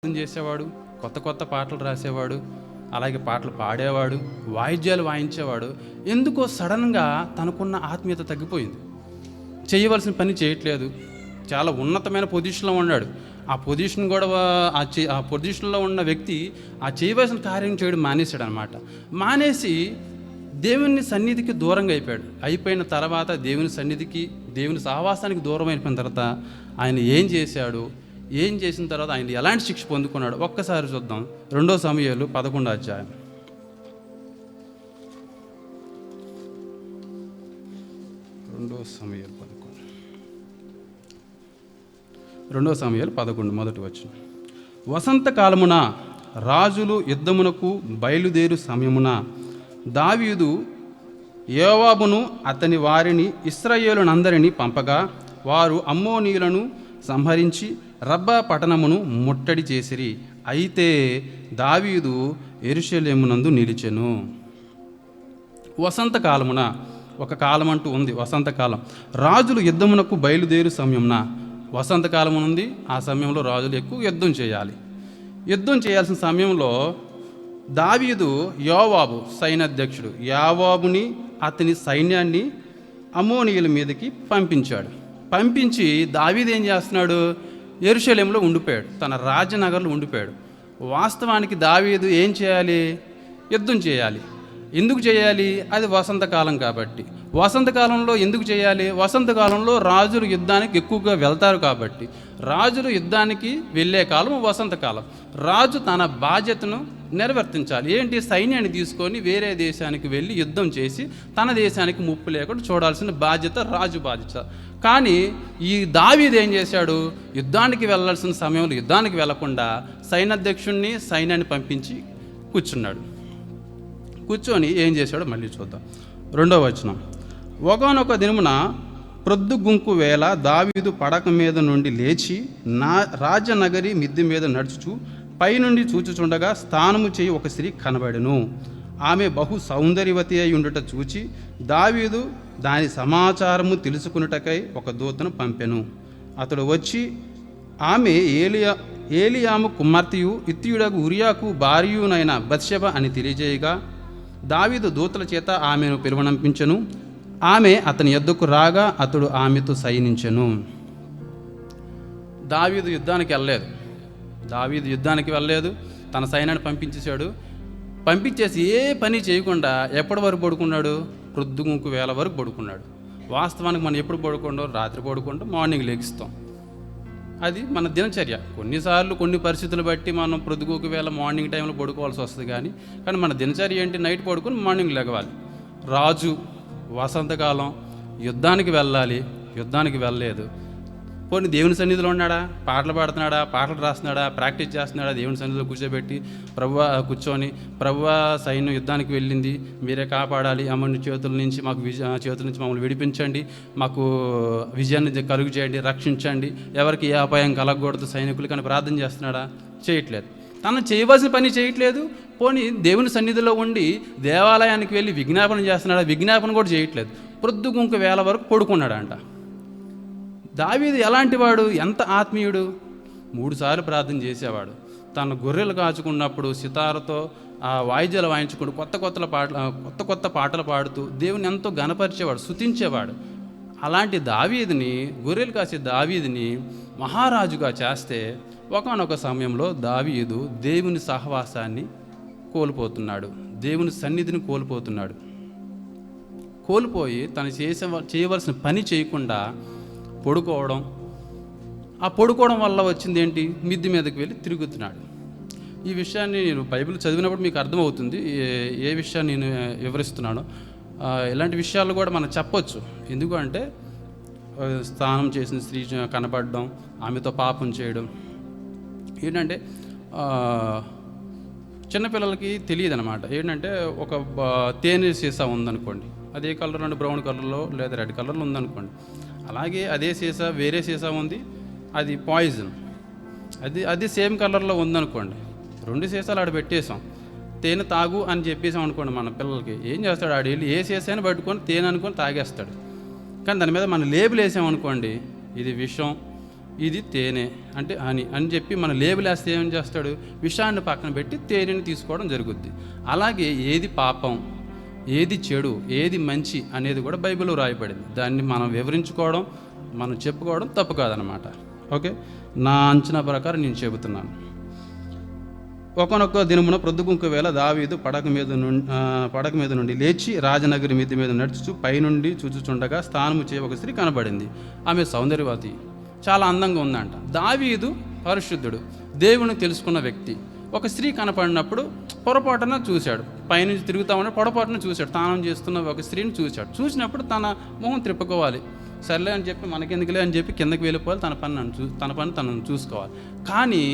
చేసేవాడు, కొత్త కొత్త పాటలు రాసేవాడు, అలాగే పాటలు పాడేవాడు, వాయిద్యాలు వాయించేవాడు. ఎందుకో సడన్గా తనకున్న ఆత్మీయత తగ్గిపోయింది. చేయవలసిన పని చేయట్లేదు. చాలా ఉన్నతమైన పొజిషన్లో ఉన్నాడు. ఆ పొజిషన్ కూడా ఆ పొజిషన్లో ఉన్న వ్యక్తి ఆ చేయవలసిన కార్యం చేయడం మానేశాడు అనమాట. మానేసి దేవుని సన్నిధికి దూరంగా అయిపోయిన తర్వాత దేవుని సన్నిధికి, దేవుని సహవాసానికి దూరం అయిపోయిన తర్వాత ఆయన ఏం చేసిన తర్వాత ఆయన ఎలాంటి శిక్ష పొందుకున్నాడు ఒక్కసారి చూద్దాం. 2 సమూయేలు 11వ అధ్యాయం. 2 సమూయేలు 11 మొదటి వచనం. వసంతకాలమున రాజులు యుద్ధమునకు బయలుదేరు సమయమున దావీదు యోవాబును అతని వారిని ఇశ్రాయేలునందరినీ పంపగా వారు అమ్మోనీయులను సంహరించి రబ్బా పట్టణమును ముట్టడి చేసిరి. అయితే దావీదు యెరూషలేమునందు నిలిచెను. వసంతకాలమున, ఒక కాలం అంటూ ఉంది, వసంతకాలం. రాజులు యుద్ధమునకు బయలుదేరు సమయమున, వసంతకాలం ఉంది. ఆ సమయంలో రాజులు ఎక్కువ యుద్ధం చేయాలి. యుద్ధం చేయాల్సిన సమయంలో దావీదు యోవాబు సైన్యాధ్యక్షుడు యోవాబుని అతని సైన్యాన్ని అమ్మోనీయుల మీదకి పంపించి దావీదు ఏం చేస్తున్నాడు? యెరూషలేములో ఉండిపోయాడు, తన రాజనగర్లో ఉండిపోయాడు. వాస్తవానికి దావీదు ఏం చేయాలి? యుద్ధం చేయాలి. ఎందుకు చేయాలి? అది వసంతకాలం కాబట్టి. వసంతకాలంలో ఎందుకు చేయాలి? వసంతకాలంలో రాజులు యుద్ధానికి ఎక్కువగా వెళ్తారు కాబట్టి. రాజులు యుద్ధానికి వెళ్ళే కాలం వసంతకాలం. రాజు తన బాధ్యతను నిర్వర్తించాలి. ఏంటి? సైన్యాన్ని తీసుకొని వేరే దేశానికి వెళ్ళి యుద్ధం చేసి తన దేశానికి ముప్పు లేకుండా చూడాల్సిన బాధ్యత రాజు బాధ్యత. కానీ ఈ దావీదు ఏం చేశాడు? యుద్ధానికి వెళ్ళాల్సిన సమయంలో యుద్ధానికి వెళ్లకుండా సైన్యాన్ని పంపించి కూర్చొని ఏం చేశాడో మళ్ళీ చూద్దాం. 2వ వచనం. ఒకానొక దినమున ప్రొద్దుగుంకు వేళ దావీదు పడక మీద నుండి లేచి రాజనగరి మిద్దె మీద నడుచుచు పైనుండి చూచుచుండగా స్థానము చేయి ఒక స్త్రీ కనబడెను. ఆమె బహు సౌందర్యవతి అయి ఉండుట చూచి దావీదు దాని సమాచారము తెలుసుకున్నటకై ఒక దూతను పంపెను. అతడు వచ్చి ఆమె ఏలియాము కుమార్తెయు ఇత్తీయుడగు ఉరియాకు భార్యయునైన బత్షెబ అని తెలియజేయగా దావీదు దూతల చేత ఆమెను పిలువనంపించెను. ఆమె అతని యొద్దకు రాగా అతడు ఆమెతో శయనించెను. దావీదు యుద్ధానికి వెళ్ళలేదు. తన సైన్యాన్ని పంపించేసి ఏ పని చేయకుండా ఎప్పటి వరకు పడుకున్నాడు? ప్రొద్దుగుంకు వేళ వరకు పడుకున్నాడు. వాస్తవానికి మనం ఎప్పుడు పడుకుంటాం? రాత్రి పడుకుంటాం, మార్నింగ్ లెగిస్తాం. అది మన దినచర్య. కొన్నిసార్లు కొన్ని పరిస్థితులు బట్టి మనం ప్రొద్దుగుంకు వేళ మార్నింగ్ టైంలో పడుకోవాల్సి వస్తుంది. కానీ మన దినచర్య ఏంటి? నైట్ పడుకొని మార్నింగ్ లెగవాలి. రాజు వసంతకాలం యుద్ధానికి వెళ్ళలేదు. పోనీ దేవుని సన్నిధిలో ఉన్నాడా? పాటలు పాడుతున్నాడా? పాటలు రాస్తున్నాడా? ప్రాక్టీస్ చేస్తున్నాడా? దేవుని సన్నిధిలో కూర్చోబెట్టి కూర్చొని ప్రభువా సైన్యం యుద్ధానికి వెళ్ళింది, మీరే కాపాడాలి, అమ్మని చేతుల నుంచి మమ్మల్ని విడిపించండి, మాకు విజయాన్ని కలుగు చేయండి, రక్షించండి, ఎవరికి ఏ అపాయం కలగకూడదు సైనికులు కానీ ప్రార్థన చేస్తున్నాడా? చేయట్లేదు. తను చేయవలసిన పని చేయట్లేదు. పోనీ దేవుని సన్నిధిలో ఉండి దేవాలయానికి వెళ్ళి విజ్ఞాపన చేస్తున్నాడా? విజ్ఞాపన కూడా చేయట్లేదు. ప్రొద్దుగుంకు వేళ వరకు పడుకున్నాడంట. దావీదు ఎలాంటి వాడు? ఎంత ఆత్మీయుడు! 3 సార్లు ప్రార్థన చేసేవాడు. తన గొర్రెలు కాచుకున్నప్పుడు సితారతో ఆ వాయిద్యాలు వాయించుకుంటూ కొత్త పాటలు పాడుతూ దేవుని ఎంతో ఘనపరిచేవాడు, స్తుతించేవాడు. అలాంటి దావీదుని, గొర్రెలు కాసే దావీదుని మహారాజుగా చేస్తే ఒకానొక సమయంలో దావీదు దేవుని సహవాసాన్ని కోల్పోతున్నాడు, దేవుని సన్నిధిని కోల్పోయి తను చేయవలసిన పని చేయకుండా పడుకోవడం. ఆ పడుకోవడం వల్ల వచ్చింది ఏంటి? మిద్దె మీదకి వెళ్ళి తిరుగుతున్నాడు. ఈ విషయాన్ని నేను బైబిల్ చదివినప్పుడు మీకు అర్థమవుతుంది ఏ విషయాన్ని నేను వివరిస్తున్నానో. ఇలాంటి విషయాలు కూడా మనం చెప్పొచ్చు. ఎందుకంటే స్నానం చేసిన స్త్రీ కనబడడం, ఆమెతో పాపం చేయడం ఏంటంటే చిన్నపిల్లలకి తెలియదు అనమాట. ఏంటంటే ఒక తేనె సీసా ఉందనుకోండి, అదే కలర్ అంటే బ్రౌన్ కలర్లో లేదా రెడ్ కలర్లో ఉందనుకోండి. అలాగే అదే సీసా వేరే సీసా ఉంది, అది పాయిజన్. అది సేమ్ కలర్లో ఉందనుకోండి. 2 సీసాలు ఆడ పెట్టేసాం, తేనె తాగు అని చెప్పేసాం అనుకోండి. మన పిల్లలకి ఏం చేస్తాడు? ఆడ వెళ్ళి ఏ సీసాని పట్టుకొని తేనె అనుకొని తాగేస్తాడు. కానీ దాని మీద మనం లేబుల్ వేసామనుకోండి, ఇది విషం, ఇది తేనె అంటే హనీ అని చెప్పి మన లేబుల్ వేస్తే ఏం చేస్తాడు, విషాన్ని పక్కన పెట్టి తేనెని తీసుకోవడం జరుగుద్ది. అలాగే ఏది పాపం, ఏది చెడు, ఏది మంచి అనేది కూడా బైబిల్లో రాయబడింది. దాన్ని మనం వివరించుకోవడం, మనం చెప్పుకోవడం తప్పు కాదనమాట. ఓకే, నా అంచనా ప్రకారం నేను చెబుతున్నాను. ఒకనొక దినమున ప్రొద్దుగుంకు వేళ దావీదు పడక మీద నుండి లేచి రాజనగరి మిద్ది మీద నడుచుచు పైనుండి చూచుచుండగా స్నానము చేయ ఒక స్త్రీ కనబడింది. ఆమె సౌందర్యవతి, చాలా అందంగా ఉందంట. దావీదు పరిశుద్ధుడు, దేవుని తెలుసుకున్న వ్యక్తి. ఒక స్త్రీ కనపడినప్పుడు పొరపాటున చూశాడు, పైనుంచి తిరుగుతా ఉంటే పొరపాటున చూశాడు, స్నానం చేస్తున్న ఒక స్త్రీని చూశాడు. చూసినప్పుడు తన మొహం త్రిప్పుకోవాలి, సర్లే అని చెప్పి మనకెందుకులే అని చెప్పి కిందకి వెళ్ళిపోవాలి, తన పని తనను చూసుకోవాలి. కానీ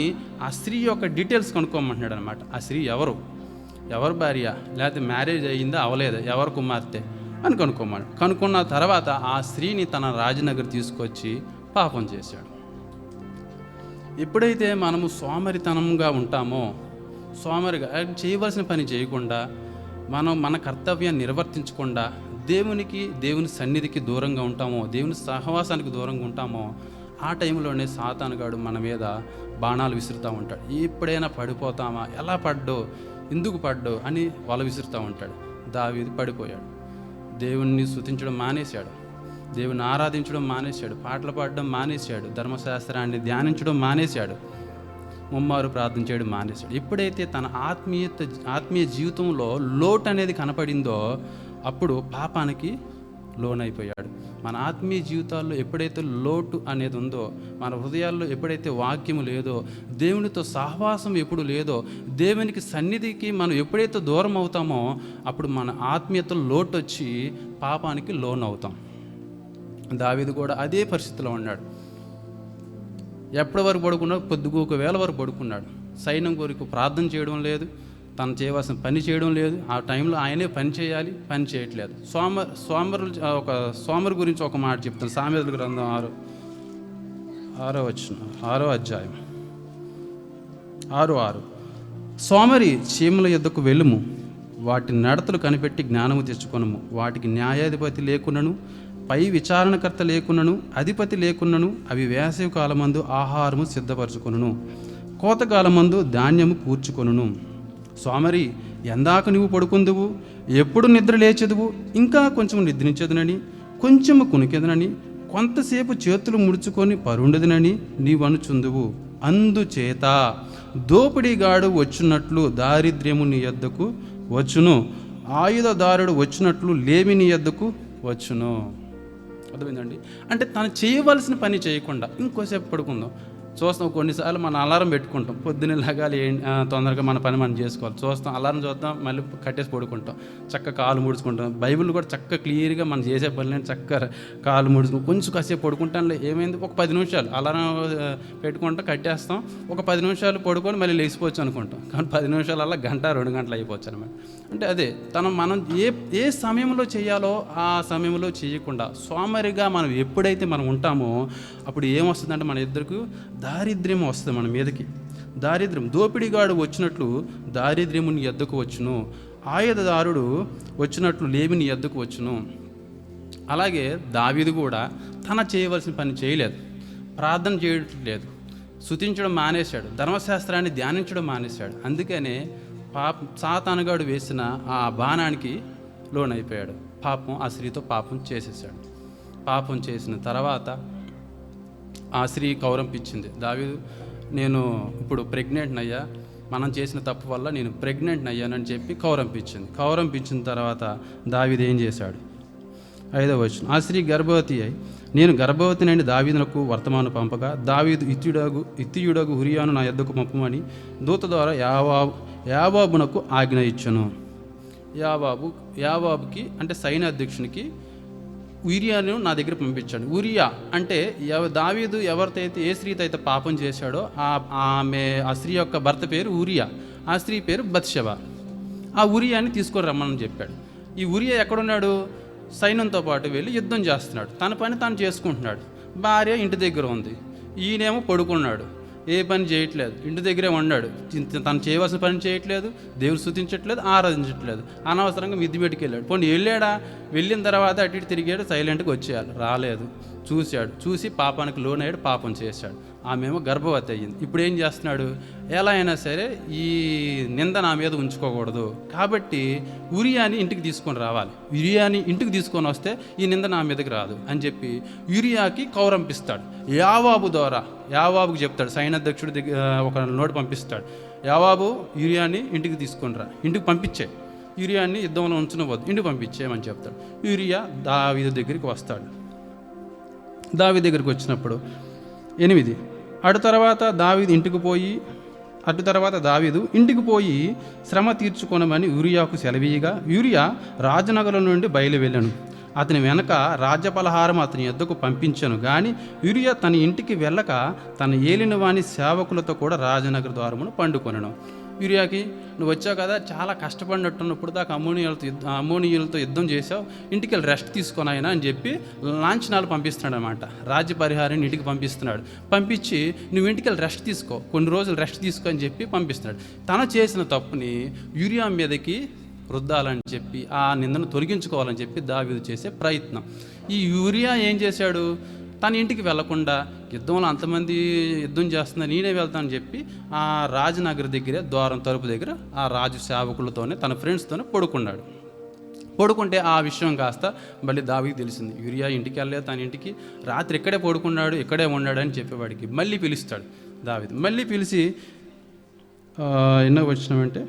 ఆ స్త్రీ యొక్క డీటెయిల్స్ కనుక్కోమంటున్నాడు అనమాట. ఆ స్త్రీ ఎవరు భార్య, లేకపోతే మ్యారేజ్ అయ్యిందా అవలేదా, ఎవరు కుమార్తె అని కనుక్కున్న తర్వాత ఆ స్త్రీని తన రాజనగర్ తీసుకొచ్చి పాపం చేశాడు. ఎప్పుడైతే మనము సోమరితనంగా ఉంటామో, సోమరిగా చేయవలసిన పని చేయకుండా, మనం మన కర్తవ్యాన్ని నిర్వర్తించకుండా దేవుని సన్నిధికి దూరంగా ఉంటామో, దేవుని సహవాసానికి దూరంగా ఉంటామో, ఆ టైంలోనే సాతానుగాడు మన మీద బాణాలు విసురుతూ ఉంటాడు. ఎప్పుడైనా పడిపోతామా, ఎలా పడ్డో, ఎందుకు పడ్డో అని వల విసురుతూ ఉంటాడు. దావీదు పడిపోయాడు, దేవుణ్ణి స్తుతించడం మానేశాడు, దేవుని ఆరాధించడం మానేశాడు, పాటలు పాడడం మానేశాడు, ధర్మశాస్త్రాన్ని ధ్యానించడం మానేశాడు, ముమ్మారు ప్రార్థన చేయడం మానేశాడు. ఎప్పుడైతే తన ఆత్మీయ జీవితంలో లోటు అనేది కనపడిందో అప్పుడు పాపానికి లోనైపోయాడు. మన ఆత్మీయ జీవితాల్లో ఎప్పుడైతే లోటు అనేది ఉందో, మన హృదయాల్లో ఎప్పుడైతే వాక్యము లేదో, దేవునితో సహవాసం ఎప్పుడు లేదో, దేవునికి సన్నిధికి మనం ఎప్పుడైతే దూరం అవుతామో అప్పుడు మన ఆత్మీయతలో లోటు వచ్చి పాపానికి లోన్ అవుతాం. దావీదు కూడా అదే పరిస్థితిలో ఉన్నాడు. ఎప్పటి వరకు పడుకున్నాడు, పొద్దుగూక వేళ వరకు పడుకున్నాడు. సైన్యం కొరకు ప్రార్థన చేయడం లేదు, తను చేయవలసిన పని చేయడం లేదు. ఆ టైంలో ఆయనే పని చేయాలి, పని చేయట్లేదు. సోమరు గురించి ఒక మాట చెప్తాను. సామెతల గ్రంథం 6వ అధ్యాయం 6:6. సోమరి చీమల యొద్దకు వెళ్ళుము, వాటి నడతలు కనిపెట్టి జ్ఞానము తెచ్చుకొనుము. వాటికి న్యాయాధిపతి లేకున్నను, పై విచారణకర్త లేకున్నను, అధిపతి లేకున్నను, అవి వేసవి కాలమందు ఆహారము సిద్ధపరచుకొనును, కోతకాలమందు ధాన్యము కూర్చుకొనును. సోమరి, ఎందాక నువ్వు పడుకుందువు, ఎప్పుడు నిద్ర లేచెదువు, ఇంకా కొంచెం నిద్రించదునని, కొంచెము కునికెదనని, కొంతసేపు చేతులు ముడుచుకొని పరుండదునని నీవనుచుందువు. అందుచేత దోపిడీగాడు వచ్చినట్లు దారిద్ర్యము నీ యొద్దకు వచ్చును, ఆయుధదారుడు వచ్చినట్లు లేమి నీ యొద్దకు వచ్చును. అర్థమైందండి? అంటే తను చేయవలసిన పని చేయకుండా ఇంకోసేపు పడుకుందాం. చూస్తాం, కొన్నిసార్లు మనం అలారం పెట్టుకుంటాం, పొద్దున్నే లగాలి, తొందరగా మన పని మనం చేసుకోవాలి. చూస్తాం, అలారం చూద్దాం, మళ్ళీ కట్టేసి పడుకుంటాం, చక్కగా కాలు ముడుచుకుంటాం. బైబిల్ కూడా చక్కగా క్లియర్గా మనం చేసే పనులని చక్కగా కాలు ముడుచుకుంటాం. కొంచెం కాసేపు పడుకుంటాంలే, ఏమైంది, ఒక 10 నిమిషాలు అలారం పెట్టుకుంటాం, కట్టేస్తాం, ఒక 10 నిమిషాలు పడుకొని మళ్ళీ లేచిపోవచ్చు అనుకుంటాం. కానీ 10 నిమిషాలు అలా 1-2 గంటలు అయిపోవచ్చు అనమాట. అంటే అదే మనం ఏ సమయంలో చేయాలో ఆ సమయంలో చేయకుండా సోమరిగా మనం ఎప్పుడైతే మనం ఉంటామో అప్పుడు ఏమొస్తుందంటే మన ఇద్దరికి దారిద్ర్యం వస్తుంది మన మీదకి. దారిద్ర్యం, దోపిడిగాడు వచ్చినట్లు దారిద్ర్యము నీ ఎద్దకు వచ్చును, ఆయుధదారుడు వచ్చినట్లు లేమి నీ ఎద్దకు వచ్చును. అలాగే దావీదు కూడా తన చేయవలసిన పని చేయలేదు, ప్రార్థన చేయట్లేదు, స్తుతించడం మానేశాడు, ధర్మశాస్త్రాన్ని ధ్యానించడం మానేశాడు. అందుకనే సాతానుగాడు వేసిన ఆ బాణానికి లోనైపోయాడు. ఆ స్త్రీతో పాపం చేసేసాడు. పాపం చేసిన తర్వాత ఆ స్త్రీ కౌరంపించింది, దావీదు నేను ఇప్పుడు ప్రెగ్నెంట్ అయ్యా, మనం చేసిన తప్పు వల్ల నేను ప్రెగ్నెంట్ అయ్యానని చెప్పి కౌరంపించిన తర్వాత దావీదు ఏం చేశాడు? 5వ వచనం. ఆ స్త్రీ గర్భవతి అయి నేను గర్భవతినైన దావీదునకు వర్తమానం పంపగా, దావీదు ఇత్తియుడగు హురియాను నా యొద్దకు పంపమని దూత ద్వారా యాబాబునకు ఆజ్ఞ ఇచ్చెను. యాబాబుకి అంటే సైన్యాధ్యక్షునికి ఉరియను నా దగ్గర పంపించాడు. ఉరియా అంటే దావీదు ఎవరితో అయితే ఏ స్త్రీతో అయితే పాపం చేశాడో ఆ స్త్రీ యొక్క భర్త పేరు ఉరియా, ఆ స్త్రీ పేరు బత్షెబ. ఆ ఉరియాని తీసుకొని రమ్మని చెప్పాడు. ఈ ఉరియా ఎక్కడున్నాడు? సైన్యంతో పాటు వెళ్ళి యుద్ధం చేస్తున్నాడు, తన పని తాను చేసుకుంటున్నాడు. భార్య ఇంటి దగ్గర ఉంది, ఈయనేమో పడుకున్నాడు, ఏ పని చేయట్లేదు, ఇంటి దగ్గరే ఉన్నాడు, తను చేయవలసిన పని చేయట్లేదు, దేవుడు స్తుతించట్లేదు, ఆరాధించట్లేదు, అనవసరంగా మిద్ది పెట్టుకు వెళ్ళాడు. పోనీ వెళ్ళాడా? వెళ్ళిన తర్వాత అటు ఇటు తిరిగాడు, సైలెంట్గా వచ్చేయాలి, రాలేదు. చూసి పాపానికి లోనయ్యాడు, పాపం చేశాడు. ఆమెమో గర్భవతి అయ్యింది. ఇప్పుడు ఏం చేస్తున్నాడు, ఎలా అయినా సరే ఈ నింద నా మీద ఉంచుకోకూడదు కాబట్టి యూరియాని ఇంటికి తీసుకొని రావాలి, యూరియాని ఇంటికి తీసుకొని వస్తే ఈ నింద నా మీదకి రాదు అని చెప్పి యూరియాకి కౌరంపిస్తాడు. యావాబు ద్వారా యావాబుకి చెప్తాడు, సైన్యాధ్యక్షుడి దగ్గర ఒక నోటు పంపిస్తాడు, యావాబు యూరియాని ఇంటికి తీసుకొని రా, ఇంటికి పంపించే, యూరియాని యుద్ధంలో ఉంచనవద్దు, ఇంటికి పంపించేయమని చెప్తాడు. యూరియా దావీదు దగ్గరికి వస్తాడు. దావీదు దగ్గరికి వచ్చినప్పుడు 8 అటు తర్వాత దావీదు ఇంటికి పోయి శ్రమ తీర్చుకొనమని యూరియాకు సెలవీయగా యూరియా రాజనగరం నుండి బయలు వెళ్ళాను. అతని వెనక రాజ్యపలహారం అతని యొద్దకు పంపించను. కానీ యూరియా తన ఇంటికి వెళ్ళక తన ఏలిన వాని సేవకులతో కూడా రాజనగర ద్వారమును పండుకొనను. యూరియాకి నువ్వు వచ్చావు కదా, చాలా కష్టపడినట్టున్నప్పుడు దాకా అమ్మోనీయులతో యుద్ధం చేసావు, ఇంటికి వెళ్ళి రెస్ట్ తీసుకొని అయినా అని చెప్పి లాంఛనాలు పంపిస్తున్నాడు అనమాట. రాజ్య పరిహారాన్ని ఇంటికి పంపిస్తున్నాడు. పంపించి నువ్వు ఇంటికి వెళ్ళి రెస్ట్ తీసుకో, కొన్ని రోజులు రెస్ట్ తీసుకో అని చెప్పి పంపిస్తున్నాడు. తను చేసిన తప్పుని యూరియా మీదకి రుద్దాలని చెప్పి ఆ నిందను తొలగించుకోవాలని చెప్పి దావీదు చేసే ప్రయత్నం. ఈ యూరియా ఏం చేశాడు, తన ఇంటికి వెళ్లకుండా యుద్ధంలో అంతమంది యుద్ధం చేస్తున్నా నేనే వెళ్తానని చెప్పి ఆ రాజనగర్ దగ్గరే ద్వారం తలుపు దగ్గర ఆ రాజు సేవకులతోనే తన ఫ్రెండ్స్తోనే పడుకుంటే ఆ విషయం కాస్త మళ్ళీ దావీదుకి తెలిసింది. యూరియా ఇంటికి వెళ్ళలేదు, తన ఇంటికి రాత్రి ఇక్కడే పడుకున్నాడు, ఇక్కడే ఉన్నాడు అని చెప్పేవాడికి మళ్ళీ పిలుస్తాడు దావీదు. మళ్ళీ పిలిచి ఎన్నో వచ్చినామంటే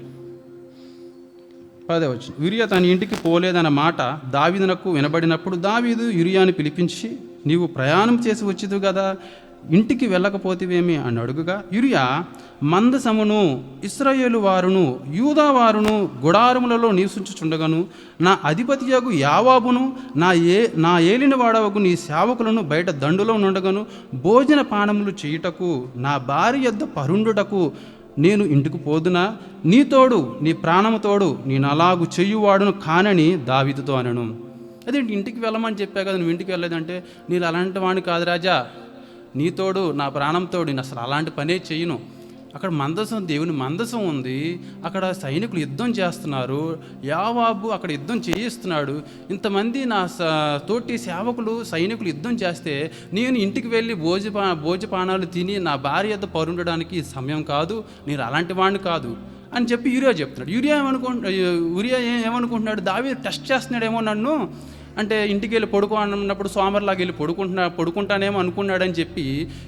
10వ వచనం, యూరియా తన ఇంటికి పోలేదన్న మాట దావీదునకు వినబడినప్పుడు దావీదు యూరియాని పిలిపించి, నీవు ప్రయాణం చేసి వచ్చేది కదా, ఇంటికి వెళ్ళకపోతేవేమి అని అడుగుగా, యూరియా మందసమును ఇశ్రాయేలు వారును యూదా వారును గుడారములలో నివసించుచుండగను, నా అధిపతియగు యావాబును నా ఏలిన వాడవకు నీ సేవకులను బయట దండులో నుండగను, భోజన పానములు చేయుటకు నా భార్య యొద్ద పరుండుటకు నేను ఇంటికి పోదునా, నీ తోడు నీ ప్రాణము తోడు నేను అలాగు చెయ్యువాడును కానని దావీదుతో అనను. అదేంటి ఇంటికి వెళ్ళమని చెప్పా కదా, నువ్వు ఇంటికి వెళ్ళలేదంటే, నేను అలాంటి వాడిని కాదు రాజా, నీ తోడు నా ప్రాణంతో నేను అసలు అలాంటి పనే చెయ్యను. అక్కడ మందసం, దేవుని మందసం ఉంది, అక్కడ సైనికులు యుద్ధం చేస్తున్నారు, యావాబు అక్కడ యుద్ధం చేయిస్తున్నాడు, ఇంతమంది నా తోటి సేవకులు సైనికులు యుద్ధం చేస్తే నేను ఇంటికి వెళ్ళి భోజపానాలు తిని నా భార్య యొద్ద పరుండడానికి సమయం కాదు, నేను అలాంటి వాడిని కాదు అని చెప్పి యూరియా చెప్తున్నాడు. యూరియా ఏమనుకుంటున్నాడు, దావీదు టెస్ట్ చేస్తున్నాడేమో నన్ను, అంటే ఇంటికి వెళ్ళి అన్నప్పుడు సోమర్లాగా వెళ్ళి పడుకుంటానేమో అనుకున్నాడని చెప్పి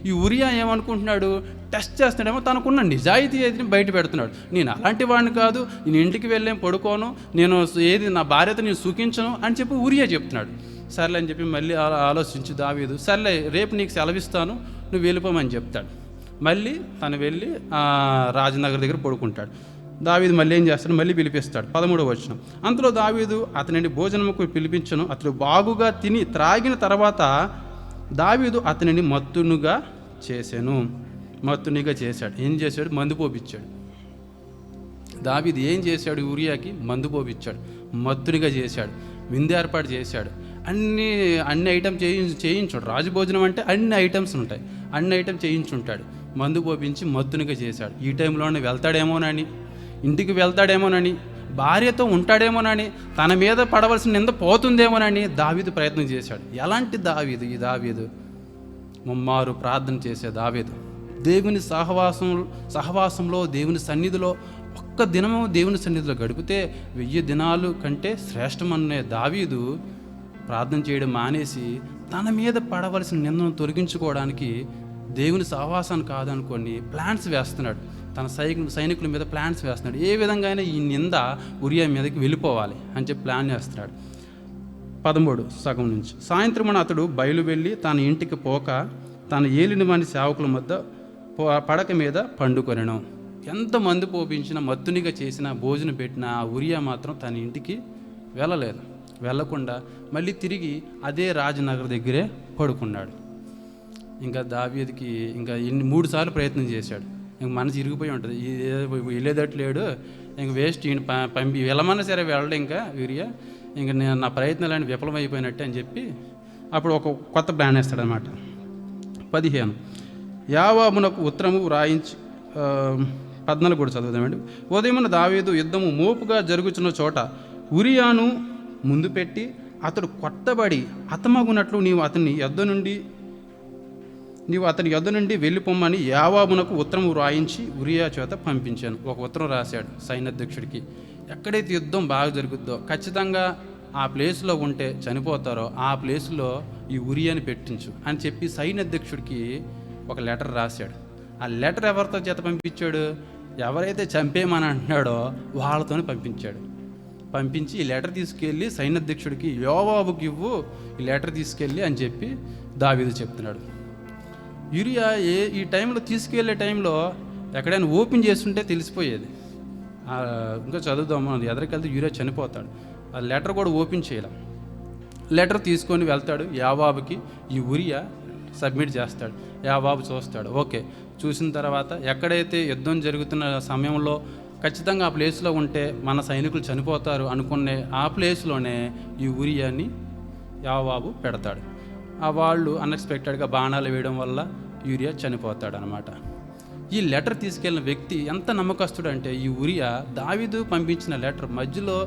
ఈ యూరియా ఏమనుకుంటున్నాడు, టెస్ట్ చేస్తున్నాడేమో, తనకున్న నిజాయితీ ఏది బయట పెడుతున్నాడు. నేను అలాంటి వాడిని కాదు, నేను ఇంటికి వెళ్ళేం పడుకోను, నేను నా భార్యతో నేను సుఖించను అని చెప్పి యూరియా చెప్తున్నాడు. సర్లే అని చెప్పి మళ్ళీ ఆలోచించి దావీదు, సర్లే రేపు నీకు సెలవిస్తాను, నువ్వు వెళ్ళిపోమని చెప్తాడు. మళ్ళీ తను వెళ్ళి రాజనగర్ దగ్గర పడుకుంటాడు. దావీదు మళ్ళీ ఏం చేస్తాడు, మళ్ళీ పిలిపిస్తాడు. 13వ వచనం, అంతలో దావీదు అతనిని భోజనముకు పిలిపించను. అతడు బాగుగా తిని త్రాగిన తర్వాత దావీదు అతనిని మత్తునిగా చేశాడు. ఏం చేశాడు, మందు పోపించాడు. దావీదు ఏం చేశాడు, యూరియాకి మందు పోపించాడు, మత్తునిగా చేశాడు, విందు ఏర్పాటు చేశాడు, అన్ని ఐటమ్ చేయించాడు. రాజు భోజనం అంటే అన్ని ఐటమ్స్ ఉంటాయి, అన్ని ఐటమ్ చేయించుంటాడు, మందు పోపించి మత్తునిగా చేశాడు. ఈ టైంలోనే వెళ్తాడేమోనని, ఇంటికి వెళ్తాడేమోనని, భార్యతో ఉంటాడేమోనని, తన మీద పడవలసిన నింద పోతుందేమోనని దావీదు ప్రయత్నం చేశాడు. ఎలాంటి దావీదు ఈ దావీదు, ముమ్మారు ప్రార్థన చేసే దావీదు, దేవుని సహవాసంలో దేవుని సన్నిధిలో ఒక్క దినము దేవుని సన్నిధిలో గడిపితే 1000 దినాలు కంటే శ్రేష్టమనే దావీదు ప్రార్థన చేయడం మానేసి తన మీద పడవలసిన నిందను తొలగించుకోవడానికి దేవుని సహవాసాన్ని కాదనుకొని ప్లాన్స్ వేస్తున్నాడు. తన సైనికుల మీద ప్లాన్స్ వేస్తున్నాడు. ఏ విధంగా అయినా ఈ నింద యూరియా మీదకి వెళ్ళిపోవాలి అని చెప్పి ప్లాన్ చేస్తున్నాడు. 13 సగం నుంచి, సాయంత్రమున అతడు బయలు వెళ్ళి తన ఇంటికి పోక తన ఏలిన వాని సేవకుల మధ్య పడక మీద పండుకొనెను. ఎంతమంది పోపించినా మత్తునిగా చేసినా భోజనం పెట్టినా ఆ యూరియా మాత్రం తన ఇంటికి వెళ్ళలేదు. వెళ్ళకుండా మళ్ళీ తిరిగి అదే రాజనగర్ దగ్గరే పడుకున్నాడు. ఇంకా దావీదుకి ఇంకా 3 సార్లు ప్రయత్నం చేశాడు. ఇంక మనసు ఇరిగిపోయి ఉంటుంది, వెళ్ళేదట్లేడు, ఇంక వేస్ట్, ఈయన వెళ్ళమన్నా సరే వెళ్ళడు ఇంకా యూరియా, ఇంక నేను నా ప్రయత్నాలన్నీ విఫలమైపోయినట్టే అని చెప్పి అప్పుడు ఒక కొత్త ప్లాన్ వేస్తాడనమాట. 15 యావాబునకు ఉత్తరము వ్రాయించి 14 కూడా చదువుదామండి. ఉదయమున దావీదు యుద్ధము మోపుగా జరుగుతున్న చోట యూరియాను ముందు పెట్టి అతడు కొట్టబడి హతమగునట్లు నీవు అతని యొద్ద నుండి వెళ్ళిపోమ్మని యావాబునకు ఉత్తరం వ్రాయించి ఉరియా చేత పంపించాను. ఒక ఉత్తరం రాశాడు సైన్యాధ్యక్షుడికి. ఎక్కడైతే యుద్ధం బాగా జరుగుద్దో, ఖచ్చితంగా ఆ ప్లేస్లో ఉంటే చనిపోతారో ఆ ప్లేస్లో ఈ ఉరియాని పెట్టించు అని చెప్పి సైన్యాధ్యక్షుడికి ఒక లెటర్ రాశాడు. ఆ లెటర్ ఎవరితో చేత పంపించాడు? ఎవరైతే చంపేయమని అంటున్నాడో వాళ్ళతోనే పంపించాడు. పంపించి ఈ లెటర్ తీసుకెళ్ళి సైన్యాధ్యక్షుడికి యోవాబుకి ఇవ్వు, ఈ లెటర్ తీసుకెళ్ళి అని చెప్పి దావీదు చెప్తున్నాడు. యూరియా ఈ టైంలో తీసుకెళ్లే టైంలో ఎక్కడైనా ఓపెన్ చేస్తుంటే తెలిసిపోయేది. ఇంకా చదువుదాము, ఎదరికెళ్తే యూరియా చనిపోతాడు. ఆ లెటర్ కూడా ఓపెన్ చేయాలి. లెటర్ తీసుకొని వెళ్తాడు యావాబుకి. ఈ ఉరియా సబ్మిట్ చేస్తాడు. యావాబు చూస్తాడు. ఓకే, చూసిన తర్వాత ఎక్కడైతే యుద్ధం జరుగుతున్న సమయంలో ఖచ్చితంగా ఆ ప్లేస్లో ఉంటే మన సైనికులు చనిపోతారు అనుకునే ఆ ప్లేస్లోనే ఈ ఉరియాని యావాబు పెడతాడు. వాళ్ళు అన్ఎక్స్పెక్టెడ్గా బాణాలు వేయడం వల్ల యూరియా చనిపోతాడు అనమాట. ఈ లెటర్ తీసుకెళ్ళిన వ్యక్తి ఎంత నమ్మకస్తుడు అంటే, ఈ ఉరియా దావీదు పంపించిన లెటర్ మధ్యలో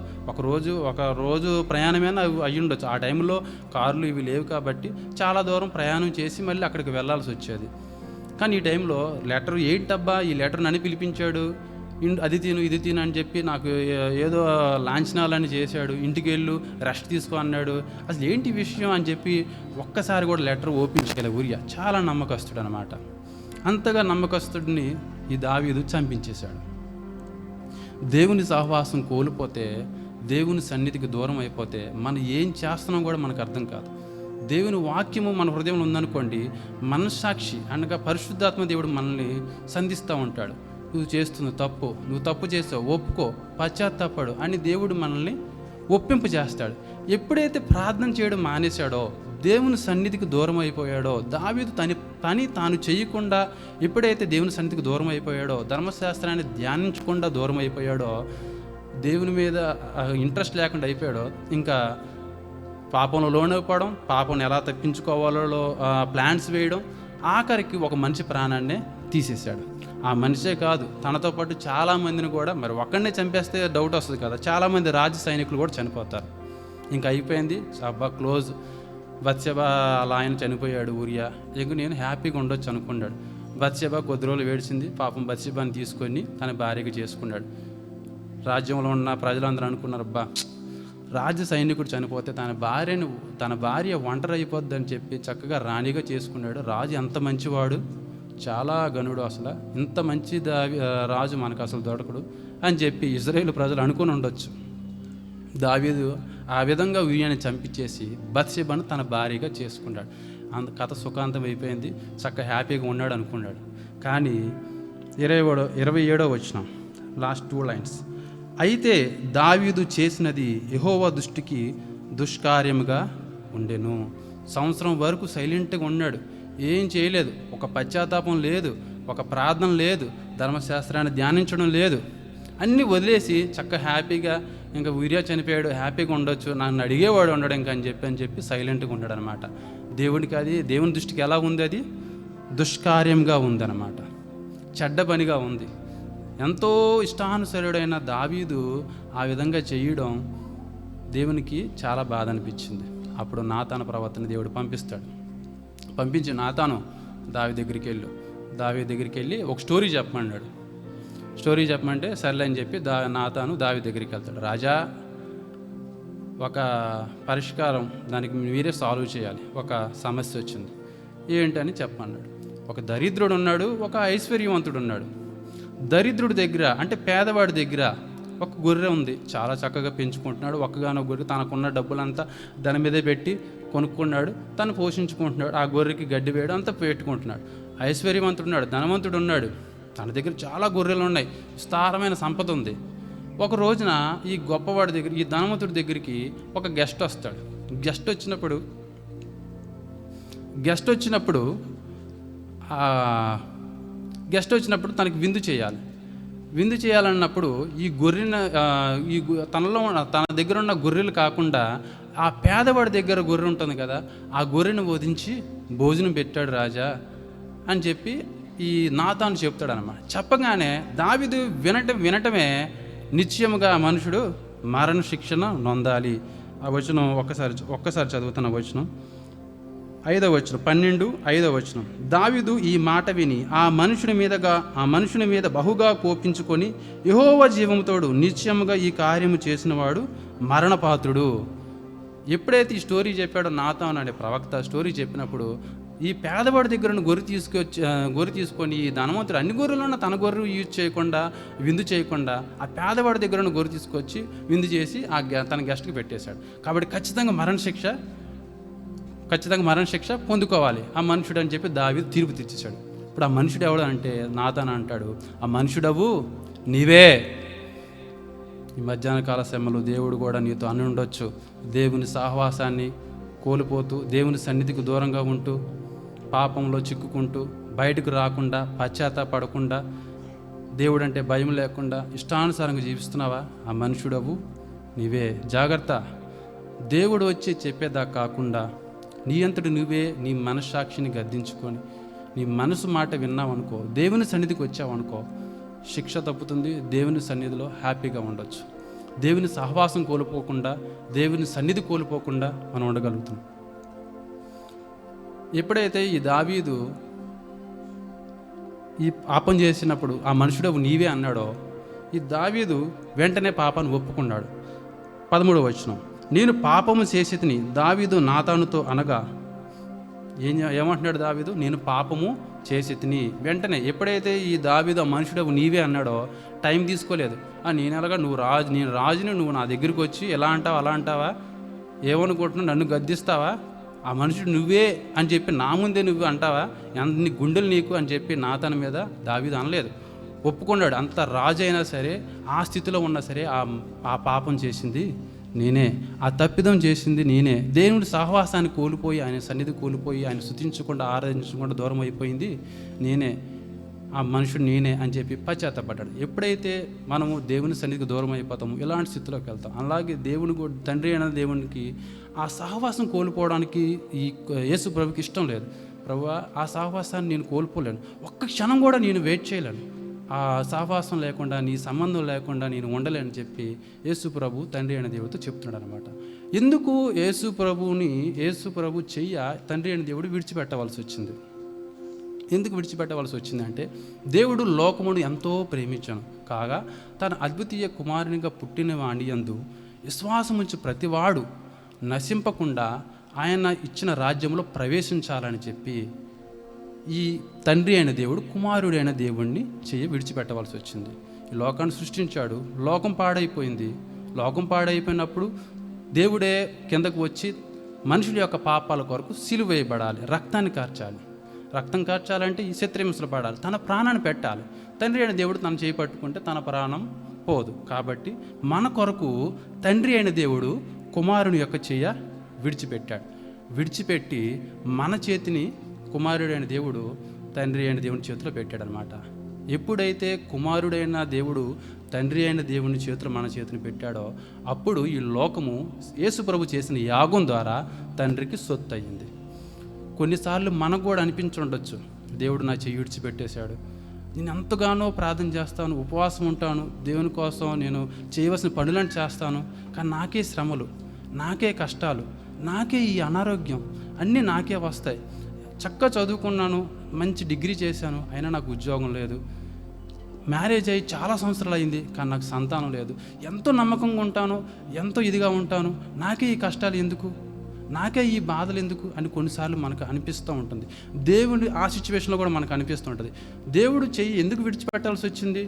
ఒక రోజు ప్రయాణమైనా అయ్యుండొచ్చు. ఆ టైంలో కార్లు ఇవి లేవు కాబట్టి చాలా దూరం ప్రయాణం చేసి మళ్ళీ అక్కడికి వెళ్ళాల్సి వచ్చేది. కానీ ఈ టైంలో లెటర్ ఏంటబ్బా, ఈ లెటర్ నన్ను పిలిపించాడు, అది తిను ఇది తిను అని చెప్పి నాకు ఏదో లాంఛనాలని చేశాడు, ఇంటికి వెళ్ళు రెస్ట్ తీసుకో అన్నాడు, అసలు ఏంటి విషయం అని చెప్పి ఒక్కసారి కూడా లెటర్ ఓపెన్ చేయలేదు ఉరియా. చాలా నమ్మకస్తుడు అనమాట. అంతగా నమ్మకస్తుడిని ఈ దావీదు చంపించేశాడు. దేవుని సహవాసం కోల్పోతే, దేవుని సన్నిధికి దూరం అయిపోతే మనం ఏం చేస్తున్నాం కూడా మనకు అర్థం కాదు. దేవుని వాక్యము మన హృదయంలో ఉందనుకోండి, మనస్సాక్షి అనగా పరిశుద్ధాత్మ దేవుడు మనల్ని సంధిస్తూ ఉంటాడు. నువ్వు చేస్తున్న తప్పు, నువ్వు తప్పు చేస్తావు, ఒప్పుకో, పశ్చాత్తాపడు అని దేవుడు మనల్ని ఒప్పింపు చేస్తాడు. ఎప్పుడైతే ప్రార్థన చేయడం మానేశాడో, దేవుని సన్నిధికి దూరం అయిపోయాడో, దావీదు తాను చేయకుండా ఎప్పుడైతే దేవుని సన్నిధికి దూరం అయిపోయాడో, ధర్మశాస్త్రాన్ని ధ్యానించకుండా దూరం అయిపోయాడో, దేవుని మీద ఇంట్రెస్ట్ లేకుండా అయిపోయాడో, ఇంకా పాపంలో లోనైపోవడం, పాపం ఎలా తప్పించుకోవాలో ప్లాన్స్ వేయడం, ఆఖరికి ఒక మనిషి ప్రాణాన్నే తీసేశాడు. ఆ మనిషే కాదు, తనతో పాటు చాలామందిని కూడా, మరి ఒక్కడనే చంపేస్తే డౌట్ వస్తుంది కదా, చాలామంది రాజు సైనికులు కూడా చనిపోతారు. ఇంకా అయిపోయింది, అబ్బా క్లోజ్. బత్షెబా అలా ఆయన చనిపోయాడు ఉరియా, ఇంక నేను హ్యాపీగా ఉండొచ్చు అనుకున్నాడు. బత్షెబా కొద్ది రోజులు వేడిచింది, పాపం బత్షెబాని తీసుకొని తన భార్యగా చేసుకున్నాడు. రాజ్యంలో ఉన్న ప్రజలందరూ అనుకున్నారు, అబ్బా రాజు సైనికుడు చనిపోతే తన భార్య ఒంటరి అయిపోద్ది అని చెప్పి చక్కగా రాణిగా చేసుకున్నాడు. రాజు ఎంత మంచివాడు, చాలా గనుడు, అసలు ఇంత మంచి రాజు మనకు అసలు దొరకడు అని చెప్పి ఇజ్రాయేలు ప్రజలు అనుకుని ఉండొచ్చు. దావీదు ఆ విధంగా ఉరియాని చంపించేసి బత్షెబను తన భార్యగా చేసుకున్నాడు. కథ సుఖాంతం అయిపోయింది, చక్కగా హ్యాపీగా ఉన్నాడు అనుకున్నాడు. కానీ 27వ వచనం, లాస్ట్ 2 లైన్స్. అయితే దావీదు చేసినది యెహోవా దృష్టికి దుష్కార్యముగా ఉండెను. సంవత్సరం వరకు సైలెంట్గా ఉన్నాడు, ఏం చేయలేదు, ఒక పశ్చాత్తాపం లేదు, ఒక ప్రార్థన లేదు, ధర్మశాస్త్రాన్ని ధ్యానించడం లేదు, అన్నీ వదిలేసి చక్కగా హ్యాపీగా ఇంకా ఉరియా చనిపోయాడు, హ్యాపీగా ఉండొచ్చు, నన్ను అడిగేవాడు ఉండడు ఇంకా అని చెప్పి సైలెంట్గా ఉన్నాడు అనమాట. దేవుని దృష్టికి ఎలా ఉంది? అది దుష్కార్యంగా ఉందన్నమాట, చెడ్డ పనిగా ఉంది. ఎంతో ఇష్టానుసరుడైన దావీదు ఆ విధంగా చేయడం దేవునికి చాలా బాధ అనిపించింది. అప్పుడు నాతాను ప్రవక్తని దేవుడు పంపించి నాతాను దావీదు దగ్గరికి వెళ్ళి ఒక స్టోరీ చెప్పమన్నాడు. స్టోరీ చెప్పమంటే సర్లే అని చెప్పి నాతాను దావీదు దగ్గరికి వెళ్తాడు. రాజా, ఒక పరిష్కారం, దానికి మీరే సాల్వ్ చేయాలి, ఒక సమస్య వచ్చింది, ఏంటని చెప్పమన్నాడు. ఒక దరిద్రుడు ఉన్నాడు, ఒక ఐశ్వర్యవంతుడు ఉన్నాడు. దరిద్రుడి దగ్గర అంటే పేదవాడి దగ్గర ఒక గొర్రె ఉంది, చాలా చక్కగా పెంచుకుంటున్నాడు. ఒక్కగానో గొర్రె, తనకున్న డబ్బులంతా దాని మీదే పెట్టి కొనుక్కున్నాడు, తను పోషించుకుంటున్నాడు, ఆ గొర్రెకి గడ్డి వేయడం అంతా పెట్టుకుంటున్నాడు. ఐశ్వర్యవంతుడు ఉన్నాడు, ధనవంతుడు ఉన్నాడు, తన దగ్గర చాలా గొర్రెలు ఉన్నాయి, విస్తారమైన సంపద ఉంది. ఒక రోజున ఈ గొప్పవాడి దగ్గర, ఈ ధనవంతుడి దగ్గరికి ఒక గెస్ట్ వస్తాడు. గెస్ట్ వచ్చినప్పుడు తనకి విందు చేయాలన్నప్పుడు ఈ గొర్రెన తన దగ్గర ఉన్న గొర్రెలు కాకుండా ఆ పేదవాడి దగ్గర గొర్రె ఉంటుంది కదా, ఆ గొర్రెను వధించి భోజనం పెట్టాడు రాజా అని చెప్పి ఈ నాతాను చెప్తాడు అన్నమాట. చెప్పగానే దావీదు వినటమే నిశ్చయముగా మనుషుడు మరణ శిక్షణ నొందాలి ఆ వచనం ఒక్కసారి చదువుతున్న వచనం 5వ వచనం 12:5 వచనం. దావీదు ఈ మాట విని ఆ మనుషుని మీద బహుగా కోపించుకొని, యెహోవా జీవముతోడు నిశ్చయముగా ఈ కార్యము చేసినవాడు మరణపాత్రుడు. ఎప్పుడైతే ఈ స్టోరీ చెప్పాడో నాతాను అనే ప్రవక్త స్టోరీ చెప్పినప్పుడు, ఈ పేదవాడి దగ్గర గొర్రె తీసుకొని ఈ ధనవంతుడు అన్ని గొర్రెలను తన గొర్రె యూజ్ చేయకుండా, విందు చేయకుండా, ఆ పేదవాడి దగ్గర గొర్రె తీసుకొచ్చి విందు చేసి తన గెస్ట్కి పెట్టేశాడు. కాబట్టి ఖచ్చితంగా మరణశిక్ష పొందుకోవాలి ఆ మనుషుడు అని చెప్పి దావీదు తీర్పు తెచ్చేశాడు. ఇప్పుడు ఆ మనుషుడు ఎవడు అంటే నాతాను అంటాడు, ఆ మనుషుడవు నీవే. ఈ మధ్యాహ్న కాల శ్రమలు దేవుడు కూడా నీతో అని ఉండొచ్చు. దేవుని సహవాసాన్ని కోల్పోతూ, దేవుని సన్నిధికి దూరంగా ఉంటూ, పాపంలో చిక్కుకుంటూ, బయటకు రాకుండా, పశ్చాత్తాపడకుండా, దేవుడు అంటే భయం లేకుండా ఇష్టానుసారంగా జీవిస్తున్నావా? ఆ మనుషుడవు నీవే. జాగ్రత్త. దేవుడు వచ్చి చెప్పేదా కాకుండా నీ అంతటి నువ్వే నీ మనస్సాక్షిని గద్దించుకొని నీ మనసు మాట విన్నావనుకో, దేవుని సన్నిధికి వచ్చావనుకో, శిక్ష తప్పుతుంది. దేవుని సన్నిధిలో హ్యాపీగా ఉండొచ్చు. దేవుని సహవాసం కోల్పోకుండా, దేవుని సన్నిధి కోల్పోకుండా మనం ఉండగలుగుతాం. ఎప్పుడైతే ఈ దావీదు ఈ పాపం చేసినప్పుడు ఆ మనుషుడు నీవే అన్నాడో, ఈ దావీదు వెంటనే పాపాన్ని ఒప్పుకున్నాడు. 13వ వచనం. నేను పాపము చేసేతిని దావీదు నాతానుతో అనగా, ఏమంటున్నాడు దావీదు? నేను పాపము చేసేతిని. వెంటనే ఎప్పుడైతే ఈ దావీదు ఆ మనుషుడు నీవే అన్నాడో, టైం తీసుకోలేదు. నేను ఎలాగా నేను రాజుని, నువ్వు నా దగ్గరికి వచ్చి ఎలా అంటావా అలా అంటావా, ఏమనుకుంటున్నావు, నన్ను గద్దిస్తావా, ఆ మనుషుడు నువ్వే అని చెప్పి నా ముందే నువ్వు అంటావా, నీ గుండెలు నీకు అని చెప్పి నాతాను మీద దావీదు అనలేదు. ఒప్పుకున్నాడు. అంత రాజు అయినా సరే, ఆ స్థితిలో ఉన్నా సరే, ఆ పాపం చేసింది నేనే, ఆ తప్పిదం చేసింది నేనే. దేవుడి సహవాసాన్ని కోల్పోయి, ఆయన సన్నిధి కోల్పోయి, ఆయన స్తుతించకుండా ఆరాధించకుండా దూరం అయిపోయింది నేనే, ఆ మనుషుడు నేనే అని చెప్పి పశ్చాత్తపడ్డాడు. ఎప్పుడైతే మనము దేవుని సన్నిధికి దూరం అయిపోతామో ఇలాంటి స్థితిలోకి వెళ్తాం. అలాగే దేవుని తండ్రి అయిన దేవునికి ఆ సహవాసం కోల్పోవడానికి ఈ యేసు ప్రభుకి ఇష్టం లేదు. ప్రభువా, ఆ సహవాసాన్ని నేను కోల్పోలేను, ఒక్క క్షణం కూడా నేను వెయిట్ చేయలేను, ఆ సహవాసం లేకుండా, నీ సంబంధం లేకుండా నేను ఉండలేని చెప్పి యేసు ప్రభు తండ్రి అయిన దేవుడితో చెప్తున్నాడు అనమాట. ఎందుకు యేసు ప్రభు తండ్రి అయిన దేవుడు విడిచిపెట్టవలసి వచ్చింది? ఎందుకు విడిచిపెట్టవలసి వచ్చిందంటే, దేవుడు లోకమును ఎంతో ప్రేమించాను కాగా తన అద్వితీయ కుమారునిగా పుట్టిన వాణి యందు విశ్వాసముంచి ప్రతివాడు నశింపకుండా ఆయన ఇచ్చిన రాజ్యంలో ప్రవేశించాలని చెప్పి ఈ తండ్రి అయిన దేవుడు కుమారుడైన దేవుణ్ణి విడిచిపెట్టవలసి వచ్చింది. ఈ లోకాన్ని సృష్టించాడు, లోకం పాడైపోయింది. లోకం పాడైపోయినప్పుడు దేవుడే కిందకు వచ్చి మనుషుల యొక్క పాపాల కొరకు సిలువ వేయబడాలి, రక్తం కార్చాలంటే ఈ శత్రుహింసలు పడాలి, తన ప్రాణాన్ని పెట్టాలి. తండ్రి అయిన దేవుడు తన చేయి పట్టుకుంటే తన ప్రాణం పోదు. కాబట్టి మన కొరకు తండ్రి అయిన దేవుడు కుమారుని యొక్క చెయ్య విడిచిపెట్టి మన చేతిని కుమారుడైన దేవుడు తండ్రి అయిన దేవుని చేతిలో పెట్టాడనమాట. ఎప్పుడైతే కుమారుడైన దేవుడు తండ్రి అయిన దేవుని చేతిలో మన చేతిని పెట్టాడో, అప్పుడు ఈ లోకము యేసు ప్రభు చేసిన యాగం ద్వారా తండ్రికి సొత్తు అయ్యింది. కొన్నిసార్లు మనకు కూడా అనిపించుండొచ్చు, దేవుడు నా చెయ్యి విడిచిపెట్టేశాడు, నేను ఎంతగానో ప్రార్థన చేస్తాను, ఉపవాసం ఉంటాను, దేవుని కోసం నేను చేయవలసిన పనులను చేస్తాను, కానీ నాకే శ్రమలు, నాకే కష్టాలు, నాకే ఈ అనారోగ్యం అన్నీ నాకే వస్తాయి. చక్కగా చదువుకున్నాను, మంచి డిగ్రీ చేశాను, అయినా నాకు ఉద్యోగం లేదు. మ్యారేజ్ అయ్యి చాలా సంవత్సరాలు అయింది, కానీ నాకు సంతానం లేదు. ఎంతో నమ్మకంగా ఉంటాను, ఎంతో ఇదిగా ఉంటాను, నాకే ఈ కష్టాలు ఎందుకు, నాకే ఈ బాధలు ఎందుకు అని కొన్నిసార్లు మనకు అనిపిస్తూ ఉంటుంది. దేవుడు ఆ సిచ్యువేషన్లో కూడా మనకు అనిపిస్తూ ఉంటుంది. దేవుడు చెయ్యి ఎందుకు విడిచిపెట్టాల్సి వచ్చింది?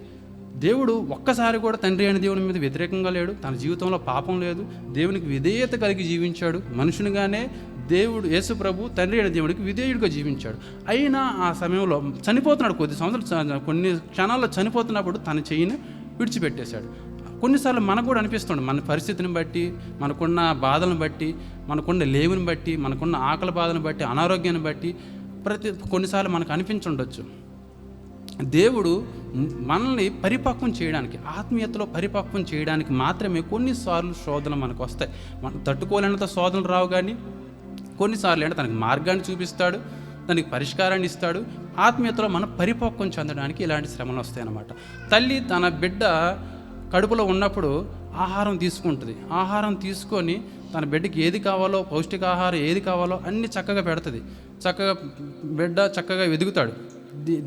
దేవుడు ఒక్కసారి కూడా తండ్రి అయిన దేవుని మీద వ్యతిరేకంగా లేడు, తన జీవితంలో పాపం లేదు, దేవునికి విధేయత కలిగి జీవించాడు. మనుషునిగానే దేవుడు యేసు ప్రభు తండ్రి అయిన దేవుడికి విధేయుడిగా జీవించాడు. అయినా ఆ సమయంలో చనిపోతున్నాడు, కొన్ని క్షణాల్లో చనిపోతున్నప్పుడు తన చెయ్యిని విడిచిపెట్టేశాడు. కొన్నిసార్లు మనకు కూడా అనిపిస్తుంది, మన పరిస్థితిని బట్టి, మనకున్న బాధలను బట్టి, మనకున్న లేవుని బట్టి, మనకున్న ఆకలి బాధను బట్టి, అనారోగ్యాన్ని బట్టి కొన్నిసార్లు మనకు అనిపించుండొచ్చు. దేవుడు మనల్ని పరిపక్వం చేయడానికి, ఆత్మీయతలో పరిపక్వం చేయడానికి మాత్రమే కొన్నిసార్లు శోధనలు మనకు వస్తాయి. మనం తట్టుకోలేనంత శోధనలు రావు, కానీ కొన్నిసార్లు అంటే తనకి మార్గాన్ని చూపిస్తాడు, దానికి పరిష్కారాన్ని ఇస్తాడు. ఆత్మీయతలో మనం పరిపక్వం చెందడానికి ఇలాంటి శ్రమలు వస్తాయన్నమాట. తల్లి తన బిడ్డ కడుపులో ఉన్నప్పుడు ఆహారం తీసుకుంటుంది, ఆహారం తీసుకొని తన బిడ్డకి ఏది కావాలో, పౌష్టికాహారం ఏది కావాలో అన్నీ చక్కగా పెడుతుంది. చక్కగా బిడ్డ చక్కగా ఎదుగుతాడు.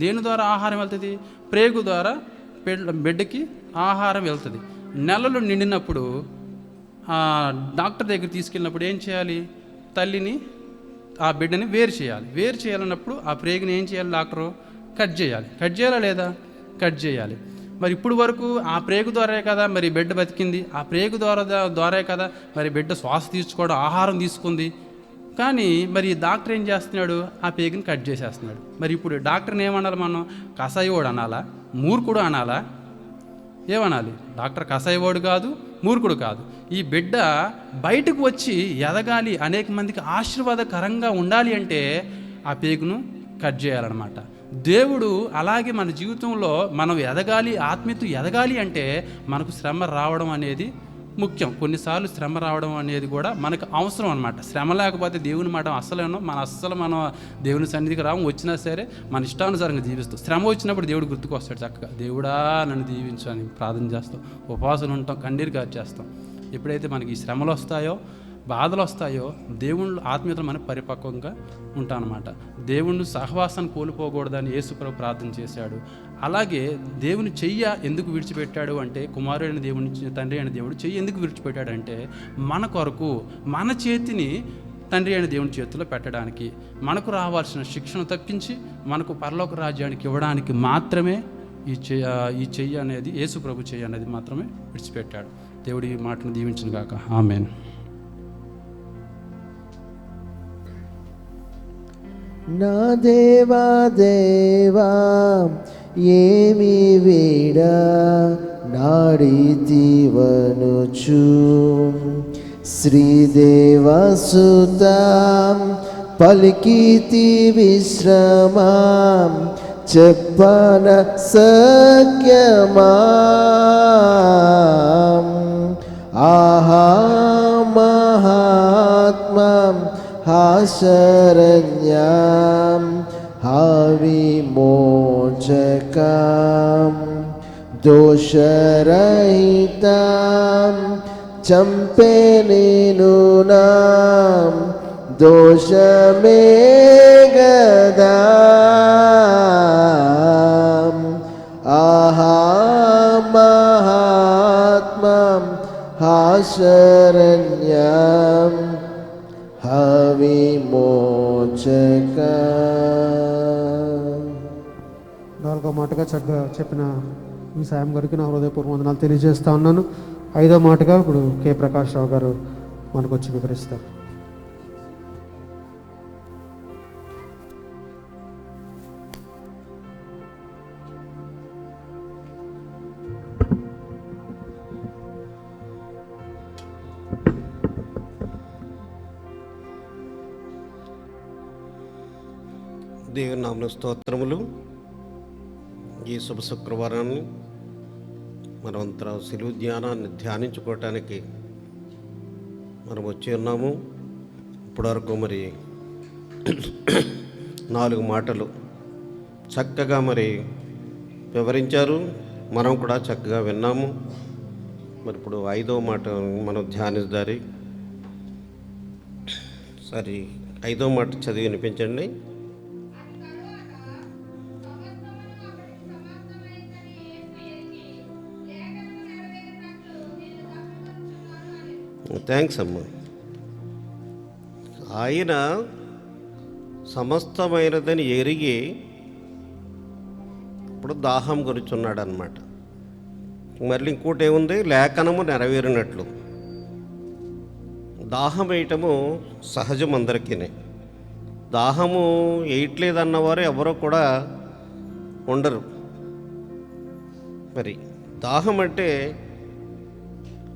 దేని ద్వారా ఆహారం వెళ్తుంది? ప్రేగు ద్వారా బిడ్డకి ఆహారం వెళ్తుంది. నెలలు నిండినప్పుడు డాక్టర్ దగ్గర తీసుకెళ్ళినప్పుడు ఏం చేయాలి? తల్లిని, ఆ బిడ్డని వేరు చేయాలి. వేరు చేయాలన్నప్పుడు ఆ ప్రేగుని ఏం చేయాలి? డాక్టరు కట్ చేయాలి. కట్ చేయాలా లేదా? కట్ చేయాలి. మరి ఇప్పుడు వరకు ఆ ప్రేగు ద్వారే కదా మరి బిడ్డ బతికింది, ఆ ప్రేగు ద్వారే కదా మరి బిడ్డ శ్వాస తీసుకోవడం, ఆహారం తీసుకుంది. కానీ మరి డాక్టర్ ఏం చేస్తున్నాడు? ఆ ప్రేగుని కట్ చేసేస్తున్నాడు. మరి ఇప్పుడు డాక్టర్ని ఏమనాలి మనం? కసాయివాడు అనాలా? మూర్ఖుడు అనాలా? ఏమనాలి? డాక్టర్ కసాయివాడు కాదు, మూర్ఖుడు కాదు. ఈ బిడ్డ బయటకు వచ్చి ఎదగాలి, అనేక మందికి ఆశీర్వాదకరంగా ఉండాలి అంటే ఆ పేగును కట్ చేయాలన్నమాట. దేవుడు అలాగే మన జీవితంలో మనం ఎదగాలి, ఆత్మీయత ఎదగాలి అంటే మనకు శ్రమ రావడం అనేది ముఖ్యం. కొన్నిసార్లు శ్రమ రావడం అనేది కూడా మనకు అవసరం అనమాట. శ్రమ లేకపోతే దేవుని మాట మనం దేవుని సన్నిధికి రాము. వచ్చినా సరే మన ఇష్టానుసారంగా జీవిస్తాం. శ్రమ వచ్చినప్పుడు దేవుడు గుర్తుకు వస్తాడు. చక్కగా దేవుడా నన్ను దీవించు అని ప్రార్థన చేస్తాం, ఉపవాసం ఉంటాం, కన్నీరు కార్చేస్తాం. ఎప్పుడైతే మనకి ఈ శ్రమలు వస్తాయో, బాధలు వస్తాయో, దేవుళ్ళు ఆత్మీయతలు మనకు పరిపక్వంగా ఉంటాం అన్నమాట. దేవుణ్ణి సహవాసాన్ని కోల్పోకూడదని యేసుప్రభు ప్రార్థన చేశాడు. అలాగే దేవుని చెయ్య ఎందుకు విడిచిపెట్టాడు అంటే, కుమారుడైన దేవుని తండ్రి అయిన దేవుడు చెయ్యి ఎందుకు విడిచిపెట్టాడంటే, మన కొరకు మన చేతిని తండ్రి అయిన దేవుని చేతిలో పెట్టడానికి, మనకు రావాల్సిన శిక్షణ తప్పించి మనకు పరలోక రాజ్యానికి ఇవ్వడానికి మాత్రమే ఈ చెయ్యి అనేది, యేసుప్రభు చెయ్యి అనేది మాత్రమే విడిచిపెట్టాడు. దేవుడి ఈ మాటను దీవించును గాక. ఆమేన్. నా దేవా దేవా ఏమి వీడ నాడితివనుచు, శ్రీదేవసుతాం పలికితి విశ్రమాం చెప్పన సఖ్యమా. ఆహా మహాత్మం శరణ్యాం విమోచకాం దోషరహితాం చంపే నేను నాం దోషమే గదా. ఆహా మహాత్మం శరణ్యాం విమోచక. నాలుగో మాటగా చక్కగా చెప్పిన మీ సాయం గారికి నా హృదయపూర్వక వందనాలు తెలియజేస్తా ఉన్నాను. ఐదో మాటగా ఇప్పుడు కె ప్రకాష్ రావు గారు మనకు వచ్చి వివరిస్తారు. దేవుని నామమున స్తోత్రములు. ఈ శుభ శుక్రవారాన్ని మనమంతా సిలువ ధ్యానాన్ని ధ్యానించుకోవటానికి మనం వచ్చి ఉన్నాము. ఇప్పటివరకు మరి 4 మాటలు చక్కగా మరి వివరించారు, మనం కూడా చక్కగా విన్నాము. మరి ఇప్పుడు 5వ మాట మనం ధ్యానిద్దారి. సరే, 5వ మాట చదివి వినిపించండి. థ్యాంక్స్ అమ్మ. ఆయన సమస్తమైనదని ఎరిగి ఇప్పుడు దాహం గురిచున్నాడు అన్నమాట. మళ్ళీ ఇంకోటి ఏముంది? లేఖనము నెరవేరినట్లు. దాహం వేయటము సహజం అందరికీ. దాహము వేయట్లేదన్నవారు ఎవరో కూడా ఉండరు. మరి దాహం అంటే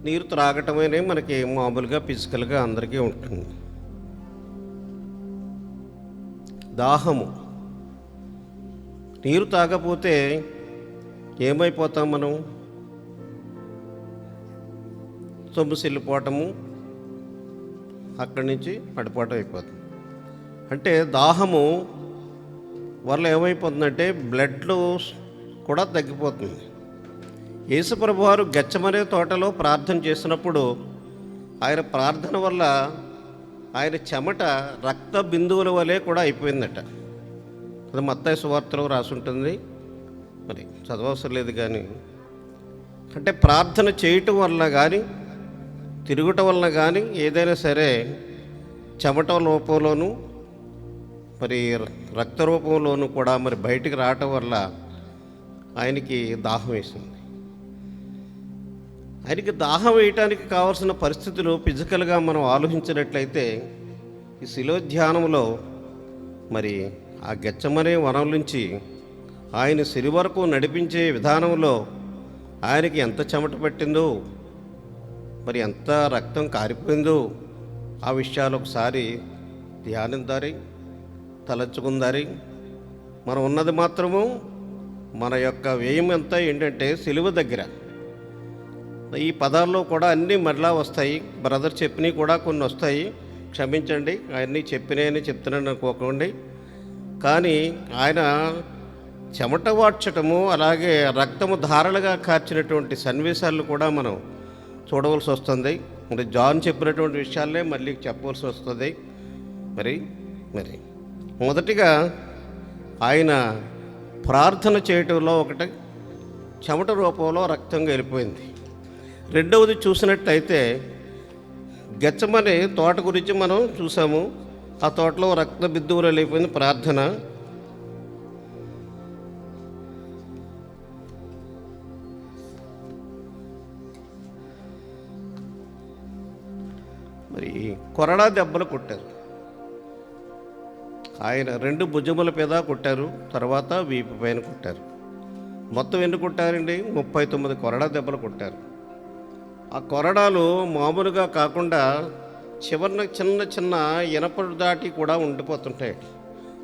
నీరు త్రాగటమనే మనకి మామూలుగా ఫిజికల్గా అందరికీ ఉంటుంది. దాహము, నీరు తాగపోతే ఏమైపోతాం మనం? సొమ్ముసిల్లిపోవటము, అక్కడి నుంచి పడిపోవటం అయిపోతుంది. అంటే దాహము వల్ల ఏమైపోతుందంటే బ్లడ్లో కూడా తగ్గిపోతుంది. యేసుప్రభు వారు గెత్సేమనే తోటలో ప్రార్థన చేసినప్పుడు ఆయన ప్రార్థన వల్ల ఆయన చెమట రక్త బిందువుల వలె కూడా అయిపోయిందట. అది మత్తయి సువార్తలో రాసి ఉంటుంది, మరి చదవవసరం లేదు. కానీ అంటే ప్రార్థన చేయటం వల్ల కానీ తిరుగుట వలన కానీ ఏదైనా సరే చెమట రూపంలోనూ మరి రక్త రూపంలోనూ కూడా మరి బయటికి రావటం వల్ల ఆయనకి దాహం వేసింది. ఆయనకి దాహం వేయటానికి కావాల్సిన పరిస్థితులు ఫిజికల్గా మనం ఆలోచించినట్లయితే ఈ శిలువ ధ్యానంలో మరి ఆ గెచ్చమనే వనం నుంచి ఆయన సిరి వరకు నడిపించే విధానంలో ఆయనకి ఎంత చెమట పట్టిందో, మరి ఎంత రక్తం కారిపోయిందో ఆ విషయాలు ఒకసారి ధ్యానిందారి, తలంచుకుందారి. మనం ఉన్నది మాత్రము మన యొక్క వ్యయం ఎంత ఏంటంటే సిలువ దగ్గర. ఈ పదాల్లో కూడా అన్నీ మరలా వస్తాయి, బ్రదర్ చెప్పినవి కూడా కొన్ని వస్తాయి, క్షమించండి, అవన్నీ చెప్పినాయని చెప్తున్నాను అనుకోకండి. కానీ ఆయన చెమట వాడ్చటము, అలాగే రక్తము ధారలుగా కార్చినటువంటి సన్నివేశాలను కూడా మనం చూడవలసి వస్తుంది. మరి జాన్ చెప్పినటువంటి విషయాలనే మళ్ళీ చెప్పవలసి వస్తుంది. మరి మరి మొదటిగా ఆయన ప్రార్థన చేయటంలో ఒకటి చెమట రూపంలో రక్తంగా వెళ్ళిపోయింది. రెండవది చూసినట్టయితే గెచ్చమనే తోట గురించి మనం చూసాము. ఆ తోటలో రక్త బిందువులు వెళ్ళిపోయింది ప్రార్థన. మరి కొరడా దెబ్బలు కొట్టారు. ఆయన 2 భుజముల మీద కొట్టారు, తర్వాత వీపు పైన కొట్టారు. మొత్తం ఎన్ని కొట్టారండి? 39 కొరడా దెబ్బలు కొట్టారు. ఆ కొరడాలు మామూలుగా కాకుండా చివరిన చిన్న చిన్న ఇనపడు దాటి కూడా ఉండిపోతుంటాయి.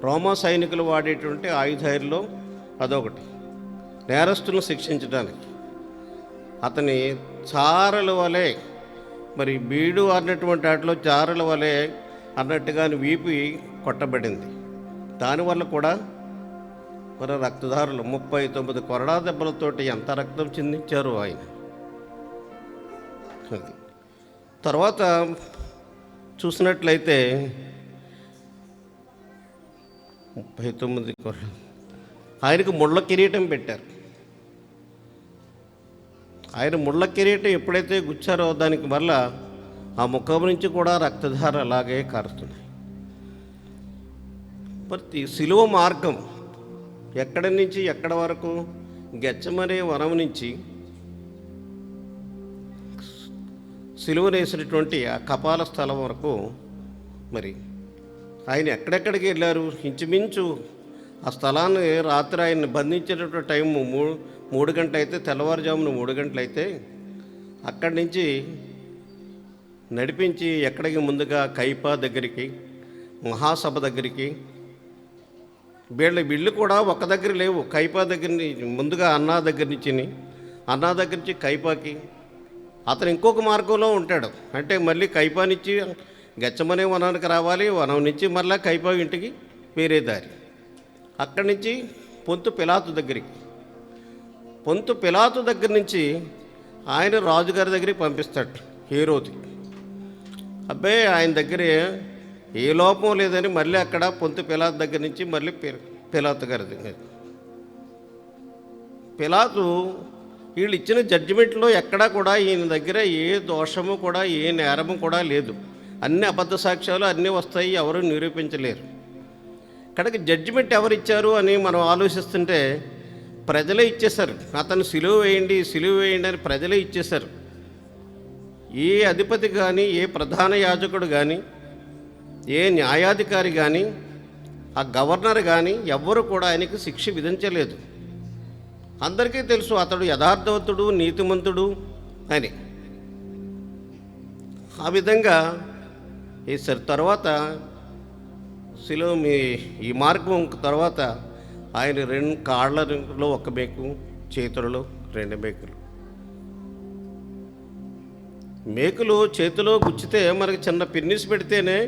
రోమా సైనికులు వాడేటువంటి ఆయుధాల్లో అదొకటి, నేరస్తులను శిక్షించడానికి. అతని చారల వలె, మరి బీడు అన్నటువంటి వాటిలో చారల వలె అన్నట్టుగా వీపి కొట్టబడింది. దానివల్ల కూడా మరి రక్తదారులు 39 కొరడా దెబ్బలతోటి ఎంత రక్తం చిందించారు ఆయన. తర్వాత చూసినట్లయితే 39 కొరడా, ఆయనకు ముళ్ళ కిరీటం పెట్టారు. ఆయన ముళ్ళ కిరీటం ఎప్పుడైతే గుచ్చారో దానికి వల్ల ఆ ముఖం నుంచి కూడా రక్తధార అలాగే కారుతున్నాయి. ప్రతి సిలువ మార్గం ఎక్కడి నుంచి ఎక్కడ వరకు, గెచ్చమనే వనం నుంచి సిలువనేసినటువంటి ఆ కపాల స్థలం వరకు మరి ఆయన ఎక్కడెక్కడికి వెళ్ళారు. ఇంచుమించు ఆ స్థలాన్ని రాత్రి ఆయన్ని బంధించేటటువంటి టైం 3 గంటలు అయితే, తెల్లవారుజామున 3 గంటలు అయితే అక్కడి నుంచి నడిపించి ఎక్కడికి ముందుగా కైపా దగ్గరికి, మహాసభ దగ్గరికి, వీళ్ళు కూడా ఒక దగ్గర లేవు. కైపా దగ్గర ముందుగా అన్నా దగ్గర నుంచి కైపాకి, అతను ఇంకొక మార్గంలో ఉంటాడు. అంటే మళ్ళీ కైపా నుంచి గెచ్చమనే వనానికి రావాలి, వనం నుంచి మళ్ళీ కైపా ఇంటికి వేరే దారి. అక్కడి నుంచి పొంతు పిలాతు దగ్గర నుంచి ఆయన రాజుగారి దగ్గరికి పంపిస్తాడు, హేరోది. అబ్బాయి ఆయన దగ్గర ఏ లోపం లేదని మళ్ళీ అక్కడ పొంతు పిలాతు దగ్గర నుంచి మళ్ళీ పిలాతు గారి దగ్గర. పిలాతు వీళ్ళు ఇచ్చిన జడ్జిమెంట్లో ఎక్కడా కూడా ఈయన దగ్గర ఏ దోషము కూడా, ఏ నేరము కూడా లేదు. అన్ని అబద్ధ సాక్ష్యాలు అన్నీ వస్తాయి, ఎవరు నిరూపించలేరు. ఇక్కడికి జడ్జిమెంట్ ఎవరిచ్చారు అని మనం ఆలోచిస్తుంటే ప్రజలే ఇచ్చేశారు. అతను సిలువ వేయండి అని ప్రజలే ఇచ్చేశారు. ఏ అధిపతి కానీ, ఏ ప్రధాన యాజకుడు కానీ, ఏ న్యాయాధికారి కానీ, ఆ గవర్నర్ కానీ ఎవ్వరు కూడా ఆయనకి శిక్ష విధించలేదు. అందరికీ తెలుసు అతడు యథార్థవంతుడు, నీతిమంతుడు అని. ఆ విధంగా వేశారు. తర్వాత శిలువ ఈ మార్గం తర్వాత ఆయన 2 కాళ్ళలో 1 మేకు, చేతులలో 2 మేకులు. మేకులు చేతిలో గుచ్చితే మనకి చిన్న పిన్నిస్ పెడితేనే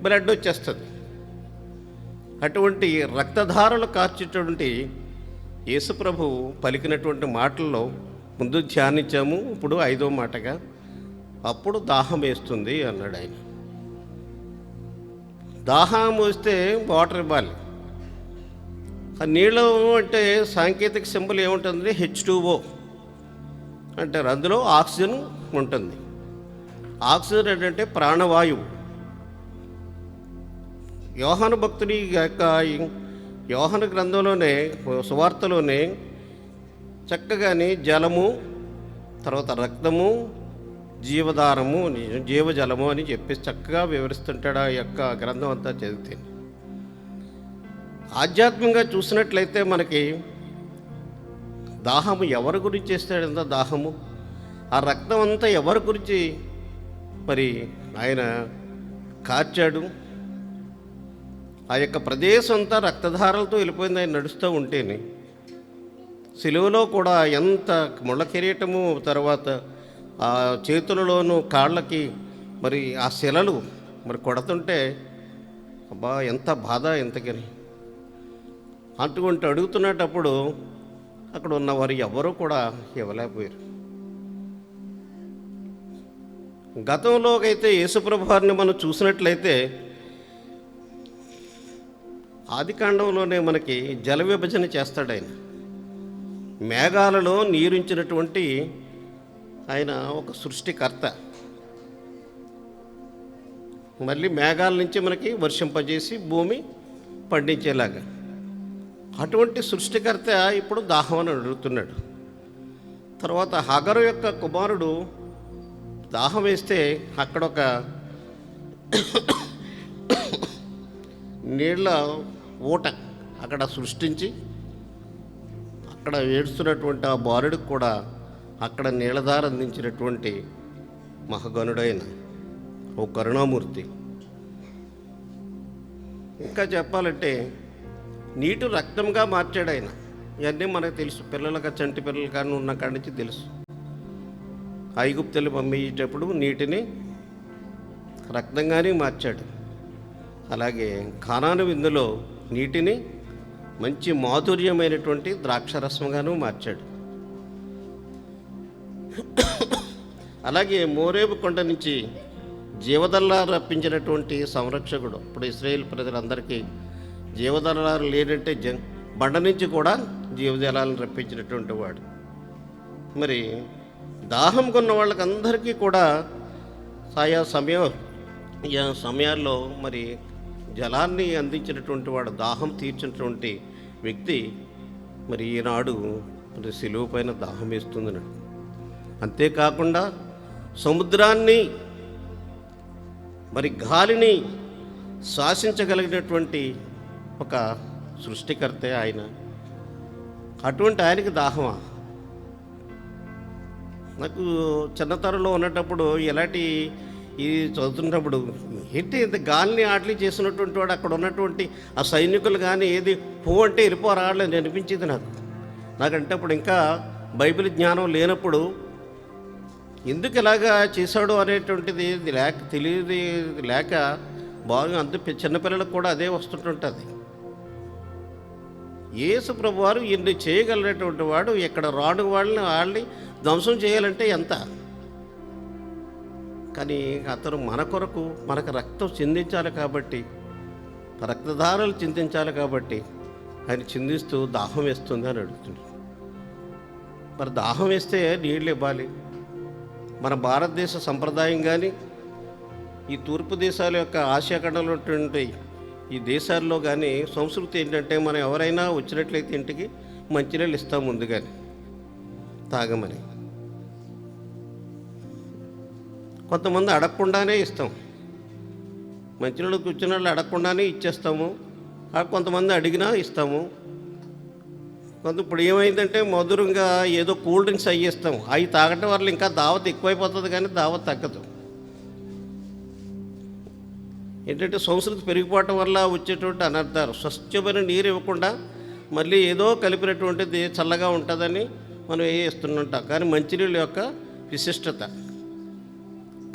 బ్లడ్ వచ్చేస్తుంది. అటువంటి రక్తధారలు కార్చేటువంటి యేసుప్రభు పలికినటువంటి మాటల్లో ముందు ధ్యానించాము. ఇప్పుడు 5వ మాటగా అప్పుడు దాహం వేస్తుంది అన్నాడు ఆయన. దాహం వస్తే వాటర్ ఇవ్వాలి. ఆ నీళ్ళు అంటే సాంకేతిక సింబల్ ఏముంటుంది? H2O అంటారు. అందులో ఆక్సిజన్ ఉంటుంది. ఆక్సిజన్ ఏంటంటే ప్రాణవాయువు. యోహాను భక్తుడి యొక్క యోహాను గ్రంథంలోనే, సువార్తలోనే చక్కగాని జలము, తర్వాత రక్తము, జీవధారము, జీవజలము అని చెప్పేసి చక్కగా వివరిస్తుంటాడు ఆ యొక్క గ్రంథం అంతా చదివితే. ఆధ్యాత్మికంగా చూసినట్లయితే మనకి దాహము ఎవరి గురించి చేస్తాడంత దాహము, ఆ రక్తం అంతా ఎవరి గురించి మరి ఆయన కార్చాడు. ఆ యొక్క ప్రదేశం అంతా రక్తధారలతో వెళ్ళిపోయింది ఆయన నడుస్తూ ఉంటేనే. సిలువలో కూడా ఎంత ముళ్ళ కిరీటము, తర్వాత ఆ చేతులలోనూ కాళ్ళకి మరి ఆ శిలలు మరి కొడుతుంటే అబ్బా ఎంత బాధ ఎంతకని. అటువంటి అడుగుతున్నప్పుడు అక్కడ ఉన్నవారు ఎవరూ కూడా ఇవ్వలేకపోయారు. గతంలోకైతే యేసుప్రభు వారిని మనం చూసినట్లయితే ఆదికాండంలోనే మనకి జల విభజన చేస్తాడు ఆయన. మేఘాలలో నీరుంచినటువంటి ఆయన ఒక సృష్టికర్త. మళ్ళీ మేఘాల నుంచి మనకి వర్షింపజేసి భూమి పండించేలాగా అటువంటి సృష్టికర్త ఇప్పుడు దాహం అని అడుగుతున్నాడు. తర్వాత హగరు యొక్క కుమారుడు దాహం వేస్తే అక్కడ ఒక నీళ్ళ ఊట అక్కడ సృష్టించి అక్కడ ఏడుస్తున్నటువంటి ఆ బాలుడికి కూడా అక్కడ నీళ్ళధార అందించినటువంటి మహగణుడైన ఓ కరుణామూర్తి. ఇంకా చెప్పాలంటే నీటి రక్తంగా మార్చాడు ఆయన. ఇవన్నీ మనకు తెలుసు. పిల్లలుగా చంటి పిల్లలు కానీ ఉన్న కాడి నుంచి తెలుసు. ఐగుప్తులు పంపించేటప్పుడు నీటిని రక్తంగానే మార్చాడు. అలాగే కానాను విందులో నీటిని మంచి మాధుర్యమైనటువంటి ద్రాక్షరసంగాను మార్చాడు. అలాగే మోరేబు కొండ నుంచి జీవదల్లారు రప్పించినటువంటి సంరక్షకుడు. ఇప్పుడు ఇశ్రాయేల్ ప్రజలందరికీ జీవదల్లారు లేదంటే బండ నుంచి కూడా జీవజలాలను రప్పించినటువంటి వాడు. మరి దాహం కొన్న వాళ్ళకందరికీ కూడా ఆయా సమయాల్లో మరి జలాన్ని అందించినటువంటి వాడు, దాహం తీర్చినటువంటి వ్యక్తి మరి ఈనాడు మరి సిలువ పైన దాహం వేస్తుందన్నాడు. అంతేకాకుండా సముద్రాన్ని మరి గాలిని శాసించగలిగినటువంటి ఒక సృష్టికర్తే ఆయన. అటువంటి ఆయనకి దాహమా? నాకు చిన్నతరంలో ఉన్నప్పుడు ఎలాంటి ఇది చదువుతున్నప్పుడు ఏంటి ఇంత గాలిని ఆటలు చేసినటువంటి వాడు అక్కడ ఉన్నటువంటి ఆ సైనికులు కానీ ఏది పో అంటే వెళ్ళిపోరాళ్ళని అనిపించింది నాకంటే అప్పుడు ఇంకా బైబిల్ జ్ఞానం లేనప్పుడు ఎందుకు ఇలాగా చేశాడు అనేటువంటిది తెలియదు లేక బాగా అంత చిన్నపిల్లలకు కూడా అదే వస్తుంటుంటుంది. యేసు ప్రభు వారు ఇన్ని చేయగలిగినటువంటి వాడు ఇక్కడ రాడు వాళ్ళని ధ్వంసం చేయాలంటే ఎంత, కానీ అతను మన కొరకు మనకు రక్తం చిందించాలి కాబట్టి, రక్తధారలు చిందించాలి కాబట్టి ఆయన చిందిస్తూ దాహం వేస్తుంది అని అడుగుతున్నాడు. మరి దాహం వేస్తే నీళ్ళు ఇవ్వాలి. మన భారతదేశ సంప్రదాయం కానీ ఈ తూర్పు దేశాల యొక్క ఆసియా ఖండంలో ఉన్నటువంటి ఈ దేశాల్లో కానీ సంస్కృతి ఏంటంటే మనం ఎవరైనా వచ్చినట్లయితే ఇంటికి మంచినీళ్ళు ఇస్తాం ముందుగానే తాగమని. కొంతమంది అడగకుండానే ఇస్తాం. మంచినీళ్ళు కూర్చున్న వాళ్ళు అడగకుండానే ఇచ్చేస్తాము. కొంతమంది అడిగినా ఇస్తాము. ఇప్పుడు ఏమైందంటే మధురంగా ఏదో కూల్ డ్రింక్స్ అయ్యేస్తాం. అవి తాగటం వల్ల ఇంకా దావత్ ఎక్కువైపోతుంది కానీ దావత్ తగ్గదు. ఏంటంటే సంస్కృతి పెరిగిపోవటం వల్ల వచ్చేటువంటి అనర్థాలు. స్వచ్ఛమైన నీరు ఇవ్వకుండా మళ్ళీ ఏదో కలిపినటువంటిది చల్లగా ఉంటుందని మనం వేస్తుంటాం. కానీ మంచినీళ్ళ యొక్క విశిష్టత.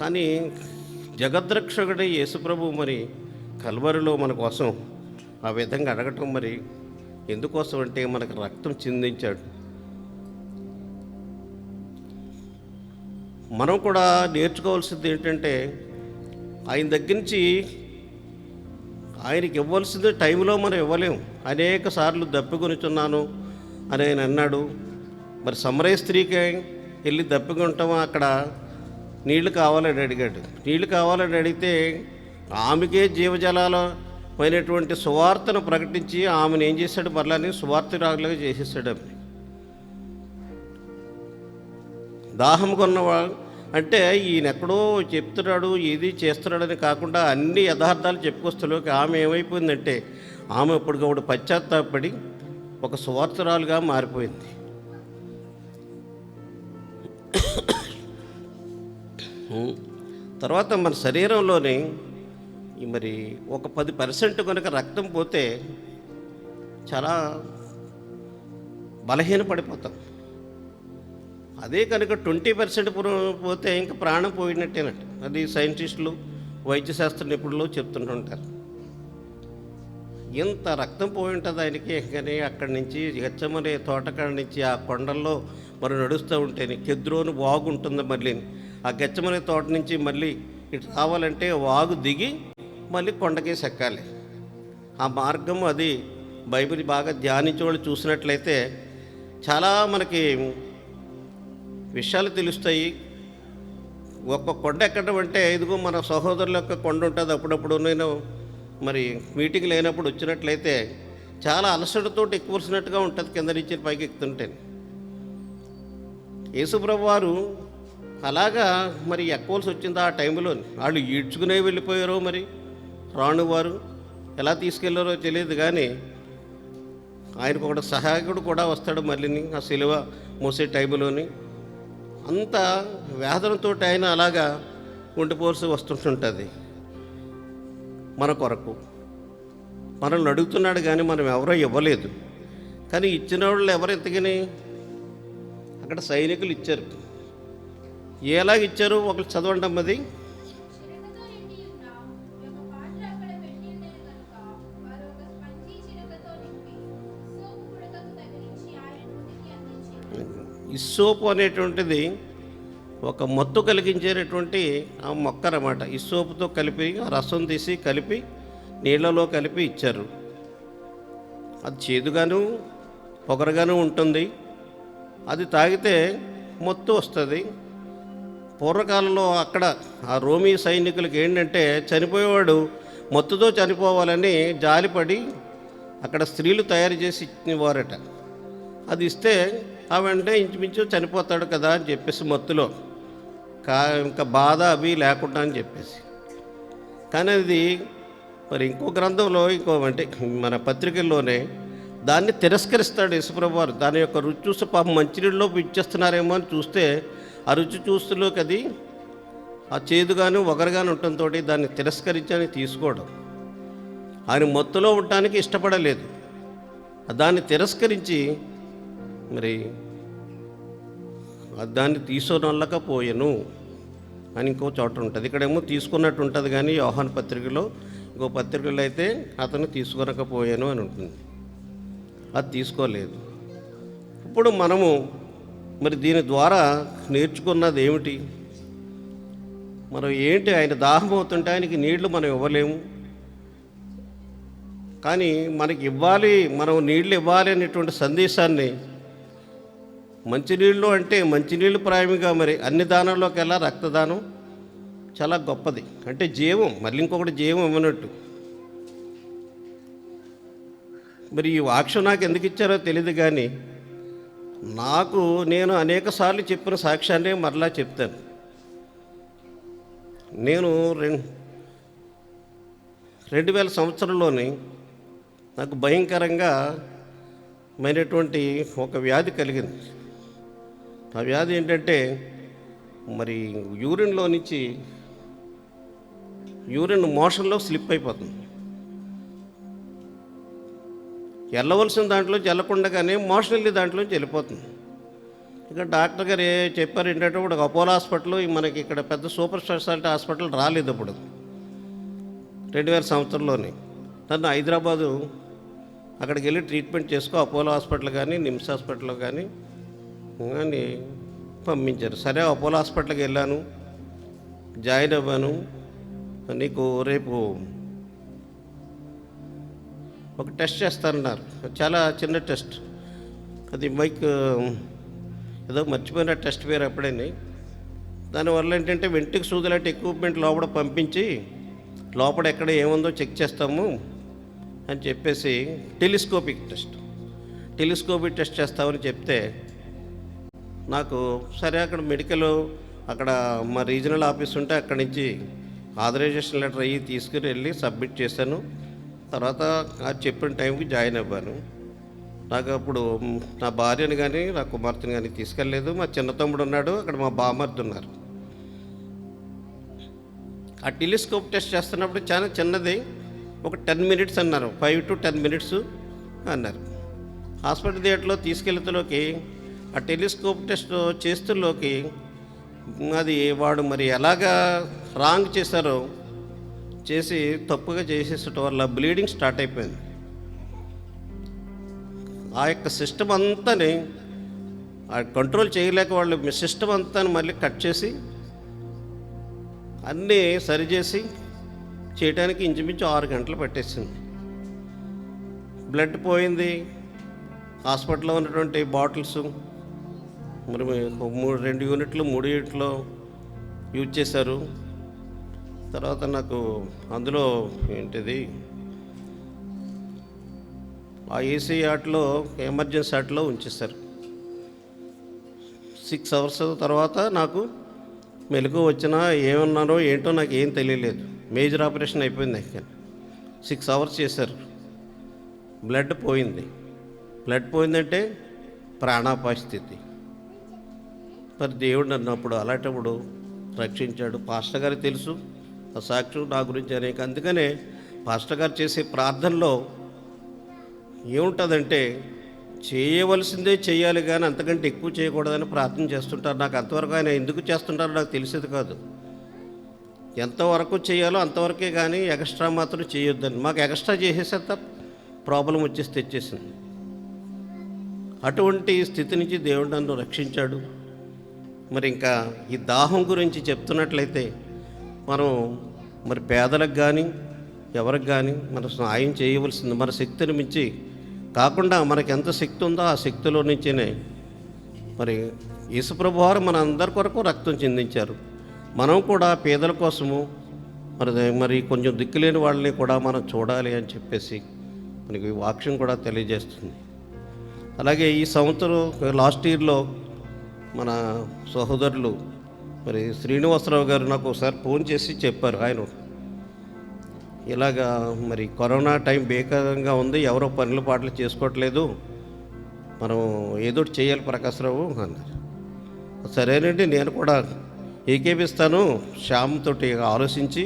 కానీ జగద్రక్షకుడి యేసుప్రభు మరి కల్వరిలో మన కోసం ఆ విధంగా అడగటం మరి ఎందుకోసం అంటే మనకు రక్తం చిందించాడు. మనం కూడా నేర్చుకోవాల్సింది ఏంటంటే ఆయన దగ్గర నుంచి ఆయనకి ఇవ్వాల్సింది టైంలో మనం ఇవ్వలేము. అనేక సార్లు దప్పికొనిచున్నాను అని ఆయన అన్నాడు. మరి సమరయ స్త్రీకి వెళ్ళి దప్పికొంటామా, అక్కడ నీళ్లు కావాలని అడిగాడు. నీళ్లు కావాలని అడిగితే ఆమెకే జీవజలాలమైనటువంటి సువార్తను ప్రకటించి ఆమెను ఏం చేశాడు, మరలాని సువార్తరాలుగా చేసేసాడు. ఆమె దాహం కొన్నవాడు అంటే ఈయన ఎక్కడో చెప్తున్నాడు, ఇది చేస్తున్నాడని కాకుండా అన్ని యథార్థాలు చెప్పుకొస్తలోకి ఆమె ఏమైపోయిందంటే ఆమె ఇప్పటికప్పుడు పశ్చాత్తాపడి ఒక సువార్తరాలుగా మారిపోయింది. తర్వాత మన శరీరంలోని మరి ఒక 10% కనుక రక్తం పోతే చాలా బలహీనపడిపోతాం. అదే కనుక 20% పోతే ఇంకా ప్రాణం పోయినట్టేనట్టు. అది సైంటిస్టులు, వైద్యశాస్త్ర నిపుణులు చెప్తుంటుంటారు. ఎంత రక్తం పోయి ఉంటుంది ఆయనకి. కానీ అక్కడి నుంచి గెత్సేమనే తోటకాడ నుంచి ఆ కొండల్లో మరి నడుస్తూ ఉంటేనే కెద్రోను వాగు ఉంటుంది. మళ్ళీ ఆ గెత్సేమనే తోట నుంచి మళ్ళీ ఇటు రావాలంటే వాగు దిగి మళ్ళీ కొండకేసి ఎక్కాలి. ఆ మార్గం అది బైబిల్ బాగా ధ్యానించే వాళ్ళు చూసినట్లయితే చాలా మనకి విషయాలు తెలుస్తాయి. ఒక్క కొండ ఎక్కడం అంటే ఇదిగో మన సహోదరుల యొక్క కొండ ఉంటుంది. అప్పుడప్పుడు నేను మరి మీటింగ్ లేనప్పుడు వచ్చినట్లయితే చాలా అలసటతో ఎక్కువసినట్టుగా ఉంటుంది కింద నుంచి పైకి ఎక్కుతుంటే. యేసుప్రభు వారు అలాగా మరి ఎక్కవలసి వచ్చింది ఆ టైంలో. వాళ్ళు ఈడ్చుకునే వెళ్ళిపోయారో మరి రాణువారు ఎలా తీసుకెళ్లారో తెలియదు. కానీ ఆయనకు ఒక సహాయకుడు కూడా వస్తాడు మళ్ళీ ఆ సిలువ మోసే టైంలోని. అంత వేదనతో ఆయన అలాగా ఉండిపోల్సి వస్తుంటుంది. మన కొరకు మనల్ని అడుగుతున్నాడు కానీ మనం ఎవరో ఇవ్వలేదు. కానీ ఇచ్చిన వాళ్ళు ఎవరు ఎత్తగిని అక్కడ సైనికులు ఇచ్చారు. ఎలాగ ఇచ్చారు ఒకరు చదవండి అది. ఇస్సోపు అనేటువంటిది ఒక మత్తు కలిగించేటటువంటి ఆ మొక్క అన్నమాట. ఇస్సోపుతో కలిపి ఆ రసం తీసి కలిపి నీళ్ళలో కలిపి ఇచ్చారు. అది చేదుగాను పొగరగాను ఉంటుంది. అది తాగితే మత్తు వస్తుంది. పూర్వకాలంలో అక్కడ ఆ రోమీ సైనికులకి ఏంటంటే చనిపోయేవాడు మత్తుతో చనిపోవాలని జాలిపడి అక్కడ స్త్రీలు తయారు చేసి ఇచ్చేవారట. అది ఇస్తే ఆ వెంటనే ఇంచుమించు చనిపోతాడు కదా అని చెప్పేసి మత్తులో ఇంకా బాధ అవి లేకుండా అని చెప్పేసి. కానీ అది మరి ఇంకో గ్రంథంలో అంటే మన పత్రికల్లోనే దాన్ని తిరస్కరిస్తాడు యేసుప్రభు వారు. దాని యొక్క రుచి చూస్తే పాపం మంచినీళ్ళలో ఇచ్చేస్తున్నారేమో అని చూస్తే ఆ రుచి చూస్తులోకి అది ఆ చేదుగాను ఒగరుగాను ఉండటంతో దాన్ని తిరస్కరించని తీసుకోవడం. ఆయన మత్తులో ఉండటానికి ఇష్టపడలేదు. దాన్ని తిరస్కరించి మరి దాన్ని తీసుకోనొల్లకపోయాను అని ఇంకో చోట ఉంటుంది. ఇక్కడేమో తీసుకున్నట్టు ఉంటుంది. కానీ యోహాను పత్రికలో ఇంకో పత్రికలో అయితే అతను తీసుకొనకపోయాను అని ఉంటుంది. అది తీసుకోలేదు. ఇప్పుడు మనము మరి దీని ద్వారా నేర్చుకున్నది ఏమిటి? మనం ఏంటి, ఆయన దాహం అవుతుంటే ఆయనకి నీళ్లు మనం ఇవ్వలేము. కానీ మనకి ఇవ్వాలి, మనం నీళ్లు ఇవ్వాలి అనేటువంటి సందేశాన్ని మంచినీళ్ళు అంటే మంచినీళ్ళు ప్రాయముగా మరి అన్ని దానాల్లోకెల్లా రక్తదానం చాలా గొప్పది. అంటే జీవం, మళ్ళీ ఇంకొకటి జీవం ఇవ్వనట్టు. మరి ఈ వాక్యం నాకు ఎందుకు ఇచ్చారో తెలియదు. కానీ నేను అనేక సార్లు చెప్పిన సాక్ష్యాన్ని మరలా చెప్తాను. నేను 2000 సంవత్సరంలోని నాకు భయంకరంగా మైనటువంటి ఒక వ్యాధి కలిగింది. ఆ వ్యాధి ఏంటంటే మరి యూరిన్లో నుంచి యూరిన్ మోషన్లో స్లిప్ అయిపోతుంది. వెళ్ళవలసిన దాంట్లోంచి వెళ్ళకుండానే మోషన్ వెళ్ళి దాంట్లోంచి వెళ్ళిపోతుంది. ఇక డాక్టర్ గారు చెప్పారు ఏంటంటే ఇప్పుడు అపోలో హాస్పిటల్ మనకి ఇక్కడ పెద్ద సూపర్ స్పెషాలిటీ హాస్పిటల్ రాలేదు. ఇప్పుడు 2000 సంవత్సరంలోనే నన్ను హైదరాబాదు అక్కడికి వెళ్ళి ట్రీట్మెంట్ చేసుకో, అపోలో హాస్పిటల్ కానీ నిమ్స్ హాస్పిటల్లో కానీ పంపించారు. సరే అపోలో హాస్పిటల్కి వెళ్ళాను, జాయిన్ అవ్వాను. నీకు రేపు ఒక టెస్ట్ చేస్తారన్నారు. చాలా చిన్న టెస్ట్, అది ఏదో మర్చిపోయిన టెస్ట్ పేరు అప్పుడేని. దానివల్ల ఏంటంటే వెంటికి సూదులాంటి ఎక్విప్మెంట్ లోపల పంపించి లోపల ఎక్కడ ఏముందో చెక్ చేస్తాము అని చెప్పేసి టెలిస్కోపిక్ టెస్ట్ చేస్తామని చెప్తే నాకు సరే అక్కడ మెడికల్ అక్కడ మా రీజనల్ ఆఫీస్ ఉంటే అక్కడి నుంచి ఆథరైజేషన్ లెటర్ అయ్యి తీసుకుని వెళ్ళి సబ్మిట్ చేశాను. తర్వాత చెప్పిన టైంకి జాయిన్ అవ్వాను. నాకు అప్పుడు నా భార్యని కానీ నా కుమార్తెని కానీ తీసుకెళ్ళలేదు. మా చిన్న తమ్ముడు ఉన్నాడు, అక్కడ మా బామర్ది ఉన్నారు. ఆ టెలిస్కోప్ టెస్ట్ చేస్తున్నప్పుడు చాలా చిన్నది, ఒక 10 మినిట్స్ అన్నారు, 5 to 10 మినిట్స్ అన్నారు. హాస్పిటల్ థియేటర్లో తీసుకెళ్తలోకి ఆ టెలిస్కోప్ టెస్ట్ చేస్తులోకి అది వాడు మరి ఎలాగా రాంగ్ చేశారో చేసి తప్పుగా చేసేసటం వల్ల బ్లీడింగ్ స్టార్ట్ అయిపోయింది. ఆ యొక్క సిస్టమ్ అంతాని కంట్రోల్ చేయలేక వాళ్ళు సిస్టమ్ అంతా మళ్ళీ కట్ చేసి అన్నీ సరిచేసి చేయడానికి ఇంచుమించు 6 గంటలు పట్టేసింది. బ్లడ్ పోయింది. హాస్పిటల్లో ఉన్నటువంటి బాటిల్స్ మరి 2 యూనిట్లు 3 యూనిట్లు యూజ్ చేశారు. తర్వాత నాకు అందులో ఏంటిది ఆ ఏసీ ఆటలో ఎమర్జెన్సీ ఆటలో ఉంచేశారు. 6 అవర్స్ తర్వాత నాకు మెలకు వచ్చినా ఏమన్నారో ఏంటో నాకు ఏం తెలియలేదు. మేజర్ ఆపరేషన్ అయిపోయింది. 6 అవర్స్ చేశారు. బ్లడ్ పోయిందంటే ప్రాణాపాయ స్థితి. మరి దేవుడు నన్ను అప్పుడు అలాంటప్పుడు రక్షించాడు. పాస్టర్ గారికి తెలుసు ఆ సాక్షి నా గురించి అనేక. అందుకనే పాస్టర్ గారు చేసే ప్రార్థనలో ఏముంటుందంటే చేయవలసిందే చేయాలి కానీ అంతకంటే ఎక్కువ చేయకూడదని ప్రార్థన చేస్తుంటారు. నాకు అంతవరకు ఆయన ఎందుకు చేస్తుంటారో నాకు తెలిసేది కాదు. ఎంతవరకు చేయాలో అంతవరకే కానీ ఎక్స్ట్రా మాత్రం చేయొద్దని. మాకు ఎక్స్ట్రా చేసేసేంత ప్రాబ్లం వచ్చేసి తెచ్చేసింది. అటువంటి స్థితి నుంచి దేవుడు నన్ను రక్షించాడు. మరి ఇంకా ఈ దాహం గురించి చెప్తున్నట్లయితే మనం మరి పేదలకు కానీ ఎవరికి కానీ మనం సాయం చేయవలసింది. మన శక్తిని మించి కాకుండా మనకి ఎంత శక్తి ఉందో ఆ శక్తిలో నుంచేనే మరి యేసుప్రభు వారు మన అందరి కొరకు రక్తం చిందించారు. మనం కూడా పేదల కోసము మరి కొంచెం దిక్కులేని వాళ్ళని కూడా మనం చూడాలి అని చెప్పేసి మనకి వాక్యం కూడా తెలియజేస్తుంది. అలాగే ఈ సంవత్సరం లాస్ట్ ఇయర్లో మన సహోదరులు మరి శ్రీనివాసరావు గారు నాకు ఒకసారి ఫోన్ చేసి చెప్పారు. ఆయన ఇలాగా మరి కరోనా టైం బేకారంగా ఉంది, ఎవరో పనుల పాటలు చేసుకోవట్లేదు, మనం ఏదో చేయాలి ప్రకాశ్రావు అన్నారు. సరేనండి, నేను కూడా ఏకేపిస్తాను, శ్యామ్తో ఆలోచించి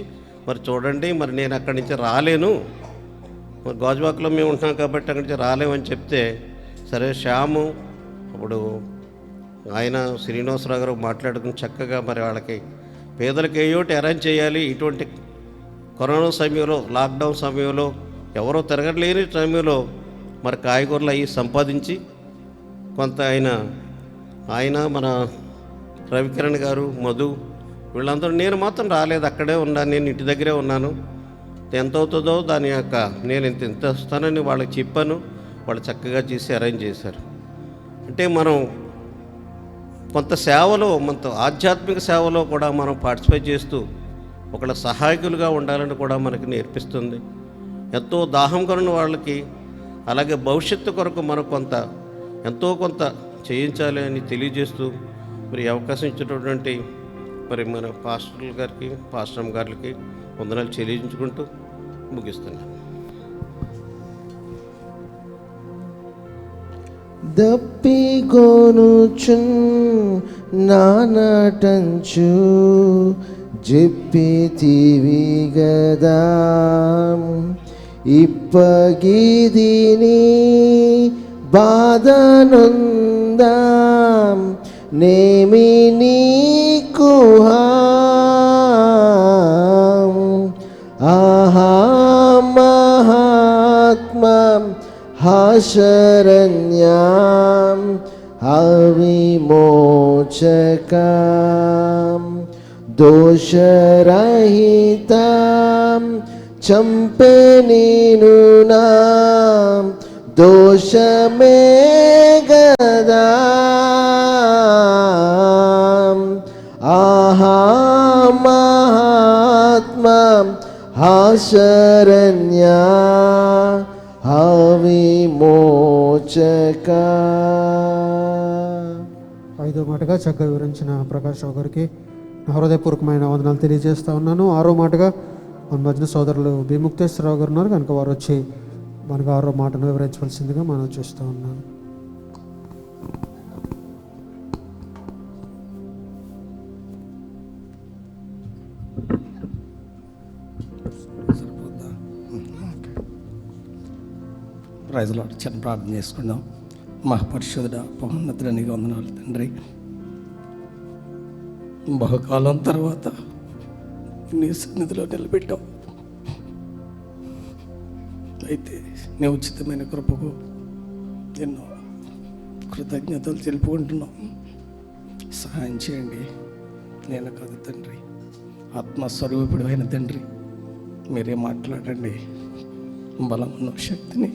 మరి చూడండి, మరి నేను అక్కడి నుంచి రాలేను, మరి గాజువాకలో మేము ఉంటున్నాం కాబట్టి అక్కడి నుంచి రాలేమని చెప్తే సరే శ్యాము అప్పుడు ఆయన శ్రీనివాసరావు గారు మాట్లాడుకుని చక్కగా మరి వాళ్ళకి పేదలకు ఏయోటి అరేంజ్ చేయాలి. ఇటువంటి కరోనా సమయంలో లాక్డౌన్ సమయంలో ఎవరో తిరగలేని సమయంలో మరి కాయగూరలు అవి సంపాదించి కొంత ఆయన మన రవికిరణ్ గారు మధు వీళ్ళందరూ, నేను మాత్రం రాలేదు, అక్కడే ఉన్నాను, నేను ఇంటి దగ్గరే ఉన్నాను. ఎంత అవుతుందో దాని యొక్క నేను ఇంత వస్తానని వాళ్ళకి చెప్పాను. వాళ్ళు చక్కగా చేసి అరేంజ్ చేశారు. అంటే మనం కొంత సేవలో కొంత ఆధ్యాత్మిక సేవలో కూడా మనం పార్టిసిపేట్ చేస్తూ ఒకళ్ళ సహాయకులుగా ఉండాలని కూడా మనకి నేర్పిస్తుంది. ఎంతో దాహం కొన్న వాళ్ళకి అలాగే భవిష్యత్తు కొరకు మనం ఎంతో కొంత చేయించాలి అని తెలియజేస్తూ మరి అవకాశం ఇచ్చినటువంటి మరి మన పాస్టర్ గారికి పాస్టర్ గారికి వందనాలు చెల్లించుకుంటూ ముగిస్తున్నాను. దప్పికొనుచున్ నానటంచు చెప్పితివి గదా, ఇప్పగిదిని బాధనుందాం నేమి నీకు ఆహా మహాత్మా శరణ్యాం అవిమోచకం దోషరహితం చంపే నేను నా దోషమే గదా ఆహా మహాత్మా శరణ్య విమోచక. ఐదో మాటగా చక్కగా వివరించిన ప్రకాష్ రావు గారికి నా హృదయపూర్వకమైన వందనాలు తెలియజేస్తా ఉన్నాను. ఆరో మాటగా మన మధ్యన సోదరులు విముక్తేశ్వరరావు గారు ఉన్నారు కనుక వారు వచ్చి మనకు ఆరో మాటను వివరించవలసిందిగా మనం చూస్తూ ఉన్నాను. ప్రైజ్లో చిన్న ప్రార్థన చేసుకుందాం. మహాపరిశుద్ధుడ మహోన్నతుడ నీకు వందనాలు తండ్రి. బహుకాలం తర్వాత నీ సన్నిధిలో నిలబెట్టావు. అయితే నీ ఉచితమైన కృపకు ఎన్నో కృతజ్ఞతలు తెలుపుకుంటున్నాం. సహాయం చేయండి. నేను కాదు తండ్రి, ఆత్మస్వరూపుడు అయిన తండ్రి మీరే మాట్లాడండి. బలమున్న శక్తిని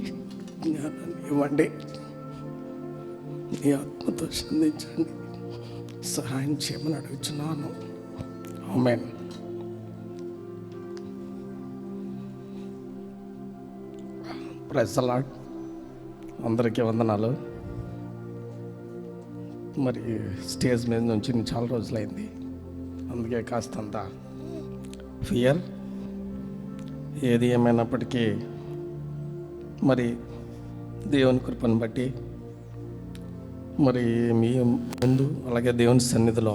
జ్ఞానాన్ని ఇవ్వండి. నీ ఆత్మతో సంధించండి. సహాయం చేయమని అడుగుతున్నాను. ఆమేన్. Praise the lord. అందరికీ వందనాలు. మరి స్టేజ్ మీద నుంచి చాలా రోజులైంది, అందుకే కాస్తంత ఫియర్. ఏది ఏమైనప్పటికీ మరి దేవుని కృపను బట్టి మరి మీ ముందు అలాగే దేవుని సన్నిధిలో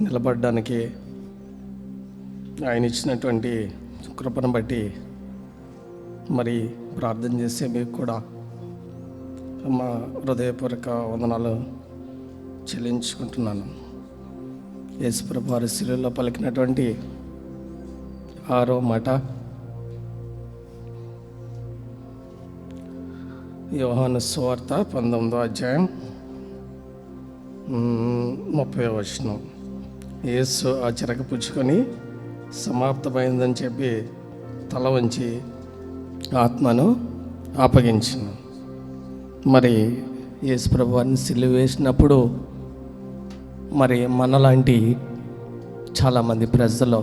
నిలబడడానికి ఆయన ఇచ్చినటువంటి కృపను బట్టి మరి ప్రార్థన చేసే మీకు కూడా మా హృదయపూర్వక వందనాలు చెల్లించుకుంటున్నాను. యేసుప్రభు వారి శిలువలో పలికినటువంటి ఆరో మాట యోహాను సువార్త 19వ అధ్యాయం 30వ వచనం. యేసు ఆ చిరక పుచ్చుకొని సమాప్తమైందని చెప్పి తల వంచి ఆత్మను అప్పగించాను. మరి యేసు ప్రభువారిని సిలువ వేసినప్పుడు మరి మనలాంటి చాలామంది ప్రజలు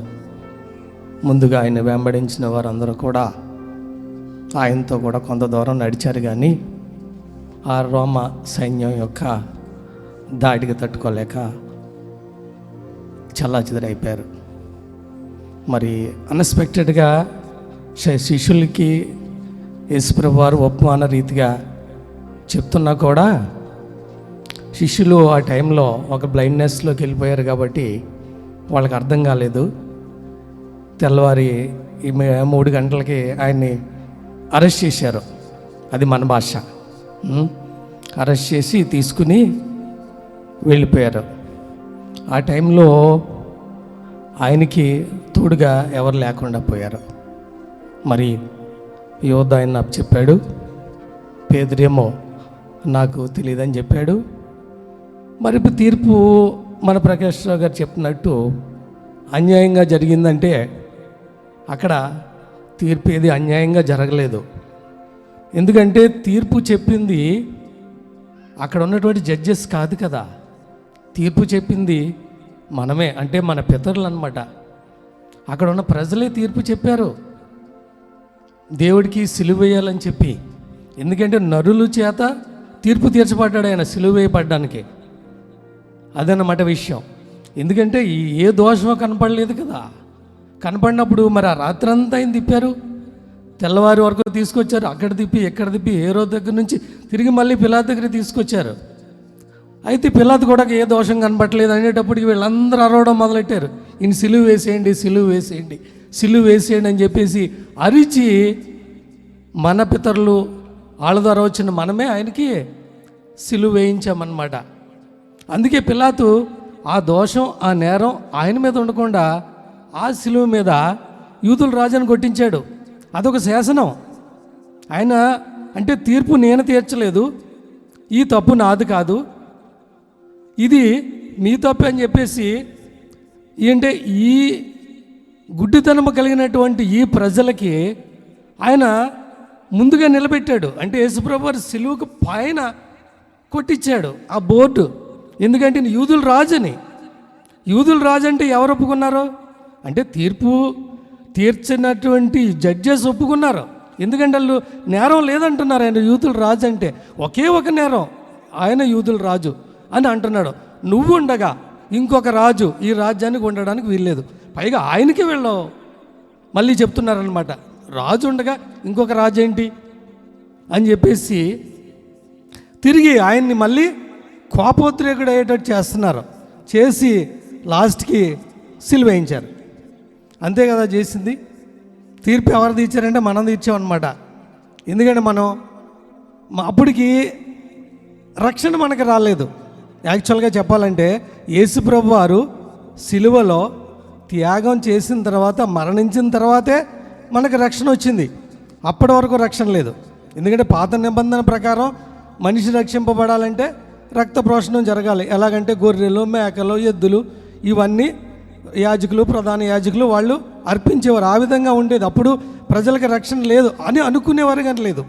ముందుగా ఆయన వెంబడించిన వారందరూ కూడా ఆయనతో కూడా కొంత దూరం నడిచారు, కానీ ఆ రోమ సైన్యం యొక్క దాడికి తట్టుకోలేక చల్లాచెదరైపోయారు. మరి అన్ఎక్స్పెక్టెడ్గా శిష్యులకి యేసుప్రభు వారు ఉపమాన రీతిగా చెప్తున్నా కూడా శిష్యులు ఆ టైంలో ఒక బ్లైండ్నెస్లోకి వెళ్ళిపోయారు కాబట్టి వాళ్ళకి అర్థం కాలేదు. తెల్లవారి 3 గంటలకి ఆయన్ని అరెస్ట్ చేశారు. అది మన భాష. అరెస్ట్ చేసి తీసుకుని వెళ్ళిపోయారు. ఆ టైంలో ఆయనకి తోడుగా ఎవరు లేకుండా పోయారు. మరి యోధ ఆయన చెప్పాడు, పేదరేమో నాకు తెలియదని చెప్పాడు. మరి ఇప్పుడు తీర్పు మన ప్రకాష్ రావు గారు చెప్పినట్టు అన్యాయంగా జరిగిందంటే అక్కడ తీర్పు ఏది అన్యాయంగా జరగలేదు. ఎందుకంటే తీర్పు చెప్పింది అక్కడ ఉన్నటువంటి జడ్జెస్ కాదు కదా, తీర్పు చెప్పింది మనమే, అంటే మన పితరులు అన్నమాట. అక్కడ ఉన్న ప్రజలే తీర్పు చెప్పారు దేవుడికి సిలువ వేయాలని చెప్పి. ఎందుకంటే నరుల చేత తీర్పు తీర్చబడ్డాడు ఆయన సిలువ వేయబడ్డానికి. అదన్నమాట విషయం. ఎందుకంటే ఏ దోషమో కనపడలేదు కదా. కనపడినప్పుడు మరి ఆ రాత్రంతా ఆయన తిప్పారు, తెల్లవారి వరకు తీసుకొచ్చారు. అక్కడ తిప్పి ఎక్కడ తిప్పి హేరోదు దగ్గర నుంచి తిరిగి మళ్ళీ పిలాతు దగ్గర తీసుకొచ్చారు. అయితే పిలాతు కూడా ఏ దోషం కనపడలేదు అనేటప్పటికి వీళ్ళందరూ అరవడం మొదలెట్టారు, ఈయన సిలువ వేసేయండి, సిలువ వేసేయండి, సిలువ వేసేయండి అని చెప్పేసి అరిచి మన పితరులు వాళ్ళ ద్వారా వచ్చిన మనమే ఆయనకి సిలువ వేయించామన్నమాట. అందుకే పిలాతు ఆ దోషం ఆ నేరం ఆయన మీద ఉండకుండా ఆ సిలువ మీద యూదుల రాజాను కొట్టించాడు. అదొక శాసనం. ఆయన అంటే తీర్పు నేను తీర్చలేదు, ఈ తప్పు నాది కాదు, ఇది మీ తప్పే అని చెప్పేసి ఏంటంటే ఈ గుడ్డితనము కలిగినటువంటి ఈ ప్రజలకి ఆయన ముందుగా నిలబెట్టాడు. అంటే యేసుప్రభు వారి సిలువకు పైన కొట్టించాడు ఆ బోర్డు. ఎందుకంటే యూదుల రాజని. యూదుల రాజు అంటే ఎవరు ఒప్పుకున్నారు? అంటే తీర్పు తీర్చినటువంటి జడ్జెస్ ఒప్పుకున్నారు. ఎందుకంటే వాళ్ళు నేరం లేదంటున్నారు. ఆయన యూదుల రాజు అంటే ఒకే ఒక నేరం, ఆయన యూదుల రాజు అని అంటున్నాడు. నువ్వు ఉండగా ఇంకొక రాజు ఈ రాజ్యానికి ఉండడానికి వీల్లేదు. పైగా ఆయనకి వెళ్ళవు. మళ్ళీ చెప్తున్నారనమాట, రాజు ఉండగా ఇంకొక రాజు ఏంటి అని చెప్పేసి తిరిగి ఆయన్ని మళ్ళీ కోపోద్రేకుడు అయ్యేటట్టు చేస్తున్నారు. చేసి లాస్ట్కి సిలువ వేయించారు. అంతే కదా చేసింది. తీర్పు ఎవరు తీర్చారంటే మనం తీర్చామన్నమాట. ఎందుకంటే మనం అప్పటికి రక్షణ మనకు రాలేదు. యాక్చువల్గా చెప్పాలంటే యేసుప్రభు వారు సిలువలో త్యాగం చేసిన తర్వాత, మరణించిన తర్వాతే మనకు రక్షణ వచ్చింది. అప్పటి వరకు రక్షణ లేదు. ఎందుకంటే పాత నిబంధన ప్రకారం మనిషి రక్షింపబడాలంటే రక్త ప్రోషణం జరగాలి. ఎలాగంటే గొర్రెలు, మేకలు, ఎద్దులు ఇవన్నీ యాజకులు, ప్రధాన యాజకులు వాళ్ళు అర్పించేవారు. ఆ విధంగా ఉండేది. అప్పుడు ప్రజలకు రక్షణ లేదు అని అనుకునేవారు కానీ లేదు.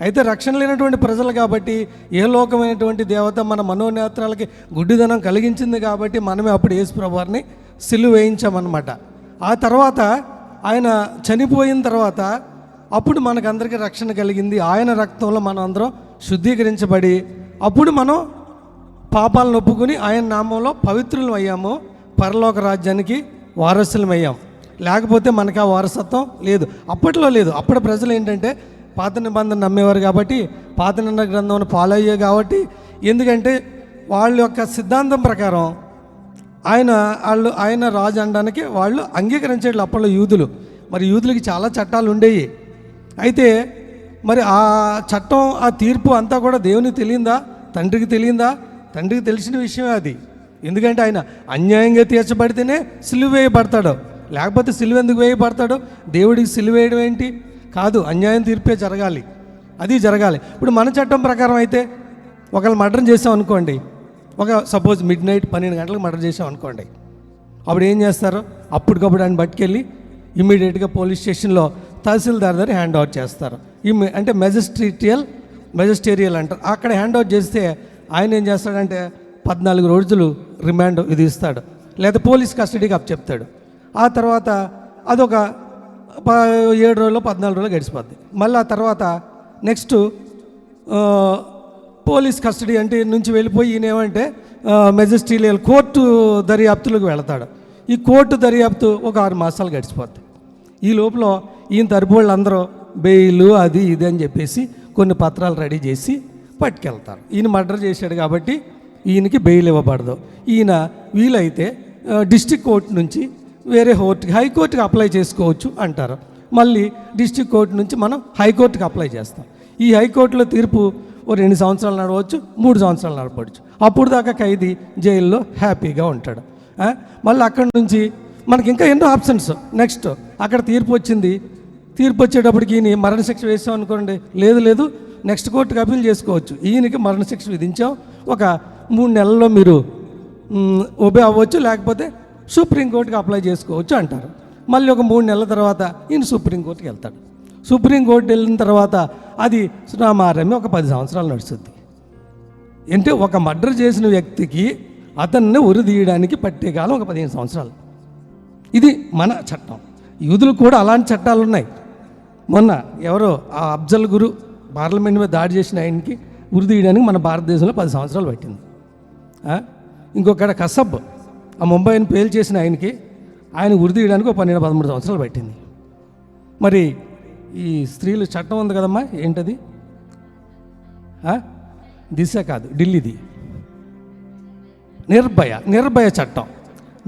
అయితే రక్షణ లేనటువంటి ప్రజలు కాబట్టి ఏ లోకమైనటువంటి దేవత మన మనోనేత్రాలకి గుడ్డిదనం కలిగించింది కాబట్టి మనమే అప్పుడు యేసుప్రభు వారిని సిలువ వేయించామన్నమాట. ఆ తర్వాత ఆయన చనిపోయిన తర్వాత అప్పుడు మనకందరికీ రక్షణ కలిగింది. ఆయన రక్తంలో మనం అందరం శుద్ధీకరించబడి అప్పుడు మనం పాపాలను ఒప్పుకొని ఆయన నామంలో పవిత్రులం అయ్యాము, పరలోక రాజ్యానికి వారసులం అయ్యాం. లేకపోతే మనకు ఆ వారసత్వం లేదు. అప్పట్లో లేదు. అప్పటి ప్రజలు ఏంటంటే పాత నిబంధన నమ్మేవారు కాబట్టి, పాత నిబంధన గ్రంథం ఫాలో అయ్యే కాబట్టి, ఎందుకంటే వాళ్ళ యొక్క సిద్ధాంతం ప్రకారం ఆయన రాజు అనడానికి వాళ్ళు అంగీకరించేట్లు అప్పట్లో యూదులు. మరి యూదులకి చాలా చట్టాలు ఉండేవి. అయితే మరి ఆ చట్టం, ఆ తీర్పు అంతా కూడా దేవునికి తెలియందా, తండ్రికి తెలియందా? తండ్రికి తెలిసిన విషయమే అది. ఎందుకంటే ఆయన అన్యాయంగా తీర్చబడితేనే సిలువ వేయబడతాడు. లేకపోతే సిలువ ఎందుకు వేయబడతాడు? దేవుడికి సిలువ వేయడం ఏంటి? కాదు, అన్యాయం తీర్పే జరగాలి, అది జరగాలి. ఇప్పుడు మన చట్టం ప్రకారం అయితే ఒకళ్ళు మర్డర్ చేసాం అనుకోండి, సపోజ్ మిడ్ నైట్ 12 గంటలకు మర్డర్ చేసాం అనుకోండి, అప్పుడు ఏం చేస్తారు? అప్పటికప్పుడు ఆయన పట్టుకెళ్ళి ఇమ్మీడియట్గా పోలీస్ స్టేషన్లో తహసీల్దార్ దగ్గర హ్యాండ్ ఓవర్ చేస్తారు. అంటే మెజిస్ట్రేరియల్ అంటారు. అక్కడ హ్యాండ్ ఓవర్ చేస్తే ఆయన ఏం చేస్తాడంటే 14 రోజులు రిమాండ్ విధిస్తాడు, లేదా పోలీస్ కస్టడీకి అప్పచెప్తాడు. ఆ తర్వాత అదొక 7 రోజులు 14 రోజులు గడిచిపోద్ది. మళ్ళీ ఆ తర్వాత నెక్స్ట్ పోలీస్ కస్టడీ అంటే నుంచి వెళ్ళిపోయి ఈయన ఏమంటే మెజిస్ట్రేరియల్ కోర్టు దర్యాప్తులకు వెళతాడు. ఈ కోర్టు దర్యాప్తు ఒక 6 మాసాలు గడిచిపోద్ది. ఈ లోపల ఈయన తరపు వాళ్ళందరూ బెయిల్ అది ఇది అని చెప్పేసి కొన్ని పత్రాలు రెడీ చేసి పట్టుకెళ్తారు. ఈయన మర్డర్ చేశాడు కాబట్టి ఈయనకి బెయిల్ ఇవ్వబడదు. ఈయన వీలైతే డిస్ట్రిక్ట్ కోర్టు నుంచి వేరే హైకోర్టుకి అప్లై చేసుకోవచ్చు అంటారు. మళ్ళీ డిస్ట్రిక్ట్ కోర్టు నుంచి మనం హైకోర్టుకి అప్లై చేస్తాం. ఈ హైకోర్టులో తీర్పు 2 సంవత్సరాలు నడవచ్చు, 3 సంవత్సరాలు నడపవచ్చు. అప్పుడు దాకా ఖైదీ జైల్లో హ్యాపీగా ఉంటాడు. మళ్ళీ అక్కడి నుంచి మనకి ఇంకా ఎన్నో ఆప్షన్స్. నెక్స్ట్ అక్కడ తీర్పు వచ్చింది, తీర్పు వచ్చేటప్పటికి ఈయన మరణశిక్ష వేసాం అనుకోండి, లేదు నెక్స్ట్ కోర్టుకి అప్పీల్ చేసుకోవచ్చు. ఈయనకి మరణశిక్ష విధించాం, ఒక 3 నెలల్లో మీరు ఒబే అవ్వచ్చు, లేకపోతే సుప్రీంకోర్టుకి అప్లై చేసుకోవచ్చు అంటారు. మళ్ళీ ఒక 3 నెలల తర్వాత ఈయన సుప్రీంకోర్టుకి వెళ్తాడు. సుప్రీంకోర్టు వెళ్ళిన తర్వాత అది సునామారమే ఒక 10 సంవత్సరాలు నడుస్తుంది. అంటే ఒక మర్డర్ చేసిన వ్యక్తికి అతన్ని ఉరి తీయడానికి పట్టే కాలం ఒక 15 సంవత్సరాలు. ఇది మన చట్టం. యూదులు కూడా అలాంటి చట్టాలు ఉన్నాయి. మొన్న ఎవరో ఆ అఫ్జల్ గురు పార్లమెంట్ మీద దాడి చేసిన ఆయనకి ఉరి తీయడానికి మన భారతదేశంలో 10 సంవత్సరాలు పట్టింది. ఇంకొకడ కసబ్ ఆ ముంబైని పేల్ చేసిన ఆయన ఉరి తీయడానికి ఒక 12-13 సంవత్సరాలు పట్టింది. మరి ఈ స్త్రీలు చట్టం ఉంది కదమ్మా, ఏంటది? దిశ కాదు, ఢిల్లీది నిర్భయ చట్టం.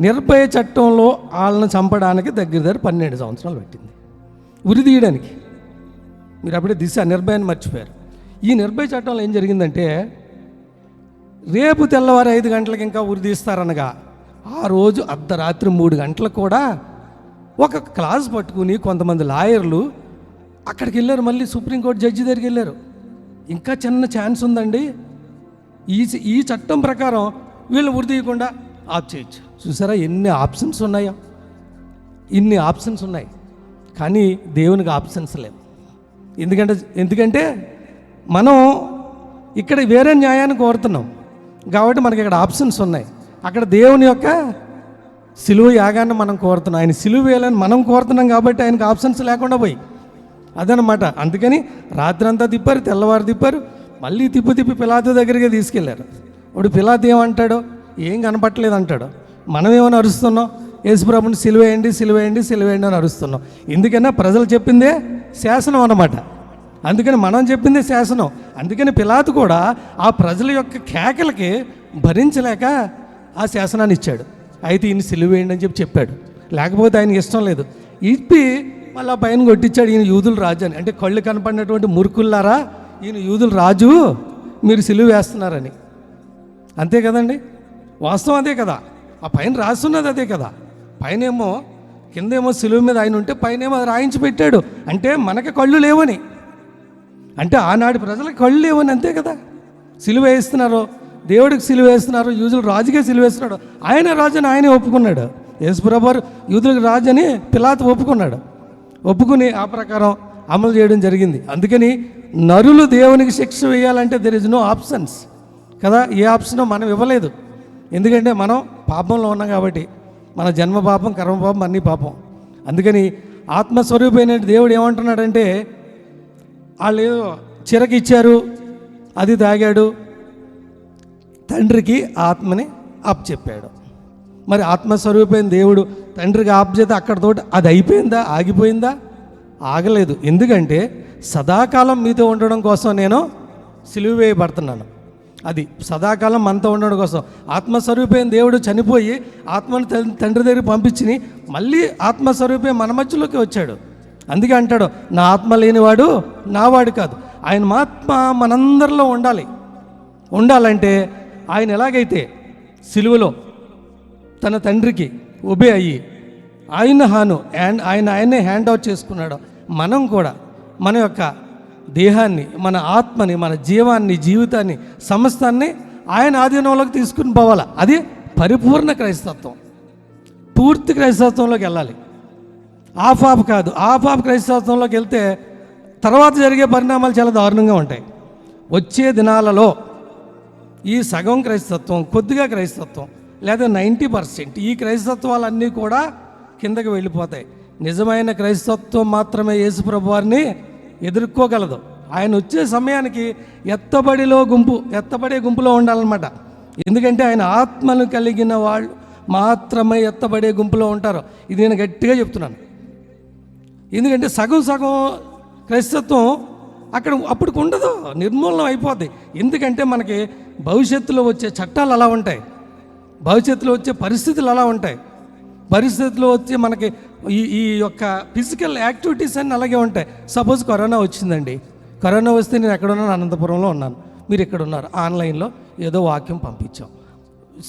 నిర్భయ చట్టంలో వాళ్ళని చంపడానికి దగ్గర 12 సంవత్సరాలు పట్టింది ఉరి తీయడానికి. మీరు అప్పుడే దిశ నిర్భయాన్ని మర్చిపోయారు. ఈ నిర్భయ చట్టంలో ఏం జరిగిందంటే, రేపు తెల్లవారు 5 గంటలకు ఇంకా ఉరి తీస్తారనగా ఆ రోజు అర్ధరాత్రి 3 గంటలకు కూడా ఒక క్లాస్ పట్టుకుని కొంతమంది లాయర్లు అక్కడికి వెళ్ళారు. మళ్ళీ సుప్రీంకోర్టు జడ్జి దగ్గరికి వెళ్ళారు. ఇంకా చిన్న ఛాన్స్ ఉందండి. ఈ చట్టం ప్రకారం వీళ్ళని ఉరిదీయకుండా ఆఫ్ చేయొచ్చు. చూసారా ఎన్ని ఆప్షన్స్ ఉన్నాయో, ఇన్ని ఆప్షన్స్ ఉన్నాయి. కానీ దేవునికి ఆప్షన్స్ లేవు. ఎందుకంటే మనం ఇక్కడ వేరే న్యాయాన్ని కోరుతున్నాం కాబట్టి మనకి ఇక్కడ ఆప్షన్స్ ఉన్నాయి. అక్కడ దేవుని యొక్క సిలువ యాగాన్ని మనం కోరుతున్నాం. ఆయన సిలువ వేయాలని మనం కోరుతున్నాం కాబట్టి ఆయనకు ఆప్షన్స్ లేకుండా పోయి అదనమాట. అందుకని రాత్రి అంతా తిప్పారు, తెల్లవారు తిప్పారు, మళ్ళీ తిప్పి పిలాతు దగ్గరికి తీసుకెళ్లారు. ఇప్పుడు పిలాతు ఏమంటాడో, ఏం కనపట్టలేదు అంటాడు. మనం ఏమని అరుస్తున్నాం, యేసుప్రభుని సిలువేయండి అని అరుస్తున్నాం. ఎందుకన్నా ప్రజలు చెప్పిందే శాసనం అన్నమాట. అందుకని మనం చెప్పిందే శాసనం. అందుకని పిలాతు కూడా ఆ ప్రజల యొక్క కేకలకి భరించలేక ఆ శాసనాన్ని ఇచ్చాడు. అయితే ఈయన సిలువేయండి అని చెప్పాడు. లేకపోతే ఆయనకి ఇష్టం లేదు. ఇప్పి మళ్ళీ పైన కొట్టించాడు, ఈయన యూదుల రాజు అని. అంటే కళ్ళు కనపడినటువంటి మురుకుల్లారా, ఈయన యూదుల రాజు, మీరు సిలువ వేస్తున్నారని. అంతే కదండి, వాస్తవం అదే కదా. ఆ పైన రాస్తున్నది అదే కదా. పైనేమో కిందేమో సిలువ మీద ఆయన ఉంటే పైనేమో అది రాయించి పెట్టాడు. అంటే మనకి కళ్ళు లేవని, అంటే ఆనాటి ప్రజలకు కళ్ళు లేవని, అంతే కదా. సిలువ వేస్తున్నారు, దేవుడికి సిలువ వేస్తున్నారు, యూదులకు రాజుకే సిలువ వేస్తున్నాడు. ఆయన రాజుని ఆయనే ఒప్పుకున్నాడు. యేసుప్రభు యూదులకు రాజు అని పిలాతు ఒప్పుకుని ఆ ప్రకారం అమలు చేయడం జరిగింది. అందుకని నరులు దేవునికి శిక్ష వేయాలంటే దెర్ ఇస్ నో ఆప్షన్స్ కదా. ఏ ఆప్షనో మనం ఇవ్వలేదు. ఎందుకంటే మనం పాపంలో ఉన్నాం కాబట్టి, మన జన్మ పాపం, కర్మ పాపం, అన్ని పాపం. అందుకని ఆత్మస్వరూపైన దేవుడు ఏమంటున్నాడంటే, వాళ్ళు చిరకిచ్చారు, అది తాగాడు, తండ్రికి ఆత్మని అప్పచెప్పాడు. మరి ఆత్మస్వరూపైన దేవుడు తండ్రికి ఆప్చేత అక్కడితోటి అది అయిపోయిందా, ఆగిపోయిందా? ఆగలేదు. ఎందుకంటే సదాకాలం మీతో ఉండడం కోసం నేను సిలువ వేయబడుతున్నాను. అది సదాకాలం మనతో ఉండడం కోసం. ఆత్మస్వరూపైన దేవుడు చనిపోయి ఆత్మను తండ్రి దగ్గరికి పంపించి మళ్ళీ ఆత్మస్వరూపే మన మధ్యలోకి వచ్చాడు. అందుకే అంటాడు, నా ఆత్మ లేనివాడు నావాడు కాదు. ఆయన ఆత్మ మనందరిలో ఉండాలంటే ఆయన ఎలాగైతే సిలువలో తన తండ్రికి ఒబే అయ్యి ఆయనే హ్యాండ్ అవుట్ చేసుకున్నాడో, మనం కూడా మన యొక్క దేహాన్ని, మన ఆత్మని, మన జీవితాన్ని, సమస్తాన్ని ఆయన ఆధీనంలోకి తీసుకుని పోవాలి. అది పరిపూర్ణ క్రైస్తత్వం. పూర్తి క్రైస్తత్వంలోకి వెళ్ళాలి. ఆఫ్ కాదు. ఆఫ్ క్రైస్తత్వంలోకి వెళ్తే తర్వాత జరిగే పరిణామాలు చాలా దారుణంగా ఉంటాయి. వచ్చే దినాలలో ఈ సగం క్రైస్తత్వం, కొద్దిగా క్రైస్తత్వం, లేదా 90% ఈ క్రైస్తత్వాలన్నీ కూడా కిందకి వెళ్ళిపోతాయి. నిజమైన క్రైస్తత్వం మాత్రమే యేసుప్రభు వారిని ఎదుర్కోగలదు. ఆయన వచ్చే సమయానికి ఎత్తబడే గుంపులో ఉండాలన్నమాట. ఎందుకంటే ఆయన ఆత్మను కలిగిన వాళ్ళు మాత్రమే ఎత్తబడే గుంపులో ఉంటారు. ఇది నేను గట్టిగా చెప్తున్నాను. ఎందుకంటే సగం క్రైస్తత్వం అప్పటికి ఉండదు, నిర్మూలనం అయిపోద్ది. ఎందుకంటే మనకి భవిష్యత్తులో వచ్చే చట్టాలు అలా ఉంటాయి, భవిష్యత్తులో వచ్చే పరిస్థితులు అలా ఉంటాయి, పరిస్థితుల్లో వచ్చి మనకి ఈ యొక్క ఫిజికల్ యాక్టివిటీస్ అన్నీ అలాగే ఉంటాయి. సపోజ్ కరోనా వచ్చిందండి. కరోనా వస్తే నేను ఎక్కడున్నాను, అనంతపురంలో ఉన్నాను, మీరు ఎక్కడ ఉన్నారు. ఆన్లైన్లో ఏదో వాక్యం పంపించాం,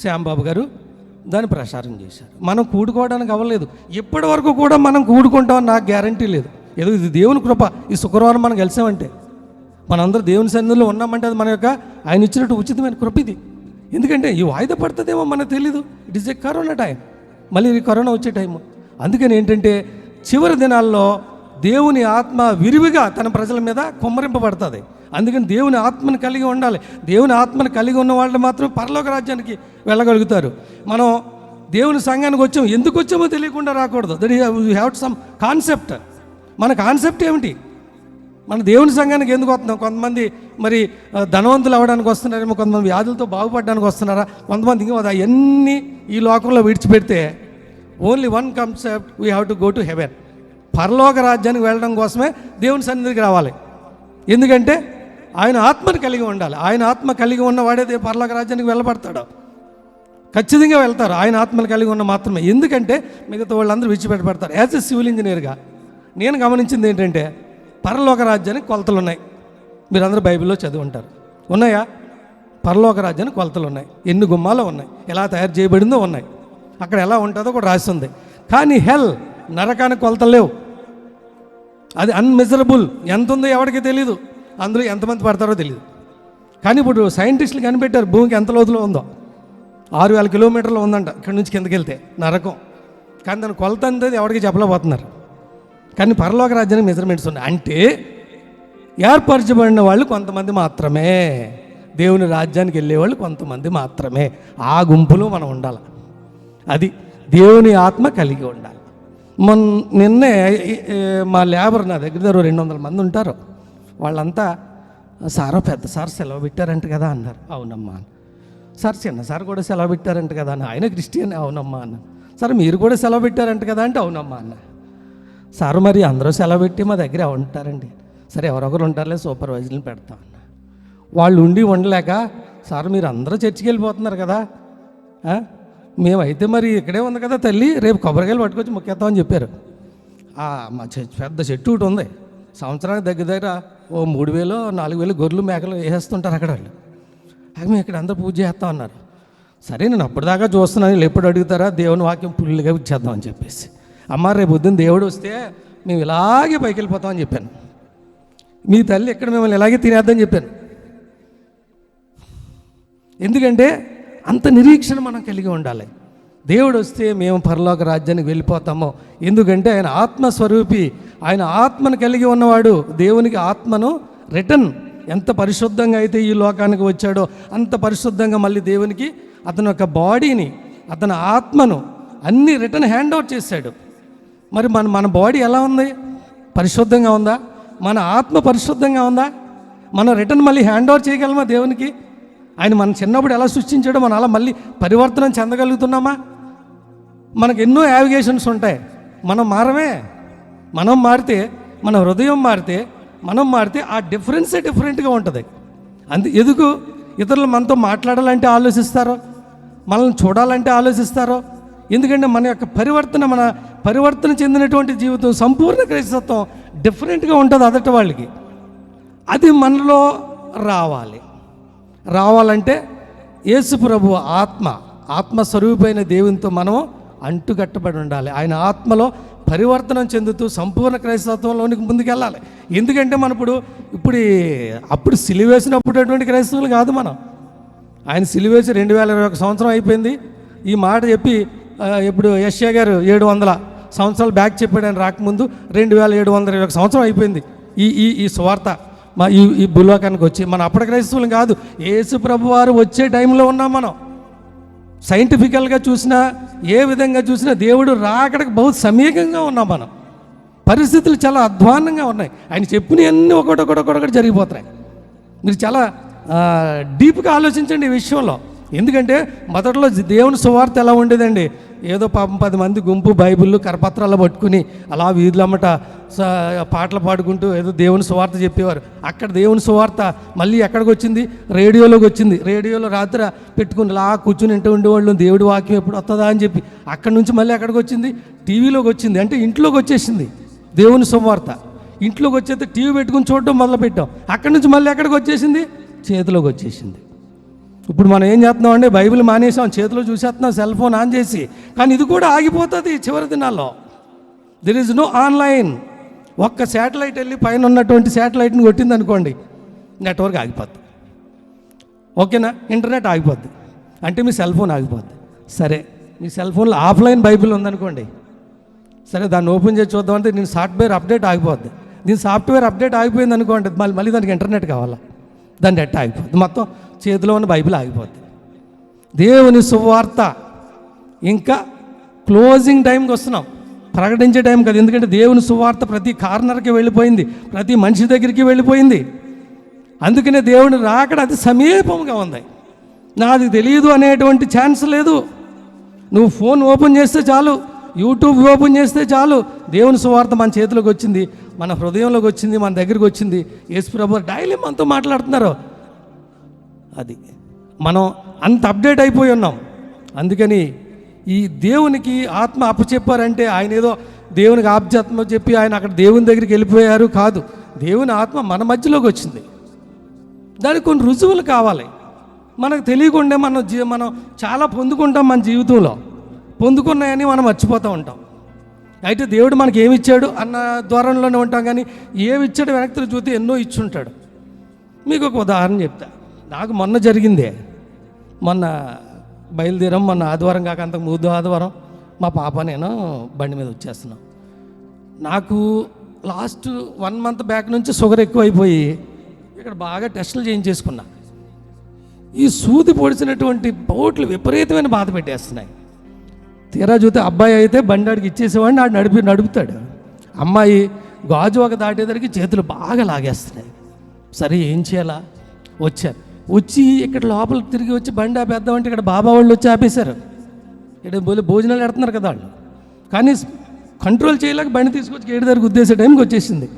శ్యాంబాబు గారు దాన్ని ప్రసారం చేశారు. మనం కూడుకోవడానికి అవ్వలేదు. ఇప్పటి వరకు కూడా మనం కూడుకుంటామని నాకు గ్యారంటీ లేదు. ఏదో ఇది దేవుని కృప. ఈ శుక్రవారం మనం కలిసామంటే, మనందరూ దేవుని సన్నిధిలో ఉన్నామంటే అది మన యొక్క ఆయన ఇచ్చినట్టు ఉచితమైన కృప ఇది. ఎందుకంటే ఈ వాయిదా పడుతుందేమో మనకు తెలీదు. It is a corona time, మళ్ళీ కరోనా వచ్చే టైము. అందుకని ఏంటంటే చివరి దినాల్లో దేవుని ఆత్మ విరివిగా తన ప్రజల మీద కుమ్మరింపబడుతుంది. అందుకని దేవుని ఆత్మను కలిగి ఉండాలి. దేవుని ఆత్మను కలిగి ఉన్న వాళ్ళు మాత్రమే పరలోక రాజ్యానికి వెళ్ళగలుగుతారు. మనం దేవుని సంఘానికి వచ్చాము, ఎందుకు వచ్చామో తెలియకుండా రాకూడదు. That you have some concept. మన కాన్సెప్ట్ ఏమిటి? మన దేవుని సంఘానికి ఎందుకు వస్తున్నాం? కొంతమంది మరి ధనవంతులు అవ్వడానికి వస్తున్నారేమో, కొంతమంది వ్యాధులతో బాగుపడడానికి వస్తున్నారా, కొంతమంది ఇంకా అవన్నీ ఈ లోకంలో విడిచిపెడితే only one concept, we have to go to heaven. పరలోక రాజ్యానికి వెళ్ళడం కోసమే దేవుని సన్నిధికి రావాలి. ఎందుకంటే ఆయన ఆత్మను కలిగి ఉండాలి. ఆయన ఆత్మ కలిగి ఉన్నవాడే పరలోక రాజ్యానికి వెళ్ళబడతాడు. ఖచ్చితంగా వెళ్తారు ఆయన ఆత్మను కలిగి ఉన్న మాత్రమే. ఎందుకంటే మిగతా వాళ్ళందరూ విడిచిపెట్టబడతారు. యాజ్ ఎ సివిల్ ఇంజనీర్గా నేను గమనించింది ఏంటంటే, పరలోక రాజ్యానికి కొలతలు ఉన్నాయి. మీరందరూ బైబిల్లో చదివి ఉంటారు. ఉన్నాయా? పరలోక రాజ్యానికి కొలతలు ఉన్నాయి. ఎన్ని గుమ్మాలో ఉన్నాయి, ఎలా తయారు చేయబడిందో ఉన్నాయి, అక్కడ ఎలా ఉంటుందో కూడా రాసి ఉంది. కానీ నరకానికి కొలతలు లేవు. అది అన్మెజరబుల్. ఎంత ఉందో ఎవరికి తెలియదు, అందులో ఎంతమంది పడతారో తెలియదు. కానీ ఇప్పుడు సైంటిస్టులు కనిపెట్టారు భూమికి ఎంత లోతులో ఉందో. 6,000 కిలోమీటర్లు ఉందంట ఇక్కడి నుంచి కిందకి వెళ్తే నరకం. కానీ దాని కొలత అనేది ఎవరికి చెప్పలేకపోతున్నారు. కానీ పరలోక రాజ్యానికి మెజర్మెంట్స్ ఉన్నాయి. అంటే ఏర్పరచబడిన వాళ్ళు కొంతమంది మాత్రమే, దేవుని రాజ్యానికి వెళ్ళేవాళ్ళు కొంతమంది మాత్రమే. ఆ గుంపులో మనం ఉండాలి. అది దేవుని ఆత్మ కలిగి ఉండాలి. నిన్నే మా లేబర్ నా దగ్గర 200 మంది ఉంటారు. వాళ్ళంతా సారో పెద్ద సార్ సెలవు పెట్టారంట కదా అన్నారు. అవునమ్మా. సార్ చిన్న సార్ కూడా సెలవు పెట్టారంట కదా అన్న. ఆయన క్రిస్టియన్. అవునమ్మా అన్న. సార్ మీరు కూడా సెలవు పెట్టారంట కదా అంటే అవునమ్మా అన్న. సార్ మరి అందరూ సెలవు పెట్టి మా దగ్గర ఉంటారండి. సరే ఎవరొకరు ఉంటారులే సూపర్వైజర్ని పెడతాం అన్న. వాళ్ళు ఉండి ఉండలేక సార్ మీరు అందరూ చర్చికి వెళ్ళిపోతున్నారు కదా, మేమైతే మరి ఇక్కడే ఉంది కదా తల్లి, రేపు కొబ్బరికాయలు పట్టుకొచ్చి మొక్కేద్దామని చెప్పారు. మా పెద్ద చెట్టు ఒకటి ఉంది, సంవత్సరానికి దగ్గర ఓ 3,000 4,000 గొర్రెలు మేకలు వేసేస్తుంటారు అక్కడ వాళ్ళు. అవి మేము ఇక్కడ అందరూ పూజ చేస్తాం అన్నారు. సరే నేను అప్పటిదాకా చూస్తున్నాను, వీళ్ళు ఎప్పుడు అడుగుతారా దేవుని వాక్యం పుల్లుగా ఇచ్చేద్దామని చెప్పేసి. అమ్మ రేపు పొద్దున్న దేవుడు వస్తే మేము ఇలాగే పైకి వెళ్ళిపోతామని చెప్పాను. మీ తల్లి ఇక్కడ మిమ్మల్ని ఇలాగే తినేద్దని చెప్పాను. ఎందుకంటే అంత నిరీక్షణ మనం కలిగి ఉండాలి. దేవుడు వస్తే మేము పరలోక రాజ్యానికి వెళ్ళిపోతాము. ఎందుకంటే ఆయన ఆత్మస్వరూపి, ఆయన ఆత్మను కలిగి ఉన్నవాడు. దేవునికి ఆత్మను రిటర్న్ ఎంత పరిశుద్ధంగా అయితే ఈ లోకానికి వచ్చాడో అంత పరిశుద్ధంగా మళ్ళీ దేవునికి అతని యొక్క బాడీని, అతని ఆత్మను అన్నీ రిటర్న్ హ్యాండ్ ఓవర్ చేశాడు. మరి మన బాడీ ఎలా ఉంది? పరిశుద్ధంగా ఉందా? మన ఆత్మ పరిశుద్ధంగా ఉందా? మనం రిటర్న్ మళ్ళీ హ్యాండ్ ఓవర్ చేయగలమా దేవునికి? ఆయన మన చిన్నప్పుడు ఎలా సృష్టించాడో మనం అలా మళ్ళీ పరివర్తనం చెందగలుగుతున్నామా? మనకు ఎన్నో యావిగేషన్స్ ఉంటాయి. మనం మారమే. మనం మారితే, మన హృదయం మారితే, మనం మారితే ఆ డిఫరెన్సే డిఫరెంట్గా ఉంటుంది. ఎందుకు ఇతరులు మనతో మాట్లాడాలంటే ఆలోచిస్తారో, మనల్ని చూడాలంటే ఆలోచిస్తారో? ఎందుకంటే మన యొక్క పరివర్తన చెందినటువంటి జీవితం, సంపూర్ణ క్రైస్తత్వం డిఫరెంట్గా ఉంటుంది అదట వాళ్ళకి. అది మనలో రావాలంటే యేసు ప్రభువు ఆత్మస్వరూపైన దేవునితో మనం అంటుకట్టబడి ఉండాలి. ఆయన ఆత్మలో పరివర్తనం చెందుతూ సంపూర్ణ క్రైస్తవంలోనికి ముందుకెళ్ళాలి. ఎందుకంటే మనం అప్పుడు సిలువేసినప్పుడు అటువంటి క్రైస్తవులు కాదు మనం. ఆయన సిలువేసి 2021 సంవత్సరం అయిపోయింది. ఈ మాట చెప్పి ఇప్పుడు యెషయా గారు 700 సంవత్సరాలు బ్యాక్ చెప్పాడు. ఆయన రాకముందు 2721 సంవత్సరం అయిపోయింది ఈ సువార్త ఈ భూలోకానికి వచ్చి. మనం అప్పటి క్రైస్తవులు కాదు, యేసు ప్రభు వారు వచ్చే టైంలో ఉన్నాం మనం. సైంటిఫికల్గా చూసినా, ఏ విధంగా చూసినా దేవుడు రాకడకు బహు సమీపంగా ఉన్నాం మనం. పరిస్థితులు చాలా అధ్వాన్నంగా ఉన్నాయి. ఆయన చెప్పినవన్నీ ఒకటి జరిగిపోతున్నాయి. మీరు చాలా డీప్గా ఆలోచించండి ఈ విషయంలో. ఎందుకంటే మొదట్లో దేవుని సువార్త ఎలా ఉండేదండి? ఏదో పాపం 10 మంది గుంపు బైబిళ్ళు కరపత్రాలు పట్టుకుని అలా వీధులమ్మట పాటలు పాడుకుంటూ ఏదో దేవుని సువార్త చెప్పేవారు. అక్కడ దేవుని సువార్త మళ్ళీ ఎక్కడికి వచ్చింది? రేడియోలోకి వచ్చింది. రేడియోలో రాత్రి పెట్టుకుని అలా కూర్చుని ఇంటూ ఉండేవాళ్ళు, దేవుడి వాక్యం ఎప్పుడు వస్తుందా అని చెప్పి. అక్కడి నుంచి మళ్ళీ ఎక్కడికి వచ్చింది? టీవీలోకి వచ్చింది. అంటే ఇంట్లోకి వచ్చేసింది దేవుని సువార్త. ఇంట్లోకి వచ్చేస్తే టీవీ పెట్టుకుని చూడటం మొదలుపెట్టాం. అక్కడి నుంచి మళ్ళీ ఎక్కడికి వచ్చేసింది? చేతిలోకి వచ్చేసింది. ఇప్పుడు మనం ఏం చేస్తున్నాం అంటే బైబిల్ మానేసాం, చేతిలో చూసేస్తున్నాం సెల్ ఫోన్ ఆన్ చేసి. కానీ ఇది కూడా ఆగిపోతుంది చివరి దినాల్లో. There is no online. ఒక్క శాటిలైట్ వెళ్ళి పైన ఉన్నటువంటి శాటిలైట్ని కొట్టింది అనుకోండి, నెట్వర్క్ ఆగిపోద్ది. ఓకేనా? ఇంటర్నెట్ ఆగిపోద్ది. అంటే మీ సెల్ ఫోన్ ఆగిపోద్ది. సరే, మీ సెల్ ఫోన్లో ఆఫ్లైన్ బైబిల్ ఉందనుకోండి, సరే దాన్ని ఓపెన్ చేసి చూద్దామంటే దీని సాఫ్ట్వేర్ అప్డేట్ ఆగిపోద్ది. దీని సాఫ్ట్వేర్ అప్డేట్ ఆగిపోయింది అనుకోండి, మళ్ళీ దానికి ఇంటర్నెట్ కావాలా, దాని నెట్ ఆగిపోద్ది. మొత్తం చేతిలో ఉన్న బైబిల్ ఆగిపోద్ది. దేవుని సువార్త ఇంకా క్లోజింగ్ టైంకి వస్తున్నాం, ప్రకటించే టైం కదా. ఎందుకంటే దేవుని సువార్త ప్రతి కార్నర్కి వెళ్ళిపోయింది, ప్రతి మనిషి దగ్గరికి వెళ్ళిపోయింది. అందుకనే దేవుని రాకడ అతి సమీపంగా ఉంది. నాది తెలియదు అనేటువంటి ఛాన్స్ లేదు. నువ్వు ఫోన్ ఓపెన్ చేస్తే చాలు, యూట్యూబ్ ఓపెన్ చేస్తే చాలు, దేవుని సువార్త మన చేతిలోకి వచ్చింది, మన హృదయంలోకి వచ్చింది, మన దగ్గరికి వచ్చింది. యేసు ప్రభు డైలీ మనతో మాట్లాడుతున్నారు. అది మనం అంత అప్డేట్ అయిపోయి ఉన్నాం. అందుకని ఈ దేవునికి ఆత్మ అప్పచెప్పారంటే ఆయన ఏదో దేవునికి ఆత్మ చెప్పి ఆయన అక్కడ దేవుని దగ్గరికి వెళ్ళిపోయారు కాదు. దేవుని ఆత్మ మన మధ్యలోకి వచ్చింది. దానికి కొన్ని రుజువులు కావాలి. మనకు తెలియకుండా మనం చాలా పొందుకుంటాం మన జీవితంలో. పొందుకున్నాయని మనం మర్చిపోతూ ఉంటాం. అయితే దేవుడు మనకి ఏమి ఇచ్చాడు అన్న ద్వారంలోనే ఉంటాం. కానీ ఏమి ఇచ్చాడు వెనక్కి చూస్తే ఎన్నో ఇచ్చుంటాడు. మీకు ఒక ఉదాహరణ చెప్తా. నాకు మొన్న జరిగిందే. మొన్న బయలుదేరాం. మొన్న ఆదివారం కాక అంతకు ముందు ఆదివారం మా పాప నేను బండి మీద వచ్చేస్తున్నాం. నాకు లాస్ట్ 1 month బ్యాక్ నుంచి షుగర్ ఎక్కువైపోయి ఇక్కడ బాగా టెస్టులు చేయించేసుకున్నా. ఈ సూది పొడిచినటువంటి బోట్లు విపరీతమైన బాధ పెట్టేస్తున్నాయి. తీరా చూస్తే అబ్బాయి అయితే బండి ఆడికి ఇచ్చేసేవాడిని, ఆడు నడుపుతాడు. అమ్మాయి గాజు ఒక దాటేసరికి చేతులు బాగా లాగేస్తున్నాయి. సరే ఏం చేయాలా? వచ్చి ఇక్కడ లోపల తిరిగి వచ్చి బండి ఆపేద్దామంటే ఇక్కడ బాబా వాళ్ళు వచ్చి ఆపేశారు. ఇక్కడ భోజనాలు పెడుతున్నారు కదా వాళ్ళు, కానీ కంట్రోల్ చేయలేక బండి తీసుకొచ్చి గేటు దగ్గర గుద్దేసే టైంకి వచ్చేసింది.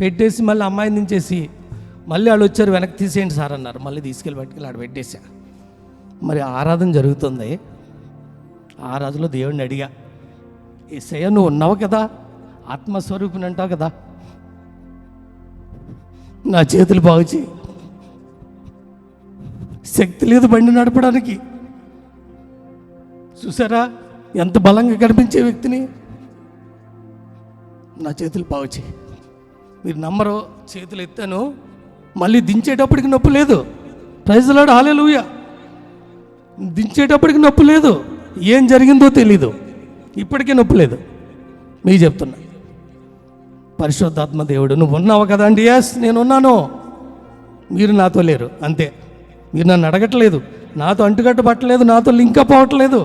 పెట్టేసి మళ్ళీ అమ్మాయిని దించేసి మళ్ళీ వాళ్ళు వచ్చారు, వెనక్కి తీసేయండి సార్ అన్నారు. మళ్ళీ పట్టుకెళ్ళి ఆడ పెట్టేశా. మరి ఆరాధన జరుగుతుంది. ఆరాధనలో దేవుడిని అడిగా, యేసయ్య నువ్వు ఉన్నావు కదా, ఆత్మస్వరూపిని అంటావు కదా, నా చేతులు బాగు చేయి. శక్తి లేదు బండి నడపడానికి. చూసారా ఎంత బలంగా కనిపించే వ్యక్తిని. నా చేతులు బాగు చేయి. మీరు నమ్మరు, చేతులు ఎత్తాను, మళ్ళీ దించేటప్పటికి నొప్పి లేదు. ప్రైజ్ ది లార్డ్, హల్లెలూయా. దించేటప్పటికి నొప్పి లేదు. ఏం జరిగిందో తెలీదు, ఇప్పటికే నొప్పి లేదు. మీకు చెప్తున్నా, పరిశుద్ధాత్మ దేవుడు నువ్వు ఉన్నావు కదా అండి. ఎస్ నేను ఉన్నాను, మీరు నాతో లేరు అంతే. మీరు నన్ను అడగట్లేదు, నాతో అంటుకట్టు పట్టలేదు, నాతో లింక్ అప్ అవ్వట్లేదు,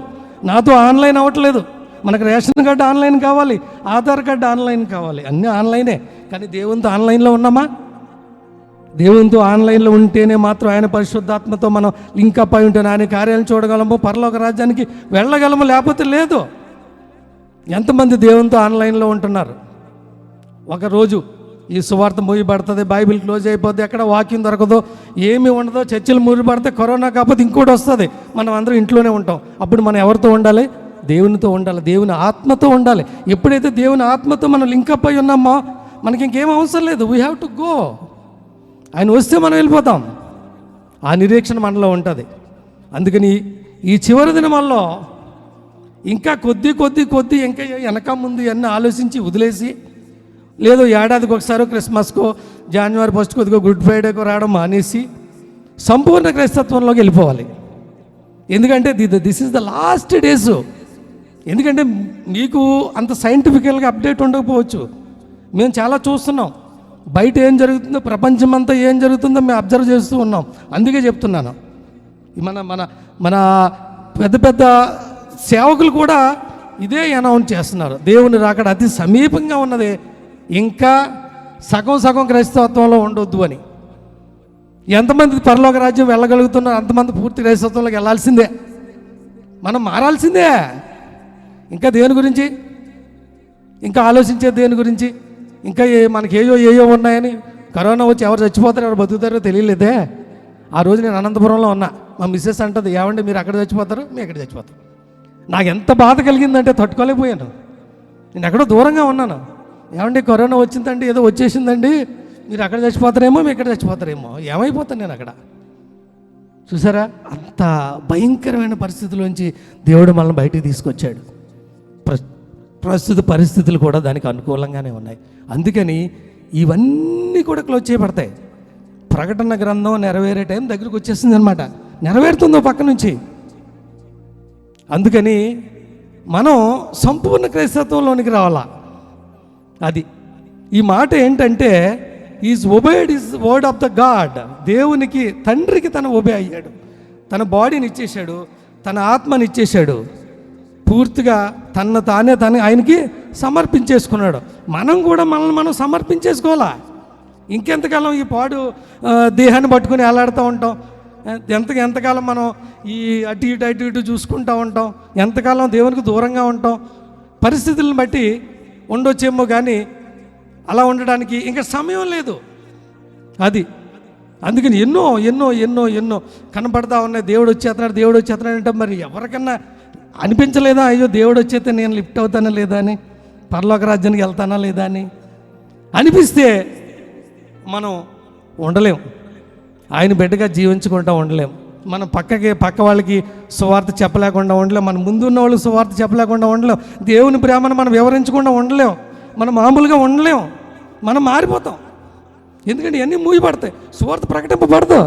నాతో ఆన్లైన్ అవ్వట్లేదు. మనకు రేషన్ కార్డు ఆన్లైన్ కావాలి, ఆధార్ కార్డు ఆన్లైన్ కావాలి, అన్నీ ఆన్లైనే. కానీ దేవునితో ఆన్లైన్లో ఉన్నామా? దేవునితో ఆన్లైన్లో ఉంటేనే మాత్రం ఆయన పరిశుద్ధాత్మతో మనం లింక్ అప్ అయి ఉంటేనే ఆయన కార్యాలను చూడగలము, పరలోక రాజ్యానికి వెళ్ళగలము, లేకపోతే లేదు. ఎంతమంది దేవునితో ఆన్లైన్లో ఉంటున్నారు? ఒకరోజు ఈ సువార్త మూయబడుతుంది, బైబిల్ క్లోజ్ అయిపోద్ది, ఎక్కడ వాక్యం దొరకదో, ఏమి ఉండదో, చర్చలు మూయబడితే, కరోనా కాకపోతే ఇంకోటి వస్తుంది, మనం అందరం ఇంట్లోనే ఉంటాం. అప్పుడు మనం ఎవరితో ఉండాలి? దేవునితో ఉండాలి, దేవుని ఆత్మతో ఉండాలి. ఎప్పుడైతే దేవుని ఆత్మతో మనం లింకప్ అయి ఉన్నామో మనకి ఇంకేం అవసరం లేదు. We have to go. ఆయన వస్తే మనం వెళ్ళిపోతాం. ఆ నిరీక్షణ మనలో ఉంటుంది. అందుకని ఈ చివరి దినమాల్లో ఇంకా కొద్ది ఇంకా వెనక ముందు అన్నీ ఆలోచించి వదిలేసి, లేదో ఏడాదికి ఒకసారి క్రిస్మస్కో, జనవరి 1st కొద్దిగా గుడ్ ఫ్రైడేకో రావడం మానేసి సంపూర్ణ క్రైస్తత్వంలోకి వెళ్ళిపోవాలి. ఎందుకంటే this is the last days. ఎందుకంటే మీకు అంత సైంటిఫికల్గా అప్డేట్ ఉండకపోవచ్చు. మేము చాలా చూస్తున్నాం, బయట ఏం జరుగుతుందో, ప్రపంచం అంతా ఏం జరుగుతుందో మేము అబ్జర్వ్ చేస్తూ ఉన్నాం. అందుకే చెప్తున్నాను, మన మన మన పెద్ద పెద్ద సేవకులు కూడా ఇదే అనౌన్స్ చేస్తున్నారు, దేవుని రాకడ అతి సమీపంగా ఉన్నది, ఇంకా సగం క్రైస్తవత్వంలో ఉండొద్దు అని. ఎంతమంది పరలోక రాజ్యం వెళ్ళగలుగుతున్నారు, అంతమంది పూర్తి క్రైస్తవంలోకి వెళ్ళాల్సిందే. మనం మారాల్సిందే. ఇంకా దేని గురించి, ఇంకా ఆలోచించే దేని గురించి, ఇంకా మనకి ఏయో ఉన్నాయని. కరోనా వచ్చి ఎవరు చచ్చిపోతారో ఎవరు బతుకుతారో తెలియలేదే. ఆ రోజు నేను అనంతపురంలో ఉన్నా, మా మిస్సెస్ అంటది, ఏమంటే మీరు అక్కడ చచ్చిపోతారు, మేము ఎక్కడ చచ్చిపోతాం. నాకు ఎంత బాధ కలిగిందంటే తట్టుకోలేకపోయాను. నేను ఎక్కడో దూరంగా ఉన్నాను. ఏమంటే కరోనా వచ్చిందండి, ఏదో వచ్చేసిందండి, మీరు అక్కడ చచ్చిపోతారేమో, మేము ఇక్కడ చచ్చిపోతారేమో, ఏమైపోతాను నేను అక్కడ. చూసారా, అంత భయంకరమైన పరిస్థితుల్లోంచి దేవుడు మనల్ని బయటికి తీసుకొచ్చాడు. ప్రస్తుత పరిస్థితులు కూడా దానికి అనుకూలంగానే ఉన్నాయి. అందుకని ఇవన్నీ కూడా క్లోజ్ చేయబడతాయి. ప్రకటన గ్రంథం నెరవేరే టైం దగ్గరకు వచ్చేసింది అనమాట. నెరవేరుతుందో పక్క నుంచి. అందుకని మనం సంపూర్ణ క్రైస్తత్వంలోనికి రావాలా. అది ఈ మాట ఏంటంటే, is obeyed is word of the God. దేవునికి, తండ్రికి తను ఒబే అయ్యాడు. తన బాడీని ఇచ్చేశాడు, తన ఆత్మని ఇచ్చేశాడు. పూర్తిగా తానే ఆయనకి సమర్పించేసుకున్నాడు. మనం కూడా మనల్ని మనం సమర్పించేసుకోవాలా. ఇంకెంతకాలం ఈ పాడు దేహాన్ని పట్టుకుని వేలాడుతూ ఉంటాం? ఎంతకాలం మనం ఈ అటు ఇటు చూసుకుంటూ ఉంటాం? ఎంతకాలం దేవునికి దూరంగా ఉంటాం? పరిస్థితులను బట్టి ఉండొచ్చేమో, కానీ అలా ఉండడానికి ఇంకా సమయం లేదు. అది అందుకని ఎన్నో కనపడతా ఉన్నాయి. దేవుడు వచ్చేస్తున్నాడు అంటే మరి ఎవరికన్నా అనిపించలేదా, అయ్యో దేవుడు వచ్చేస్తే నేను లిఫ్ట్ అవుతానా లేదా అని, పరలోక రాజ్యానికి వెళ్తానా లేదా అని అనిపిస్తే మనం ఉండలేం. ఆయన బిడ్డగా జీవించుకుంటూ ఉండలేం. మనం పక్క వాళ్ళకి సువార్త చెప్పలేకుండా ఉండలేం. మన ముందు ఉన్న వాళ్ళకి సువార్త చెప్పలేకుండా ఉండలేం. దేవుని ప్రేమను మనం వివరించకుండా ఉండలేం. మనం మామూలుగా ఉండలేం. మనం మారిపోతాం. ఎందుకంటే ఇవన్నీ మూయబడతాయి. సువార్త ప్రకటింపబడదు.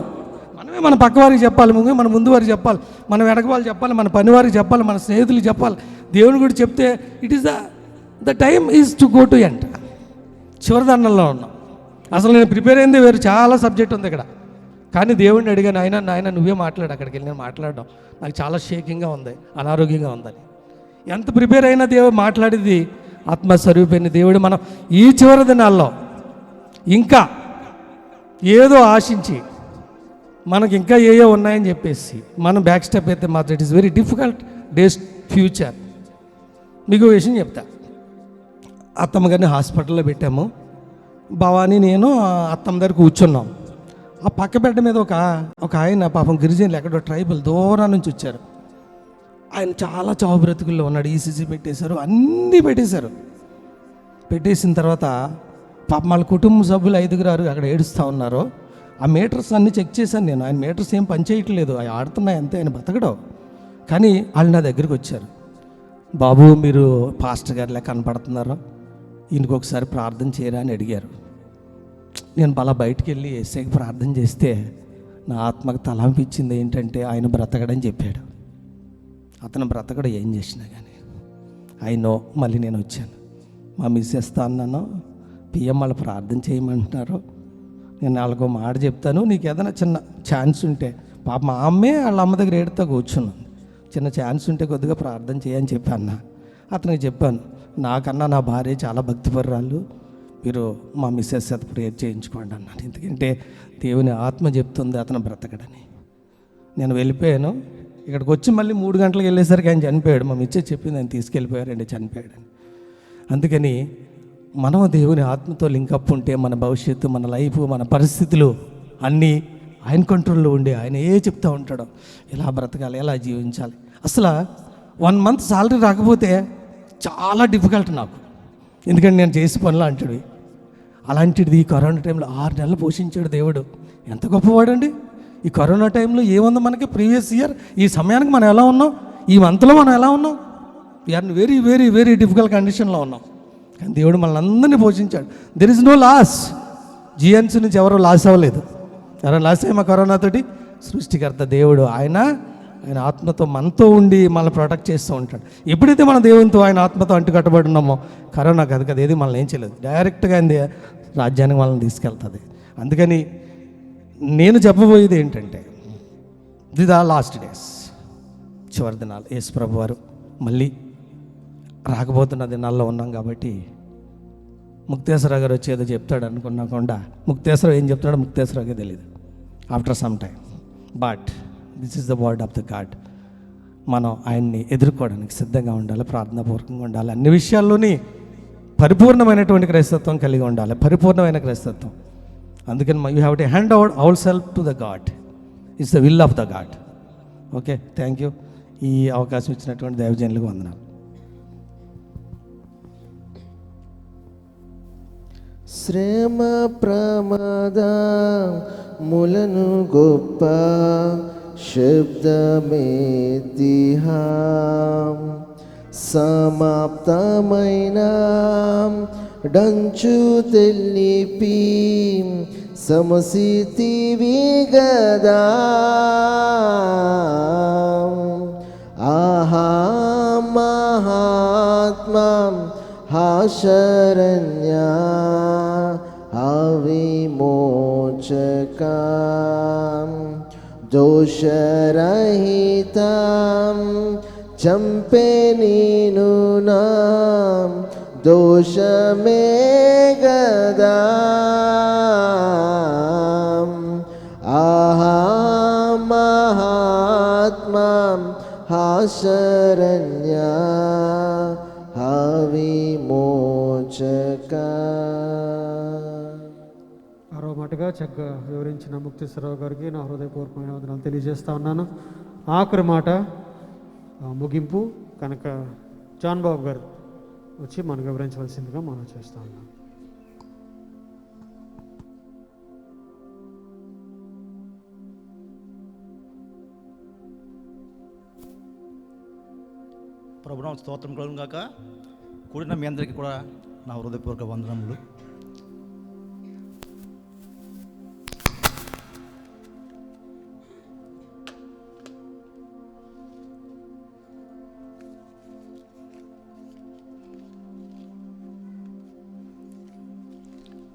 మనం మన పక్క వారికి చెప్పాలి, మన ముందు వారికి చెప్పాలి, మన వెనక వాళ్ళు చెప్పాలి, మన పని వారికి చెప్పాలి, మన స్నేహితులకు చెప్పాలి. దేవుని గురించి చెప్తే it is the time is to go to end. చివరి దండంలో ఉన్నాం. అసలు నేను ప్రిపేర్ అయింది వేరు, చాలా సబ్జెక్ట్ ఉంది ఇక్కడ. కానీ దేవుడిని అడిగాను, నాయన నువ్వే మాట్లాడు. అక్కడికి వెళ్ళి నేను మాట్లాడడం నాకు చాలా షేకింగ్గా ఉంది, అనారోగ్యంగా ఉందని. ఎంత ప్రిపేర్ అయినా దేవుడు మాట్లాడేది ఆత్మస్వరూపైన దేవుడు. మనం ఈ చివరి దినాల్లో ఇంకా ఏదో ఆశించి మనకి ఇంకా ఏయో ఉన్నాయని చెప్పేసి మనం బ్యాక్ స్టెప్ అయితే మాత్రం it is very difficult days future. మీకు విషయం చెప్తా. అత్తమ్మ గారిని హాస్పిటల్లో పెట్టాము. భవానీ నేను అత్తమ్మ దగ్గర కూర్చున్నాం. ఆ పక్క బెడ్ మీద ఒక ఆయన పాపం గిరిజనులు ఎక్కడో ట్రైబల్ దూరం నుంచి వచ్చారు. ఆయన చాలా చావు బ్రతుకుల్లో ఉన్నాడు. ఈసీజీ పెట్టేశారు, అన్నీ పెట్టేశారు. పెట్టేసిన తర్వాత పాపం వాళ్ళ కుటుంబ సభ్యులు 5 అక్కడ ఏడుస్తూ ఉన్నారు. ఆ మీటర్స్ అన్నీ చెక్ చేశాను నేను. ఆయన మీటర్స్ ఏం పనిచేయట్లేదు, అవి ఆడుతున్నాయి అంతే, ఆయన బతకడం. కానీ వాళ్ళు నా దగ్గరికి వచ్చారు. బాబు మీరు పాస్టర్ గారిలా కనపడుతున్నారో, ఈయనకి ఒకసారి ప్రార్థన చేయరా అని అడిగారు. నేను అలా బయటికి వెళ్ళి ఏసైకి ప్రార్థన చేస్తే నా ఆత్మకు తలంపించింది ఏంటంటే ఆయన బ్రతకడని చెప్పాడు. అతను బ్రతకడం ఏం చేసినా కానీ అయినో. మళ్ళీ నేను వచ్చాను, మా మిస్సెస్తో అన్నాను, పిఎం వాళ్ళు ప్రార్థన చేయమంటున్నారు, నేను వాళ్ళకు మాట చెప్తాను, నీకు ఏదైనా చిన్న ఛాన్స్ ఉంటే. పాప మా అమ్మే వాళ్ళ అమ్మ దగ్గర ఏడుతో కూర్చున్నాను, చిన్న ఛాన్స్ ఉంటే కొద్దిగా ప్రార్థన చేయని చెప్పి అన్న. అతనికి చెప్పాను, నాకన్నా నా భార్య చాలా భక్తిపరురాలు, మీరు మా మిస్సెస్ చేత ప్రేయర్ చేయించుకోండి అన్నాను. ఎందుకంటే దేవుని ఆత్మ చెప్తుంది అతను బ్రతకడని. నేను వెళ్ళిపోయాను. ఇక్కడికి వచ్చి మళ్ళీ 3 గంటలకు వెళ్ళేసరికి ఆయన చనిపోయాడు. మా మిస్సెస్ చెప్పింది ఆయన తీసుకెళ్ళిపోయారండి, చనిపోయాడని. అందుకని మనం దేవుని ఆత్మతో లింకప్ ఉంటే మన భవిష్యత్తు, మన లైఫ్, మన పరిస్థితులు అన్నీ ఆయన కంట్రోల్లో ఉండి ఆయన చెప్తూ ఉంటాడో ఎలా బ్రతకాలి, ఎలా జీవించాలి. అసలు 1 మంత్ సాలరీ రాకపోతే చాలా డిఫికల్ట్ నాకు, ఎందుకంటే నేను చేసే పనులు అంటాడు. అలాంటిది ఈ కరోనా టైంలో 6 నెలలు పోషించాడు దేవుడు. ఎంత గొప్పవాడండి. ఈ కరోనా టైంలో ఏముంది మనకి? ప్రీవియస్ ఇయర్ ఈ సమయానికి మనం ఎలా ఉన్నాం, ఈ మంత్లో మనం ఎలా ఉన్నాం? We are very very very difficult కండిషన్లో ఉన్నాం. కానీ దేవుడు మనల్ని అందరినీ పోషించాడు. There is no loss. GNC నుంచి ఎవరో లాస్ అవ్వలేదు. ఎవరో లాస్ అయ్యా కరోనాతోటి? సృష్టికర్త దేవుడు ఆయన ఆత్మతో మనతో ఉండి మనల్ని ప్రొటెక్ట్ చేస్తూ ఉంటాడు. ఎప్పుడైతే మన దేవునితో ఆయన ఆత్మతో అంటుకట్టబడి ఉన్నామో కరోనా కదా ఏది మనల్ని ఏం చేయలేదు, డైరెక్ట్గా ఆయన రాజ్యానికి మనల్ని తీసుకెళ్తుంది. అందుకని నేను చెప్పబోయేది ఏంటంటే, ది ద లాస్ట్ డేస్, చివరి దినాలు. యేసు ప్రభు వారు మళ్ళీ రాకపోతున్న దినాల్లో ఉన్నాం కాబట్టి ముక్తేశ్వరరావు గారు వచ్చేదో చెప్తాడు అనుకున్నాకుండా ముక్తేశ్వరరావు ఏం చెప్తాడో ముక్తేశ్వరరావుకే తెలియదు after some time. But this is the word of the God. మనం ఆయన్ని ఎదుర్కోవడానికి సిద్ధంగా ఉండాలి, ప్రార్థనాపూర్వకంగా ఉండాలి, అన్ని విషయాల్లోని పరిపూర్ణమైనటువంటి క్రైస్తత్వం కలిగి ఉండాలి, పరిపూర్ణమైన క్రైస్తత్వం. అందుకని you have to hand out our self to the God. It's the will of the God. Okay, thank you. ఈ అవకాశం ఇచ్చినటువంటి దైవజనులకు వందనాలు. శ్రమ ప్రమాదములను గొప్ప శబ్దమేతిహాం సమాప్తమైన డంచు తెల్లిపి సమసితివి గదా ఆహా మహాత్మం శరణ్య విమోచకం దోషరహితం చంపే నేను నాం దోషమే గదా ఆహా మహాత్మం శరణ్య విమోచక. ఆరో మాటగా చక్కగా వివరించిన ముక్తేశ్వరరావు గారికి నా హృదయపూర్వకమైన వందనాలు తెలియజేస్తా ఉన్నాను. ఆఖరి మాట ముగింపు కనుక జాన్ బాబు గారు వచ్చి మనకు వివరించవలసిందిగా మనం చేస్తా ఉన్నాం. ప్రభునామ స్తోత్రం కలుగును గాక. కూడిన మీ అందరికీ కూడా నా హృదయపూర్వక వందనములు.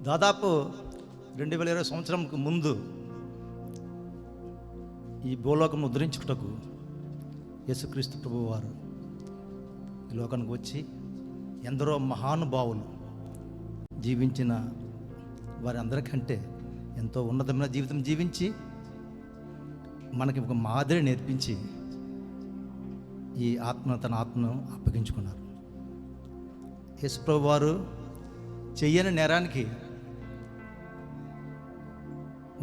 దాదాపు 2020 సంవత్సరంకు ముందు ఈ భూలోకం ఉద్ధరించుటకు యేసుక్రీస్తు ప్రభువు వారు ఈ లోకానికి వచ్చి ఎందరో మహానుభావులు జీవించిన వారి అందరికంటే ఎంతో ఉన్నతమైన జీవితం జీవించి మనకి ఒక మాదిరి నేర్పించి ఈ తన ఆత్మను అప్పగించుకున్నారు. యేసుప్రభు వారు చెయ్యని నేరానికి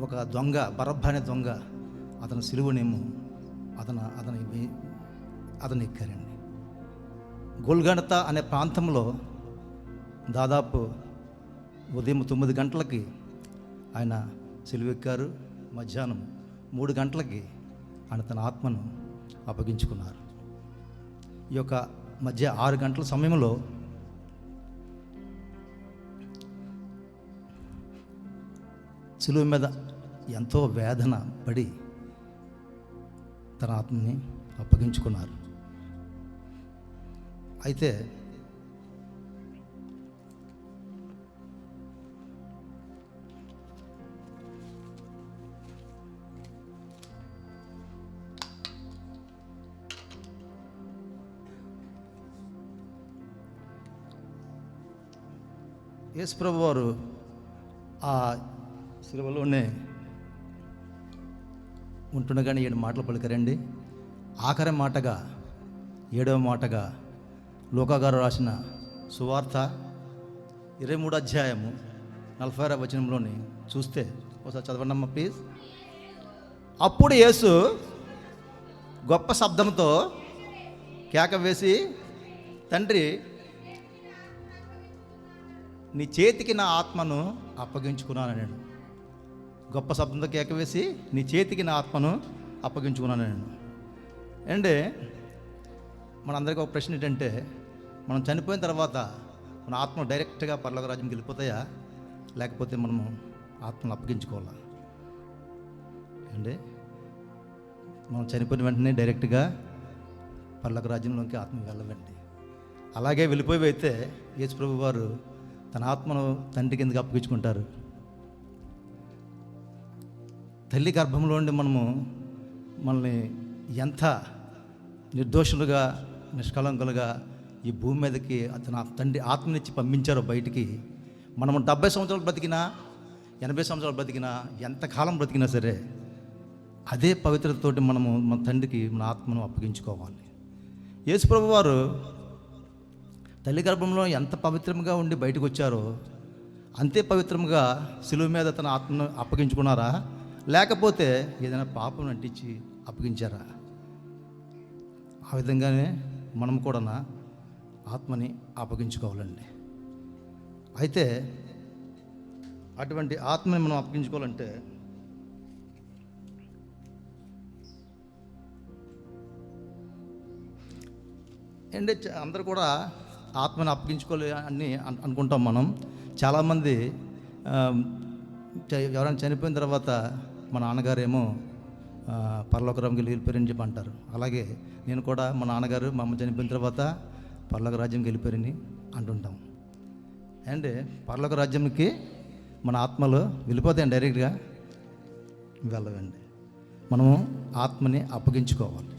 ఒక దొంగ, బరబ్బా అనే దొంగ, అతను సిలువనేమో అతను ఎక్కారండి. గొల్గొతా అనే ప్రాంతంలో దాదాపు ఉదయం 9 గంటలకి ఆయన సిలువెక్కారు. మధ్యాహ్నం 3 గంటలకి ఆయన తన ఆత్మను అప్పగించుకున్నారు. ఈ యొక్క మధ్య 6 గంటల సమయంలో సిలువ మీద ఎంతో వేదన పడి తన ఆత్మని అప్పగించుకున్నారు. అయితే యేసుప్రభు వారు ఆ సిలువలోనే ఉంటుండగానే 7 మాటలు పలికారండి. ఆఖరి మాటగా 7వ మాటగా లూకా గారు రాసిన సువార్త 23 అధ్యాయము 46వ వచనంలోని చూస్తే ఒకసారి చదవండమ్మా ప్లీజ్. అప్పుడు యేసు గొప్ప శబ్దంతో కేక వేసి, తండ్రి, నీ చేతికి నా ఆత్మను అప్పగించుకున్నాను నేను. గొప్ప శబ్దంతో కేక వేసి, నీ చేతికి నా ఆత్మను అప్పగించుకున్నాను నేను. అంటే మనందరికీ ఒక ప్రశ్న ఏంటంటే, మనం చనిపోయిన తర్వాత మన ఆత్మ డైరెక్ట్గా పరలోక రాజ్యంకి వెళ్ళిపోతాయా, లేకపోతే మనము ఆత్మను అప్పగించుకోవాలా? అంటే మనం చనిపోయిన వెంటనే డైరెక్ట్గా పరలోక రాజ్యంలోకి ఆత్మ వెళ్ళవండి. అలాగే వెళ్ళిపోయి అయితే యేసుప్రభు వారు తన ఆత్మను తండ్రికి ఎందుకు అప్పగించుకుంటారు? తల్లి గర్భంలో ఉండి మనల్ని ఎంత నిర్దోషులుగా, నిష్కలంకులుగా ఈ భూమి మీదకి తన తండ్రి ఆత్మనిచ్చి పంపించారో బయటికి, మనము 70 సంవత్సరాలు బ్రతికినా, 80 సంవత్సరాలు బ్రతికినా, ఎంతకాలం బ్రతికినా సరే అదే పవిత్రతతోటి మన తండ్రికి మన ఆత్మను అప్పగించుకోవాలి. యేసుప్రభు వారు తల్లి గర్భంలో ఎంత పవిత్రంగా ఉండి బయటకు వచ్చారో అంతే పవిత్రంగా సిలువ మీద తన ఆత్మను అప్పగించుకున్నారా, లేకపోతే ఏదైనా పాపం అంటించి అప్పగించారా? ఆ విధంగానే మనం కూడా ఆత్మని అప్పగించుకోవాలండి. అయితే అటువంటి ఆత్మని మనం అప్పగించుకోవాలంటే ఏంటంటే అందరూ కూడా ఆత్మని అప్పగించుకోవాలి అని అనుకుంటాం మనం. చాలామంది ఎవరైనా చనిపోయిన తర్వాత మా నాన్నగారేమో పరలోక రాజ్యంకి వెళ్ళిపోయారని చెప్పి అంటారు. అలాగే నేను కూడా మా నాన్నగారు మా అమ్మ చనిపోయిన తర్వాత పరలోక రాజ్యంకి వెళ్ళిపోయారని అంటుంటాం. అంటే పరలోక రాజ్యంకి మన ఆత్మలు వెళ్ళిపోతాయండి, డైరెక్ట్గా వెళ్ళవండి. మనము ఆత్మని అప్పగించుకోవాలి.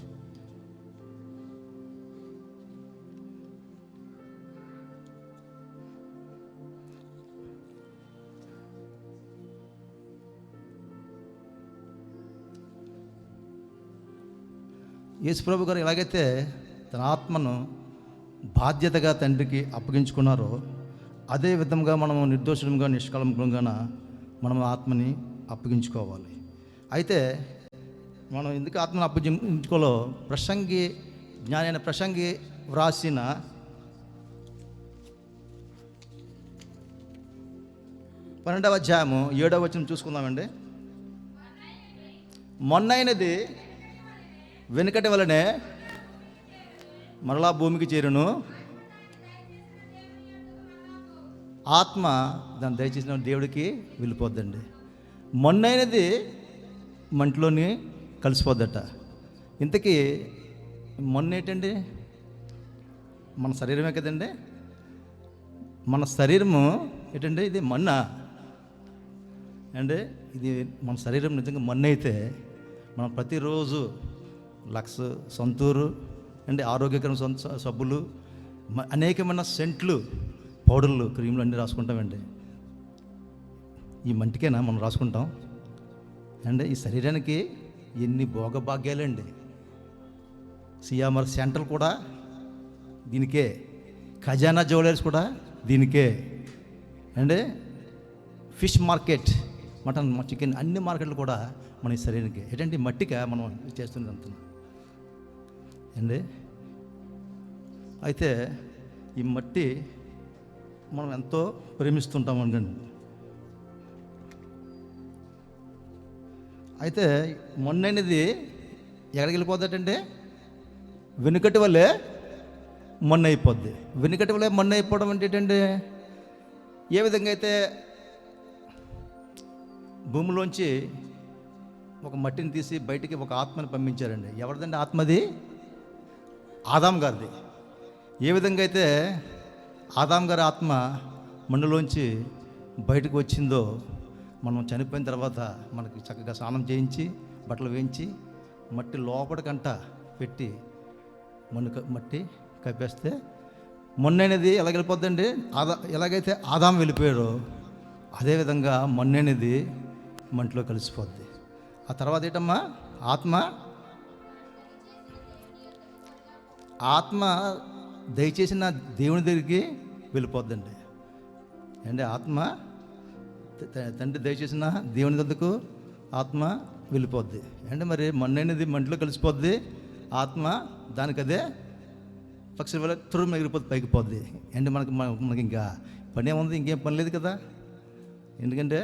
యేసుప్రభు గారు ఎలాగైతే తన ఆత్మను బాధ్యతగా తండ్రికి అప్పగించుకున్నారో, అదే విధంగా మనము నిర్దోషంగా, నిష్కలంకంగా మనం ఆత్మని అప్పగించుకోవాలి. అయితే మనం ఎందుకు ఆత్మను అప్పగించుకోవాలో జ్ఞాని అయిన ప్రసంగి వ్రాసిన 12వ అధ్యాయము 7వ వచనం చూసుకుందామండి. మొన్నైనది వెనుకటి వలనే మరలా భూమికి చేరును, ఆత్మ దాన్ని దయచేసిన దేవుడికి వెళ్ళిపోద్దండి. మొన్నైనది మంటలోని కలిసిపోద్దట. ఇంతకీ మొన్న ఏంటండి? మన శరీరమే కదండి. మన శరీరము ఏంటంటే ఇది మన్న అంటే ఇది మన శరీరం నిజంగా మన్ను అయితే మనం ప్రతిరోజు లక్స్, సొంతూరు అంటే ఆరోగ్యకరమైన సబ్బులు, అనేకమైన సెంట్లు, పౌడర్లు, క్రీములు అన్నీ రాసుకుంటామండి. ఈ మంటికేనా మనం రాసుకుంటాం అంటే ఈ శరీరానికి ఎన్ని భోగభాగ్యాలండి. సియామర్ సెంటర్ కూడా దీనికే, ఖజానా జ్యువెలర్స్ కూడా దీనికే. అంటే ఫిష్ మార్కెట్, మటన్, చికెన్ అన్ని మార్కెట్లు కూడా మన ఈ శరీరానికి ఏంటంటే మట్టిగా మనం చేస్తున్నది అంత అండి. అయితే ఈ మట్టి మనం ఎంతో ప్రేమిస్తుంటాం అనుకోండి. అయితే మొన్న అనేది ఎక్కడికి వెళ్ళిపోద్దటంటే వెనుకటి వల్లే మొన్న అయిపోద్ది. వెనుకటి వల్లే మొన్న అయిపోవడం అంటే ఏంటంటే, ఏ విధంగా అయితే భూమిలోంచి ఒక మట్టిని తీసి బయటికి ఒక ఆత్మని పంపించారండి. ఎవరిదండి ఆత్మది? ఆదాం గారిది. ఏ విధంగా అయితే ఆదాం గారి ఆత్మ మన్నులోంచి బయటకు వచ్చిందో, మనం చనిపోయిన తర్వాత మనకి చక్కగా స్నానం చేయించి బట్టలు వేయించి మట్టి లోపలికంట పెట్టి మట్టి కప్పేస్తే మొన్ననేది ఎలా వెళ్ళిపోద్దండి? ఎలాగైతే ఆదాం వెళ్ళిపోయాడో అదేవిధంగా మొన్ననేది మంటలో కలిసిపోద్ది. ఆ తర్వాత ఏంటమ్మా? ఆత్మ దయచేసిన దేవుని దగ్గరికి వెళ్ళిపోద్దండి. అంటే ఆత్మ తండ్రి దయచేసిన దేవుని దగ్గరకు ఆత్మ వెళ్ళిపోద్ది. అంటే మరి మన్ననేది మంటలో కలిసిపోద్ది, ఆత్మ దానికదే పక్షి వల్ల తురుము ఎగిరిపోద్ది, పైకి పోద్ది. అంటే మనకి ఇంకా పని ఏముంది? ఇంకేం పని లేదు కదా. ఎందుకంటే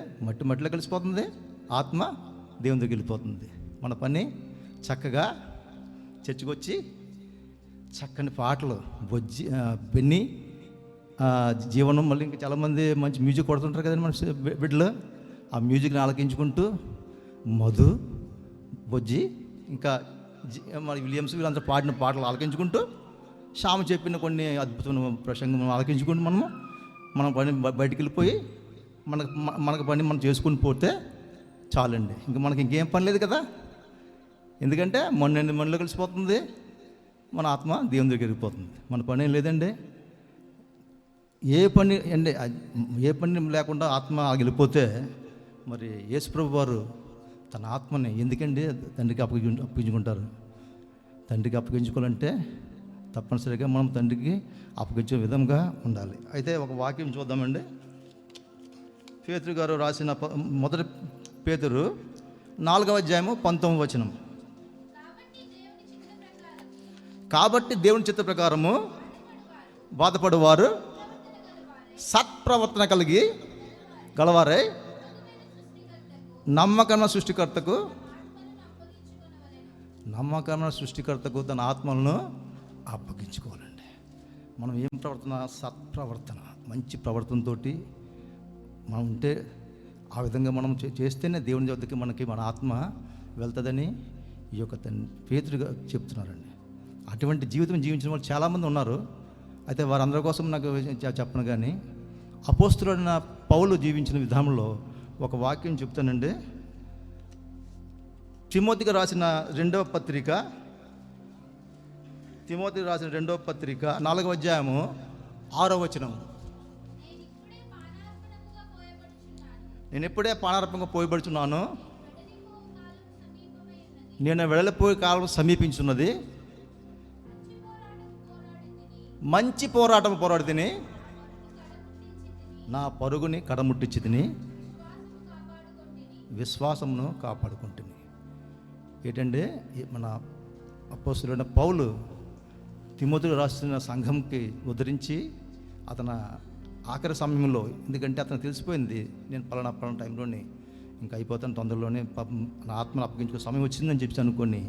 మట్టిలో కలిసిపోతుంది, ఆత్మ దేవుని దగ్గరికి వెళ్ళిపోతుంది. మన పని చక్కగా చర్చికొచ్చి చక్కని పాటలు, బెన్ని, జీవనం, మళ్ళీ ఇంకా చాలామంది మంచి మ్యూజిక్ కొడుతుంటారు కదండి మన బిడ్డలు. ఆ మ్యూజిక్ని ఆలకించుకుంటూ మధు, బొజ్జి, ఇంకా మన విలియమ్స్ వీళ్ళందరూ పాడిన పాటలు ఆలకించుకుంటూ, శ్యామ చెప్పిన కొన్ని అద్భుతమైన ప్రసంగం ఆలకించుకుంటూ మనం పని బయటికి వెళ్ళిపోయి మనకు పని మనం చేసుకుని పోతే చాలండి. ఇంకా మనకి ఇంకేం పని లేదు కదా. ఎందుకంటే మనలో కలిసిపోతుంది, మన ఆత్మ దేవుని దగ్గరికి వెళ్ళిపోతుంది. మన పని ఏం లేదండి. ఏ పని లేకుండా ఆత్మ వెళ్ళిపోతే మరి యేసుప్రభు వారు తన ఆత్మని ఎందుకండి తండ్రికి అప్పగించుకుంటారు? తండ్రికి అప్పగించుకోవాలంటే తప్పనిసరిగా మనం తండ్రికి అప్పగించే విధంగా ఉండాలి. అయితే ఒక వాక్యం చూద్దామండి. పేతురు గారు రాసిన మొదటి పేతురు 4వ అధ్యాయము 19వ వచనం. కాబట్టి దేవుని చిత్త ప్రకారము బాధపడువారు సత్ప్రవర్తన కలిగి గలవారై నమ్మకమైన సృష్టికర్తకు తన ఆత్మలను అప్పగించుకోవాలండి. మనం ఏం ప్రవర్తన? సత్ప్రవర్తన, మంచి ప్రవర్తనతో మనం ఉంటే, ఆ విధంగా మనం చేస్తేనే దేవుని వద్దకి మన ఆత్మ వెళ్తుందని ఈ యొక్క పేతురుగా చెప్తున్నారండి. అటువంటి జీవితం జీవించిన వాళ్ళు చాలామంది ఉన్నారు. అయితే వారందరి కోసం నాకు చెప్పను కానీ, అపోస్తులైన పౌలు జీవించిన విధానంలో ఒక వాక్యం చెప్తానండి. తిమోతికి రాసిన రెండవ పత్రిక 4వ అధ్యాయము 6వ వచనం. నేను ఎప్పుడే పానార్పంగా పోయబడుచున్నాను, నేను వెళ్ళిపోయే కాలం సమీపించున్నది, మంచి పోరాటం పోరాడి తిని నా పరుగుని కడముట్టించి తిని విశ్వాసమును కాపాడుకుంటుంది. ఏంటంటే మన అపోస్తలుడైన పౌలు తిమోతికి రాసిన సంఘంకి ఉద్ధరించి అతను ఆఖరి సమయంలో, ఎందుకంటే అతను తెలిసిపోయింది నేను పలానా టైంలోనే ఇంకా అయిపోతాను, తొందరలోనే నా ఆత్మను అప్పగించుకునే సమయం వచ్చిందని చెప్పి అనుకొని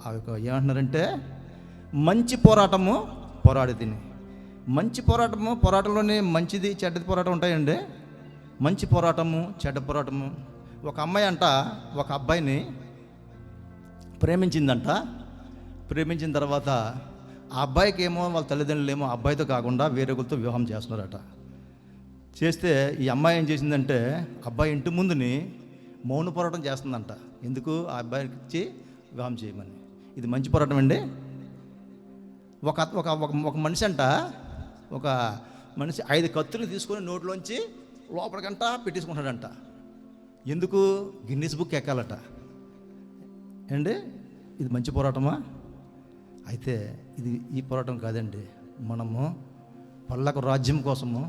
ఆ యొక్క ఏమంటున్నారంటే మంచి పోరాటము పోరాడి తిని. మంచి పోరాటంలోనే మంచిది చెడ్డది పోరాటం ఉంటాయండి. మంచి పోరాటము చెడ్డ పోరాటము. ఒక అమ్మాయి అంట ఒక అబ్బాయిని ప్రేమించిందంట. ప్రేమించిన తర్వాత ఆ అబ్బాయికి ఏమో వాళ్ళ తల్లిదండ్రులు ఏమో అబ్బాయితో కాకుండా వేరే ఒకరితో వివాహం చేస్తున్నారట. చేస్తే ఈ అమ్మాయి ఏం చేసిందంటే అబ్బాయి ఇంటి ముందుని మౌన పోరాటం చేస్తుందంట. ఎందుకు? ఆ అబ్బాయికి ఇచ్చి వివాహం చేయమని. ఇది మంచి పోరాటం అండి. ఒక ఒక ఒక మనిషి అంట, ఒక మనిషి 5 కత్తులు తీసుకొని నోట్లోంచి లోపలికంట పెట్టేసుకుంటాడంట. ఎందుకు? గిన్నిస్ బుక్ ఎక్కాలట అండి. ఇది మంచి పోరాటమా? అయితే ఇది ఈ పోరాటం కాదండి. మనము పర్లోక రాజ్యం కోసము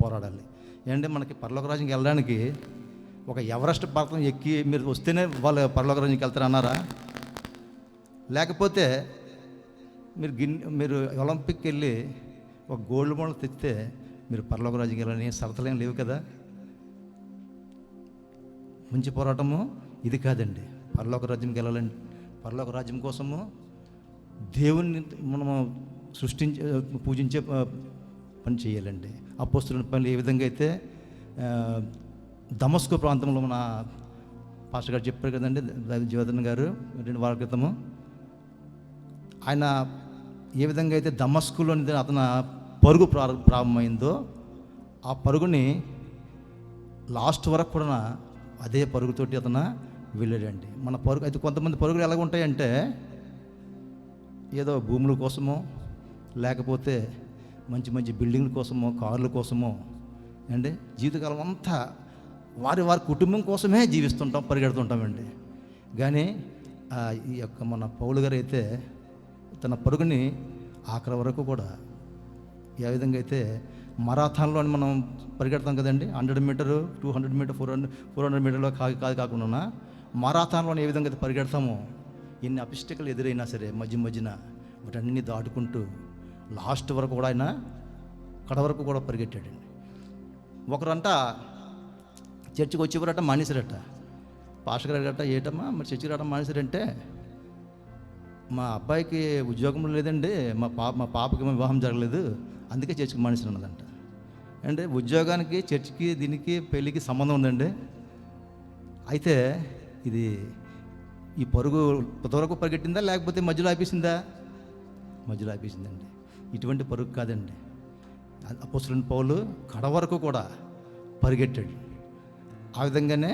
పోరాడాలి. ఏంటంటే మనకి పర్లోక రాజ్యంకి వెళ్ళడానికి ఒక ఎవరెస్ట్ పర్వతం ఎక్కి మీరు వస్తేనే వాళ్ళు పర్లోక రాజ్యంకి వెళ్తారన్నారా? లేకపోతే మీరు ఒలింపిక్కి వెళ్ళి ఒక గోల్డ్ మెడల్ తెచ్చితే మీరు పరలోక రాజ్యంకి వెళ్ళని షరతులేం లేవు కదా. మంచి పోరాటము ఇది కాదండి. పరలోక రాజ్యంకి వెళ్ళాలండి. పరలోక రాజ్యం కోసము దేవుణ్ణి మనము పూజించే పని చేయాలండి. అపోస్తలుల పనులు ఏ విధంగా అయితే దమస్కు ప్రాంతంలో మన పాస్టర్ గారు చెప్పారు కదండి, జీవధన్ గారు 2 వారాల క్రితము, ఆయన ఏ విధంగా అయితే దమస్కులోని అతను పరుగు ప్రారంభమైందో ఆ పరుగుని లాస్ట్ వరకు కూడా అదే పరుగుతోటి అతను వెళ్ళాడండి. మన పరుగు అయితే కొంతమంది పరుగులు ఎలాగ ఉంటాయంటే ఏదో భూముల కోసమో లేకపోతే మంచి మంచి బిల్డింగ్ల కోసమో కార్ల కోసమో అండి జీవితకాలం అంతా వారి కుటుంబం కోసమే జీవిస్తుంటాం, పరిగెడుతుంటామండి. కానీ ఈ యొక్క మన పౌలు గారు అయితే తన పరుగుని ఆఖరి వరకు కూడా ఏ విధంగా అయితే మరాథాన్లో మనం పరిగెడతాం కదండి, 100 మీటరు 200 మీటర్ 400 మీటర్లో కాకుండా మరాథాన్లో ఏ విధంగా అయితే పరిగెడతామో ఎన్ని అపిస్టికలు ఎదురైనా సరే మధ్యన వాటన్నీ దాటుకుంటూ లాస్ట్ వరకు కూడా ఆయన కడ వరకు కూడా పరిగెట్టాడండి. ఒకరంట చర్చికి వచ్చేవారట మానేశారట. పాస్టర్ గారు గట్ట ఏటమ్మా మరి చర్చికి రావడం మానేశారంటే, మా అబ్బాయికి ఉద్యోగం లేదండి, మా పాపకి వివాహం జరగలేదు, అందుకే చర్చికి మానేశారు అన్నదంట. అంటే ఉద్యోగానికి చర్చికి దీనికి పెళ్ళికి సంబంధం ఉందండి. అయితే ఇది ఈ పరుగు కొంతవరకు పరిగెట్టిందా లేకపోతే మధ్యలో ఆపేసిందా? మధ్యలో ఆపేసిందండి. ఇటువంటి పరుగు కాదండి. అపోస్తలుడైన పౌలు కడ వరకు కూడా పరిగెట్టాడు. ఆ విధంగానే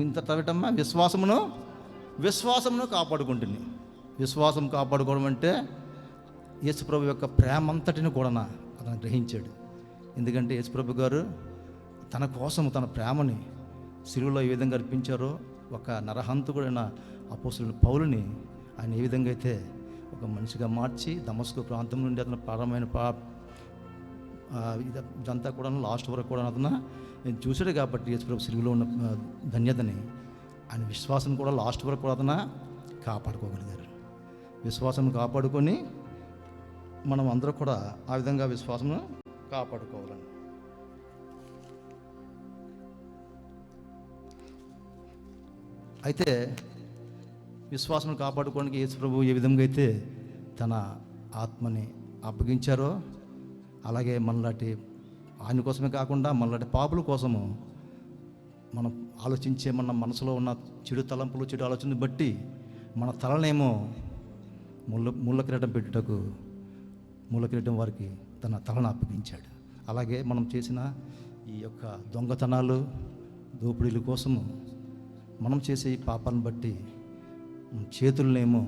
ఇంత తవిటమ్మా విశ్వాసమును కాపాడుకుంటుంది. విశ్వాసం కాపాడుకోవడం అంటే యేసుప్రభు యొక్క ప్రేమ అంతటిని కూడా అతను గ్రహించాడు. ఎందుకంటే యేసుప్రభు గారు తన కోసం తన ప్రేమని సిలువలో ఏ విధంగా అర్పించారో ఒక నరహంతకుడైన అపోస్తలుడైన పౌలుని ఆయన ఏ విధంగా అయితే ఒక మనిషిగా మార్చి దమస్కు ప్రాంతం నుండి అతను ప్రారంభమైన ఇదంతా కూడా లాస్ట్ వరకు కూడా అతను చూశాడు. కాబట్టి యేసుప్రభు సిలువలో ఉన్న ధన్యతని ఆయన విశ్వాసం కూడా లాస్ట్ వరకు కూడా అతను కాపాడుకోగలిగారు. విశ్వాసం కాపాడుకొని మనం అందరూ కూడా ఆ విధంగా విశ్వాసం కాపాడుకోవాలండి. అయితే విశ్వాసం కాపాడుకోవడానికి యేసుప్రభు ఏ విధంగా అయితే తన ఆత్మని అప్పగించారో అలాగే మనలాంటి ఆయన కోసమే కాకుండా మనలాంటి పాపుల కోసము మనం ఆలోచించే మన మనసులో ఉన్న చెడు తలంపులు చెడు ఆలోచనని బట్టి మన తలనేమో ముళ్ళ కిరీటం పెట్టుటకు ముళ్ళ కిరీటం వారికి తన తలను అప్పగించాడు. అలాగే మనం చేసిన ఈ యొక్క దొంగతనాలు దోపిడీల కోసము మనం చేసే ఈ పాపాలను బట్టి చేతులనేమో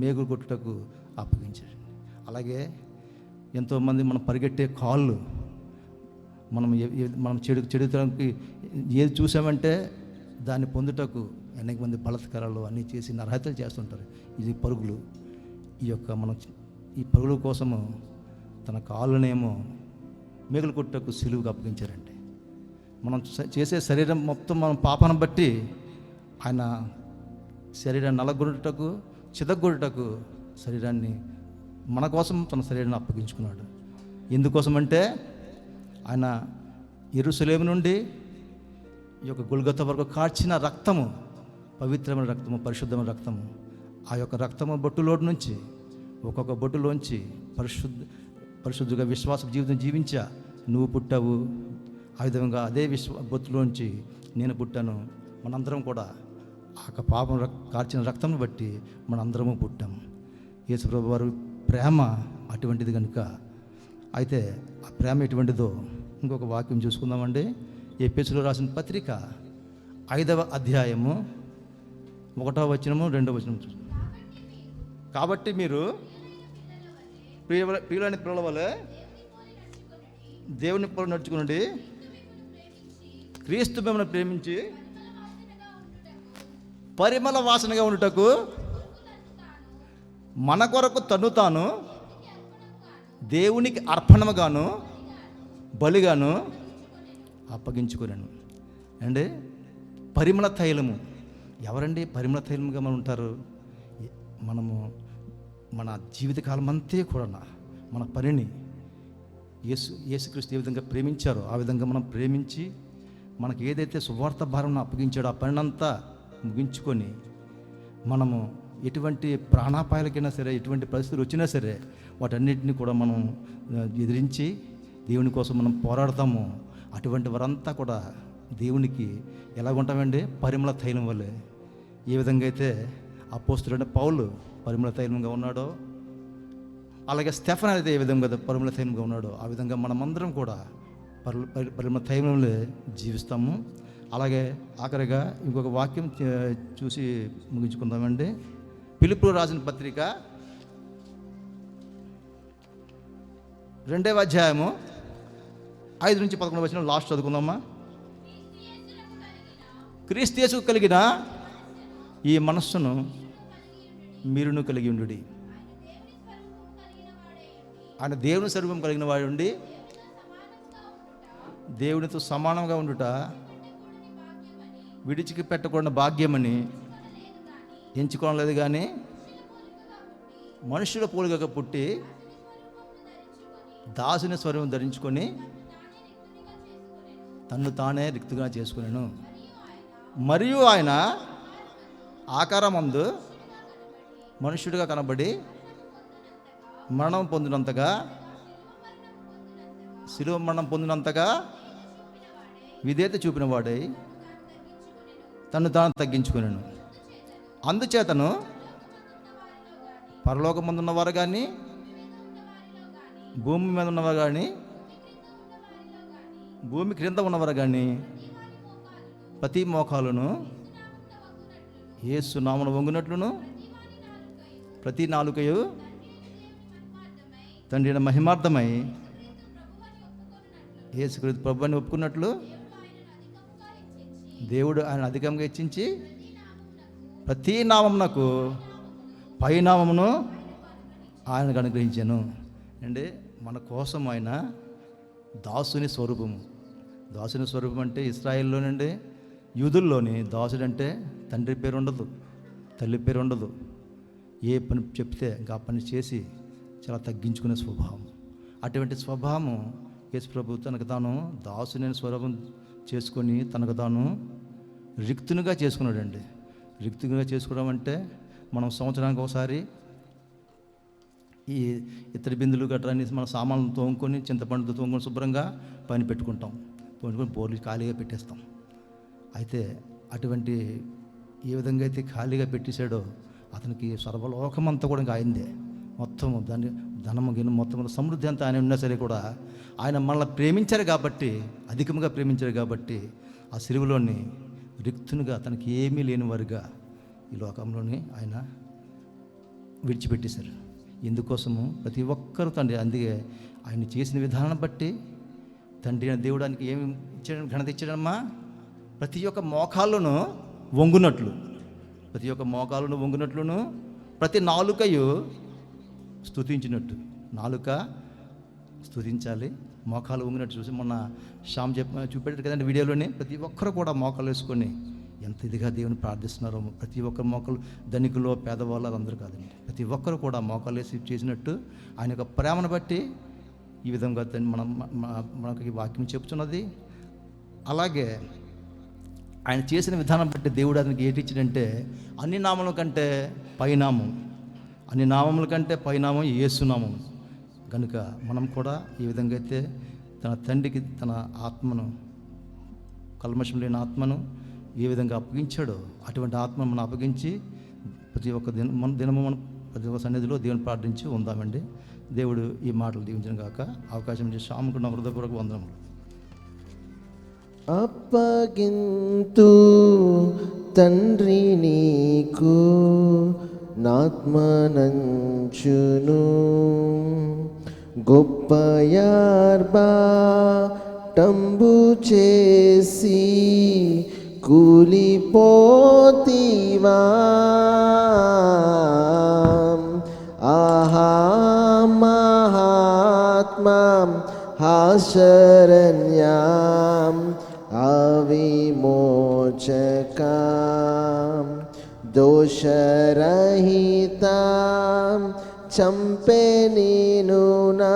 మేగులు కొట్టుటకు అప్పగించాడు. అలాగే ఎంతోమంది మనం పరిగెట్టే కాళ్ళు మనం చెడుతనానికి ఏది చూసామంటే దాన్ని పొందుటకు అనేక మంది బలత్కారాలు అన్నీ చేసి నరహత్యలు చేస్తుంటారు. ఇది పరుగులు. ఈ పరుగుల కోసము తన కాళ్ళనేమో మేగులు కొట్టుటకు సిలువుకు అప్పగించారండి. మనం చేసే శరీరం మొత్తం మనం పాపను బట్టి ఆయన శరీరాన్ని నలగొట్టుటకు చితగొట్టుటకు శరీరాన్ని మన కోసం తన శరీరాన్ని అప్పగించుకున్నాడు. ఎందుకోసమంటే ఆయన యెరూషలేము నుండి ఈ యొక్క గొల్గొతా వరకు కార్చిన రక్తము పవిత్రమైన రక్తము, పరిశుద్ధమైన రక్తము, ఆ యొక్క రక్తము బొట్టులోటి నుంచి ఒక్కొక్క బొట్టులోంచి పరిశుద్ధంగా విశ్వాస జీవితం జీవించా నువ్వు పుట్టావు. ఆ విధంగా అదే బొట్టులోంచి నేను పుట్టాను. మనందరం కూడా ఆ పాపం కార్చిన రక్తం బట్టి మనందరము పుట్టాము. యేసుప్రభు వారు ప్రేమ అటువంటిది కనుక అయితే ఆ ప్రేమ ఎటువంటిదో ఇంకొక వాక్యం చూసుకుందామండి. ఎఫెసీయులకు రాసిన పత్రిక 5వ అధ్యాయము 1వ వచనము 2వ వచనం చూసి, కాబట్టి మీరు ప్రియులైన పిల్లల వలె దేవుని పోలి నడుచుకునండి, క్రీస్తు మిమ్మల్ని ప్రేమించి పరిమళ వాసనగా ఉండుటకు మన కొరకు తను తాను దేవునికి అర్పణముగాను బలిగాను అప్పగించుకున్నాను. అంటే పరిమళ తైలము. ఎవరండి పరిమళ తైలముగా మనం ఉంటారు? మనము మన జీవితకాలం అంతే కూడా మన పనిని యేసుక్రీస్తు ఏ విధంగా ప్రేమించారో ఆ విధంగా మనం ప్రేమించి మనకు ఏదైతే సువార్త భారం అప్పగించాడో ఆ పనినంతా ముగించుకొని మనము ఎటువంటి ప్రాణాపాయాలకైనా సరే, ఎటువంటి పరిస్థితులు వచ్చినా సరే వాటన్నిటిని కూడా మనం ఎదిరించి దేవుని కోసం మనం పోరాడతాము. అటువంటి వారంతా కూడా దేవునికి ఎలాగుంటామండి? పరిమళ తైలం వల్లే. ఏ విధంగా అయితే అపోస్తులైన పౌలు పరిమళ తైలంగా ఉన్నాడో, అలాగే స్టెఫన్ అయితే ఏ విధంగా పరిమళ తైలంగా ఉన్నాడో ఆ విధంగా మనమందరం కూడా పరిమళ తైలంలో జీవిస్తాము. అలాగే ఆఖరిగా ఇంకొక వాక్యం చూసి ముగించుకుందామండి. ఫిలిప్పీయులకు రాసిన పత్రిక 2వ అధ్యాయము 5 నుంచి 11 వచనం లాస్ట్ చదువుకుందామా. క్రీస్తు యేసుకు కలిగిన ఈ మనస్సును మీరును కలిగి ఉండుడి. ఆయన దేవుని స్వరూపం కలిగిన వాడు ఉండి దేవునితో సమానంగా ఉండుట విడిచికి పెట్టకుండా భాగ్యమని ఎంచుకోవడం లేదు, కానీ మనుషుల పోలికగా పుట్టి దాసుని స్వరూపం ధరించుకొని తన్ను తానే రిక్తుగా చేసుకున్నాను. మరియు ఆయన ఆకారమందు మనుష్యుడిగా కనబడి మరణం పొందినంతగా, శిలువ మరణం పొందినంతగా విధేయత చూపిన వాడై తను తాను తగ్గించుకున్నాను. అందుచేతను పరలోకమందున్నవారు కానీ, భూమి మీద ఉన్నవారు కానీ, భూమి క్రింద ఉన్నవారు కానీ ప్రతి మోకాలును యేసు నామమున వంగునట్లును, ప్రతి నాలుకయు తండ్రి మహిమార్థమై యేసుక్రీస్తు ప్రభువుని ఒప్పుకున్నట్లు దేవుడు ఆయన అధికంగా హెచ్చించి ప్రతి నామమునకు పై నామమును ఆయనకు అనుగ్రహించాను. అంటే మన కోసం ఆయన దాసుని స్వరూపము. దాసుని స్వరూపం అంటే ఇశ్రాయేల్లోనండి, యూదుల్లోని దాసుడు అంటే తండ్రి పేరు ఉండదు, తల్లి పేరు ఉండదు. ఏ పని చెప్తే ఇంకా ఆ పని చేసి చాలా తగ్గించుకునే స్వభావం. అటువంటి స్వభావం యేసు ప్రభు తనకు తాను దాసుని స్వరూపం చేసుకొని తనకు తాను రిక్తునిగా చేసుకున్నాడండి. రిక్తునిగా చేసుకోవడం అంటే మనం సంవత్సరానికి ఒకసారి ఈ ఇతర బిందులు గట్రా మన సామాన్లు తోముకొని చింతపండుతో తోముకొని శుభ్రంగా పని పెట్టుకుంటాం, తోముకొని బోర్లు ఖాళీగా పెట్టేస్తాం. అయితే అటువంటి ఏ విధంగా అయితే ఖాళీగా పెట్టేశాడో అతనికి సర్వలోకం అంతా కూడా ఇంకా ఆయనదే. మొత్తం దాన్ని ధనము గిన్నె మొత్తం సమృద్ధి అంతా ఆయన ఉన్నా సరే కూడా ఆయన మనల్ని ప్రేమించారు కాబట్టి, అధికంగా ప్రేమించారు కాబట్టి ఆ సిలువలోని రిక్తునిగా తనకి ఏమీ లేని వారుగా ఈ లోకంలోని ఆయన విడిచిపెట్టేశారు. ఎందుకోసము? ప్రతి ఒక్కరూ తండ్రి, అందుకే ఆయన చేసిన విధానం బట్టి తండ్రి అయిన దేవుడానికి ఏమి ఇచ్చాడు, ఘనత ఇచ్చాడమ్మా? ప్రతి ఒక్క మోకాళ్ళను వంగునట్లు, ప్రతి ఒక్క మోకాళ్ళను వంగునట్లును, ప్రతి నాలుకయు స్తుతించినట్టు. నాలుక స్తుతించాలి, మోకాలు వంగినట్టు. చూసి మొన్న శ్యామ్ చూపెట్టారు కదండి వీడియోలోనే. ప్రతి ఒక్కరు కూడా మోకాలు వేసుకొని ఎంత ఇదిగా దేవుని ప్రార్థిస్తున్నారో. ప్రతి ఒక్కరు మోకాలు, ధనికులు పేదవాళ్ళు అందరూ కాదండి, ప్రతి ఒక్కరు కూడా మోకాలు వేసి చేసినట్టు ఆయన యొక్క ప్రేమను బట్టి ఈ విధంగా మనకి వాక్యం చెప్తున్నది. అలాగే ఆయన చేసిన విధానం బట్టి దేవుడు అతనికి ఏంటి ఇచ్చాడంటే అన్ని నామముల కంటే పైనామం, అన్ని నామముల కంటే పైనామం యేసునామం. కనుక మనం కూడా ఈ విధంగా అయితే తన తండ్రికి తన ఆత్మను, కల్మషం లేని ఆత్మను ఏ విధంగా అప్పగించాడో అటువంటి ఆత్మను మనం అప్పగించి ప్రతి ఒక్క దినము మనం ప్రతి ఒక్క సన్నిధిలో దేవుని ప్రార్థించి ఉందామండి. దేవుడు ఈ మాటలు దీవించిన గాక. అవకాశం ఇచ్చి శ్యాముకున్న హృదయపూర్వక వందనములు. అప్పగింతు తండ్రి నీకు నాత్మనంచును గొప్ప యార్బాటంబు చేసి కూలిపోతివా ఆహా మహాత్మాం హాశరణ్యాం అవిమోచకాం దోషరహితాం చంపే నేను నా